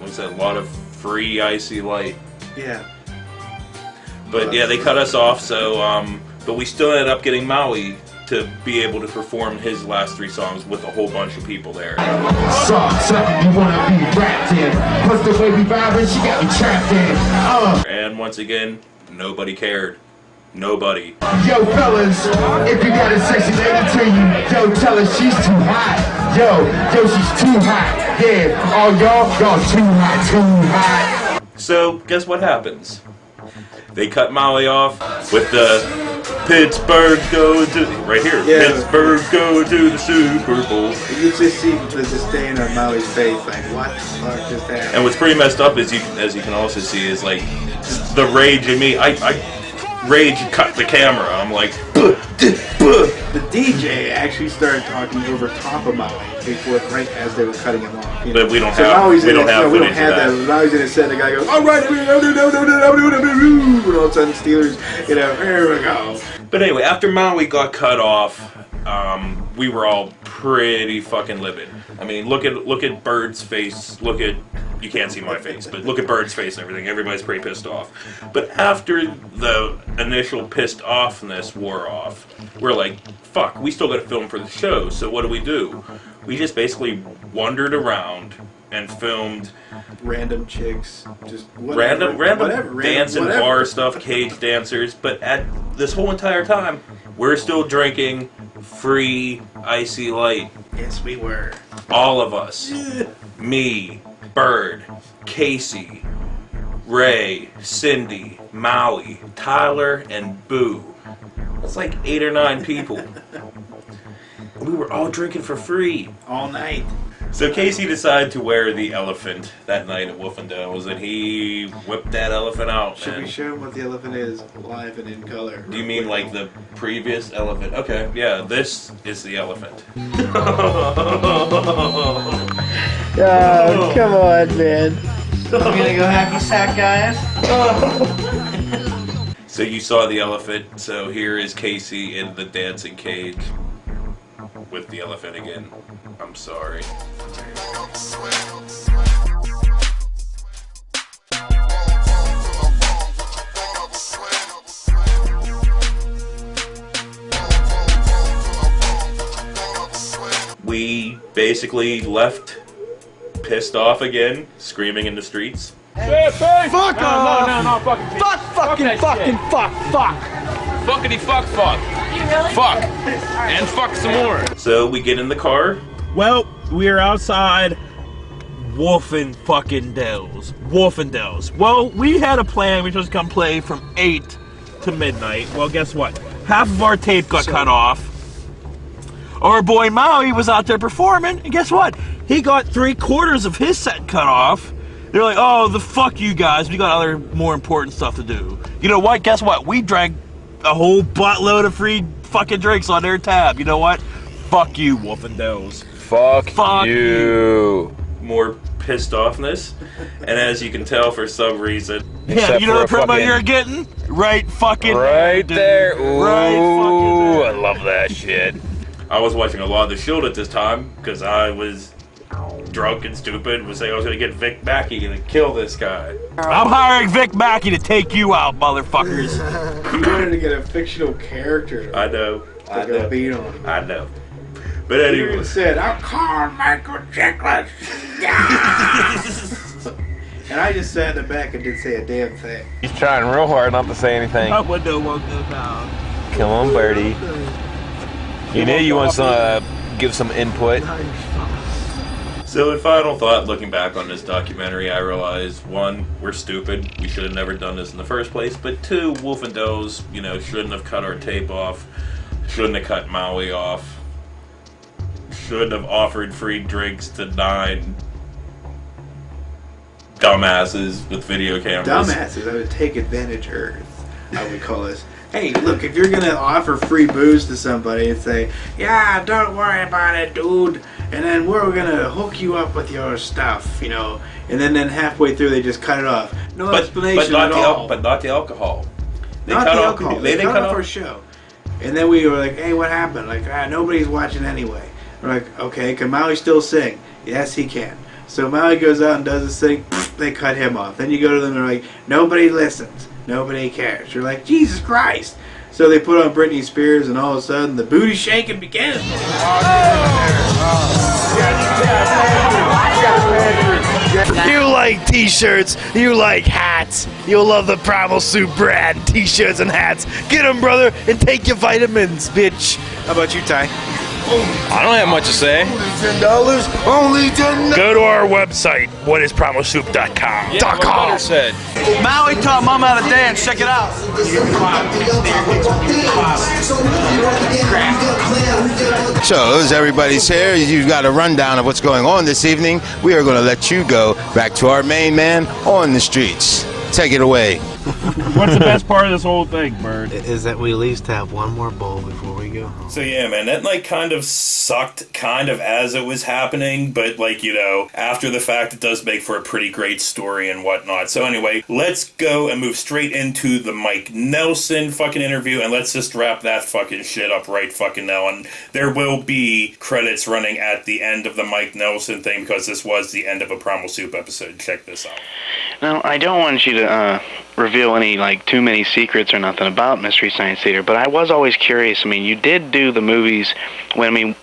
Was that a lot of free icy light? Yeah. But yeah, they cut us off, so, but we still ended up getting Maui to be able to perform his last 3 songs with a whole bunch of people there. You wanna be wrapped in. Plus the way we vibing, she got me trapped in. And once again, nobody cared. Nobody. Yo, fellas, if you got a sexy lady to you, yo, tell her she's too hot. Yo, she's too hot. Yeah, all y'all too hot. So, guess what happens? They cut Maui off with the Pittsburgh go to right here. Yeah. Pittsburgh go to the Super Bowl. You just see the disdain on Maui's face, like what the fuck just happened? And what's pretty messed up is as you can also see is like the rage in me. I rage cut the camera. I'm like, buh. The DJ actually started talking over top of Maui before, right as they were cutting him off. You know? But we don't have footage of that. Maui's in his set. The guy goes, "All right, and all of a sudden Steelers, you know, here we go." But anyway, after Maui got cut off, we were all pretty fucking livid. I mean, look at Bird's face. You can't see my face, but look at Bird's face and everything. Everybody's pretty pissed off. But after the initial pissed offness wore off, we're like, fuck, we still got to film for the show. So what do? We just basically wandered around and filmed random chicks, just whatever, random dance and bar stuff, cage dancers. But at this whole entire time, we're still drinking free icy light. Yes, we were. All of us. Me, Bird, Casey, Ray, Cindy, Maui, Tyler, and Boo. That's like 8 or 9 people. We were all drinking for free. All night. So Casey decided to wear the elephant that night at Wolfendo's, and he whipped that elephant out. Should we show him what the elephant is, live and in color? Do you mean like the previous elephant? Okay, yeah, this is the elephant. Oh, come on, man. I'm gonna go hacky sack, guys. So you saw the elephant, so here is Casey in the dancing cage with the elephant again. I'm sorry. We basically left pissed off again, screaming in the streets. Fuck off! No, fucking Fuck! Fuckity fuck. Fuck. And fuck some more. So we get in the car. Well, we're outside Wolfendo's. Well, we had a plan. We were supposed to come play from 8 to midnight. Well, guess what? half of our tape got cut off. Our boy Maui was out there performing, and guess what? He got 3/4 of his set cut off. They're like, oh, the fuck you guys. We got other more important stuff to do. You know what? Guess what? We drank a whole buttload of free fucking drinks on their tab. You know what? Fuck you, Wolf and Does. Fuck you. More pissed offness, and as you can tell, for some reason, Yeah, you know the promo you're getting? Right fucking right there. Ooh, Right fucking there. I love that shit. I was watching a lot of The Shield at this time because I was drunk and stupid. Was saying I was going to get Vic Mackey and kill this guy. I'm hiring Vic Mackey to take you out, motherfuckers. You wanted to get a fictional character. I know. I know. Beat on him. I know. But You anyway, even said, I'm calling Michael Chiklis. And I just sat in the back and didn't say a damn thing. he's trying real hard not to say anything. My window won't go down. Come on, Birdie. You know you want to give some input. So in final thought, looking back on this documentary, I realized, one, we're stupid. We should have never done this in the first place. But two, Wolf and Does, shouldn't have cut our tape off. Shouldn't have cut Maui off. Shouldn't have offered free drinks to 9 dumbasses with video cameras. Dumbasses, I would take advantage Earth, I would call this. Hey, look, if you're going to offer free booze to somebody and say, yeah, don't worry about it, dude, and then we're going to hook you up with your stuff, and then halfway through they just cut it off. No explanation at all. But not the alcohol. Not the alcohol. They cut off our show. And then we were like, hey, what happened? Like, nobody's watching anyway. We're like, okay, can Maui still sing? Yes, he can. So Maui goes out and does his thing, they cut him off. Then you go to them and they're like, nobody listens. Nobody cares. You're like, Jesus Christ. So they put on Britney Spears and all of a sudden the booty shaking begins. You like t-shirts, you like hats, you'll love the Primal Soup brand, t-shirts and hats. Get them, brother, and take your vitamins, bitch. How about you, Ty? I don't have much to say. $10, only $10. Go to our website, whatisprimalsoup.com. Said. Maui taught Mom how to dance. Check it out. So, as everybody's here, you've got a rundown of what's going on this evening. We are going to let you go back to our main man on the streets. Take it away. What's the best part of this whole thing, Bird? Is that we at least have one more bowl before we go home. So yeah, man, that kind of sucked kind of as it was happening, but after the fact it does make for a pretty great story and whatnot. So anyway, let's go and move straight into the Mike Nelson fucking interview, and let's just wrap that fucking shit up right fucking now. And there will be credits running at the end of the Mike Nelson thing because this was the end of a Primal Soup episode. Check this out. Now, I don't want you to reveal any too many secrets or nothing about Mystery Science Theater, but I was always curious. I mean, you did do the movies when you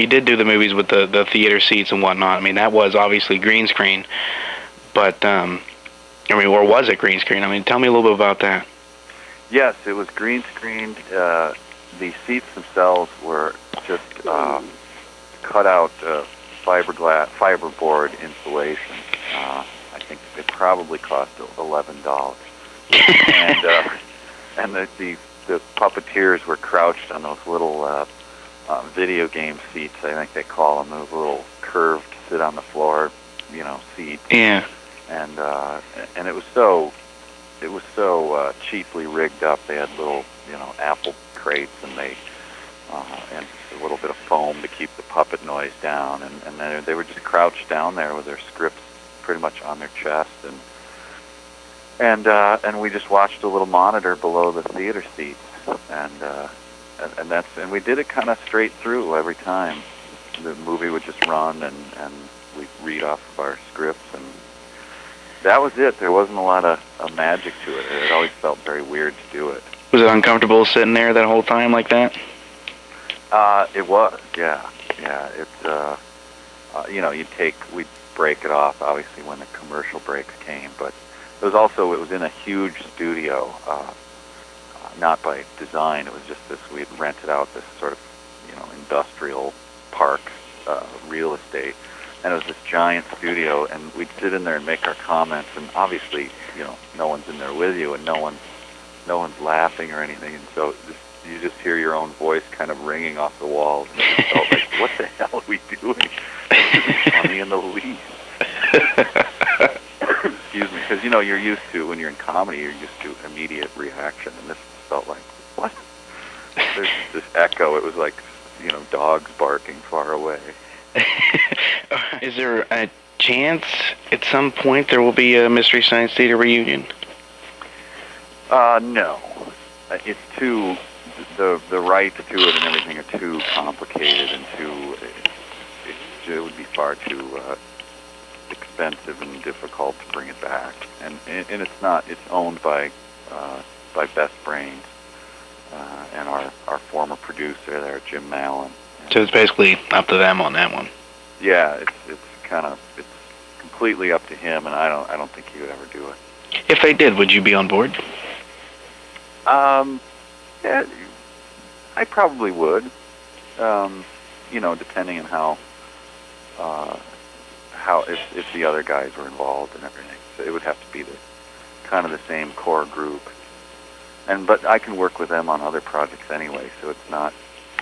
did do the movies with the theater seats and whatnot. I mean, that was obviously green screen, but or was it green screen? I mean, tell me a little bit about that. Yes, it was green screened. The seats themselves were just cut out fiberboard insulation. I think it probably cost $11. And the puppeteers were crouched on those little video game seats. I think they call them those little curved sit on the floor, seats. Yeah. And it was so cheaply rigged up. They had little apple crates and and a little bit of foam to keep the puppet noise down. And then they were just crouched down there with their scripts pretty much on their chest, and we just watched a little monitor below the theater seats, and we did it kind of straight through every time. The movie would just run, and we'd read off of our scripts, and that was it. There wasn't a lot of magic to it. It always felt very weird to do it. Was it uncomfortable sitting there that whole time like that? It was, yeah. We'd break it off, obviously, when the commercial breaks came, but it was in a huge studio, not by design. It was just we'd rented out this sort of, industrial park real estate, and it was this giant studio, and we'd sit in there and make our comments, and obviously, no one's in there with you, and no one's no one's laughing or anything, and so you just hear your own voice kind of ringing off the walls, and you felt like, what the hell are we doing? This isn't funny in the least. Excuse me, because you're used to, when you're in comedy, you're used to immediate reaction, and this felt like, what? There's this echo. It was like, dogs barking far away. Is there a chance at some point there will be a Mystery Science Theater reunion? No. It's too, the rights to it and everything are too complicated and it would be far too expensive and difficult to bring it back. And it's not, it's owned by Best Brains and our former producer there, Jim Mallon. So it's basically up to them on that one. Yeah, it's completely up to him, and I don't think he would ever do it. If they did, would you be on board? Yeah, I probably would. Depending on if the other guys were involved and everything. So it would have to be the same core group. But I can work with them on other projects anyway, so it's not.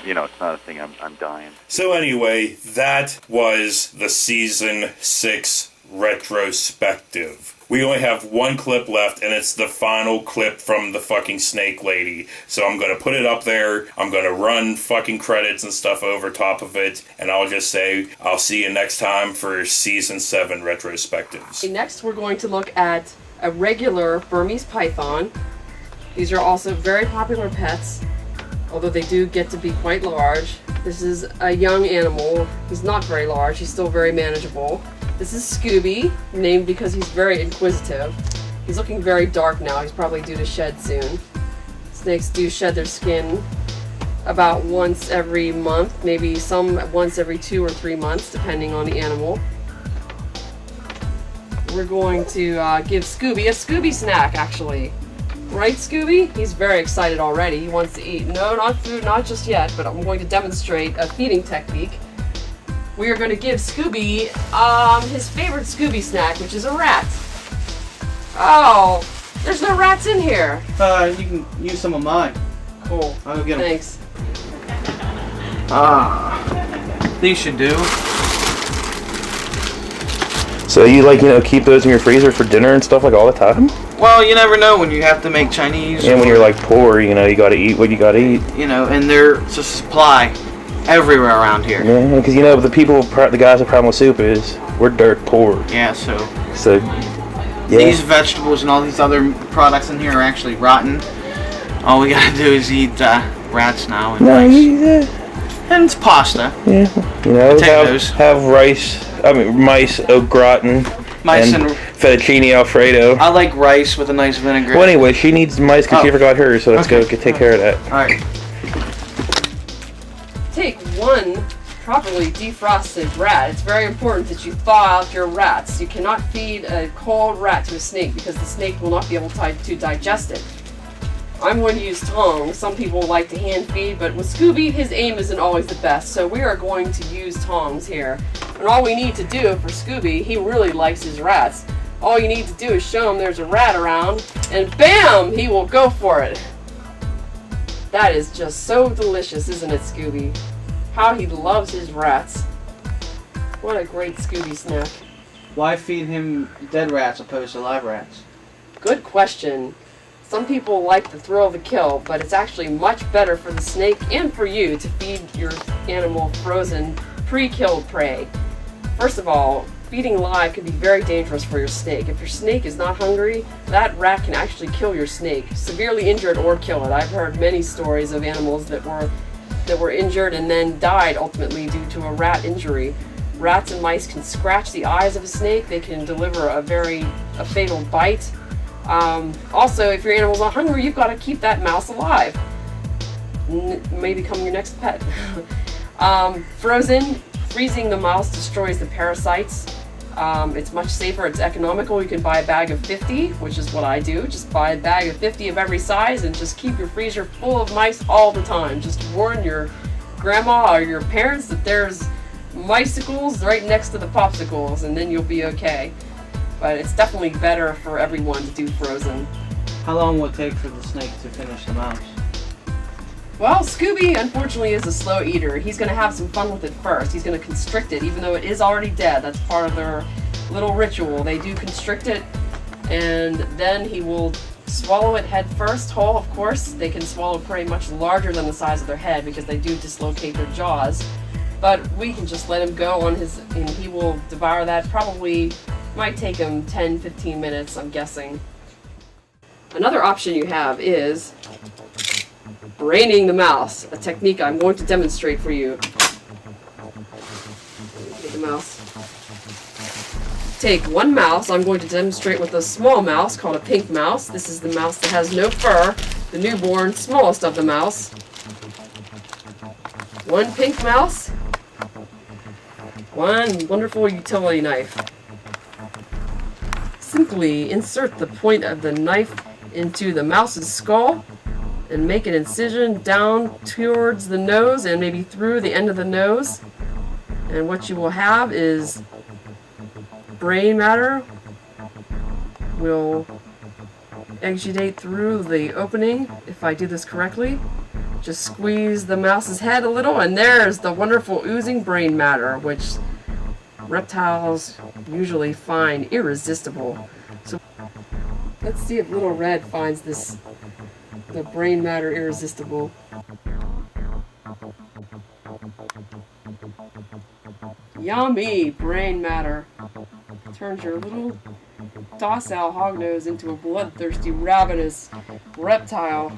It's not a thing I'm dying. So anyway, that was the Season 6 retrospective. We only have one clip left, and it's the final clip from the fucking Snake Lady. So I'm going to put it up there. I'm going to run fucking credits and stuff over top of it, and I'll just say I'll see you next time for Season 7 retrospectives. Next, we're going to look at a regular Burmese python. These are also very popular pets, although they do get to be quite large. This is a young animal. He's not very large. He's still very manageable. This is Scooby, named because he's very inquisitive. He's looking very dark now. He's probably due to shed soon. Snakes do shed their skin about once every month, maybe some once every 2 or 3 months, depending on the animal. We're going to give Scooby a Scooby snack, actually. Right, Scooby? He's very excited already. He wants to eat. No, not food, not just yet, but I'm going to demonstrate a feeding technique. We are going to give Scooby his favorite Scooby snack, which is a rat. Oh, there's no rats in here. You can use some of mine. Cool. I'll go get them. Thanks. These should do. So you keep those in your freezer for dinner and stuff all the time? Well, you never know when you have to make Chinese. And when you're poor, you gotta eat what you gotta eat. And there's a supply everywhere around here. Yeah, because the guys at Primal Soup we're dirt poor. Yeah, so yeah. These vegetables and all these other products in here are actually rotten. All we gotta do is eat rats now and rice. And it's pasta. Yeah, potatoes. Have rice. Mice au gratin. Mice and fettuccine alfredo. I like rice with a nice vinaigrette. Well, anyway, she needs mice because she forgot hers, so let's go take care of that. All right. Take one properly defrosted rat. It's very important that you thaw out your rats. You cannot feed a cold rat to a snake because the snake will not be able to digest it. I'm going to use tongs. Some people like to hand feed, but with Scooby, his aim isn't always the best, so we are going to use tongs here. And all we need to do for Scooby, he really likes his rats. All you need to do is show him there's a rat around, and bam, he will go for it. That is just so delicious, isn't it, Scooby? How he loves his rats. What a great Scooby snack. Why feed him dead rats opposed to live rats? Good question. Some people like the thrill of the kill, but it's actually much better for the snake and for you to feed your animal frozen, pre-killed prey. First of all, feeding live can be very dangerous for your snake. If your snake is not hungry, that rat can actually kill your snake, severely injured or kill it. I've heard many stories of animals that were injured and then died ultimately due to a rat injury. Rats and mice can scratch the eyes of a snake. They can deliver a fatal bite. Also, if your animal's not hungry, you've got to keep that mouse alive. May become your next pet. Freezing the mouse destroys the parasites. It's much safer, it's economical. You can buy a bag of 50, which is what I do. Just buy a bag of 50 of every size and just keep your freezer full of mice all the time. Just warn your grandma or your parents that there's micicles right next to the popsicles, and then you'll be okay. But it's definitely better for everyone to do frozen. How long will it take for the snake to finish the mouse? Well, Scooby, unfortunately, is a slow eater. He's going to have some fun with it first. He's going to constrict it, even though it is already dead. That's part of their little ritual. They do constrict it, and then he will swallow it head first, whole, of course. They can swallow prey much larger than the size of their head because they do dislocate their jaws. But we can just let him go on his, and he will devour that. Probably might take him 10-15 minutes, I'm guessing. Another option you have is braining the mouse, a technique I'm going to demonstrate for you. Take the mouse. Take one mouse. I'm going to demonstrate with a small mouse called a pink mouse. This is the mouse that has no fur, the newborn, smallest of the mouse. One pink mouse, one wonderful utility knife. Simply insert the point of the knife into the mouse's skull and make an incision down towards the nose and maybe through the end of the nose. And what you will have is brain matter will exudate through the opening. If I do this correctly, just squeeze the mouse's head a little, and there's the wonderful oozing brain matter, which reptiles usually find irresistible. So let's see if Little Red finds this, the brain matter, irresistible. Yummy brain matter. Turns your little docile hognose into a bloodthirsty, ravenous reptile.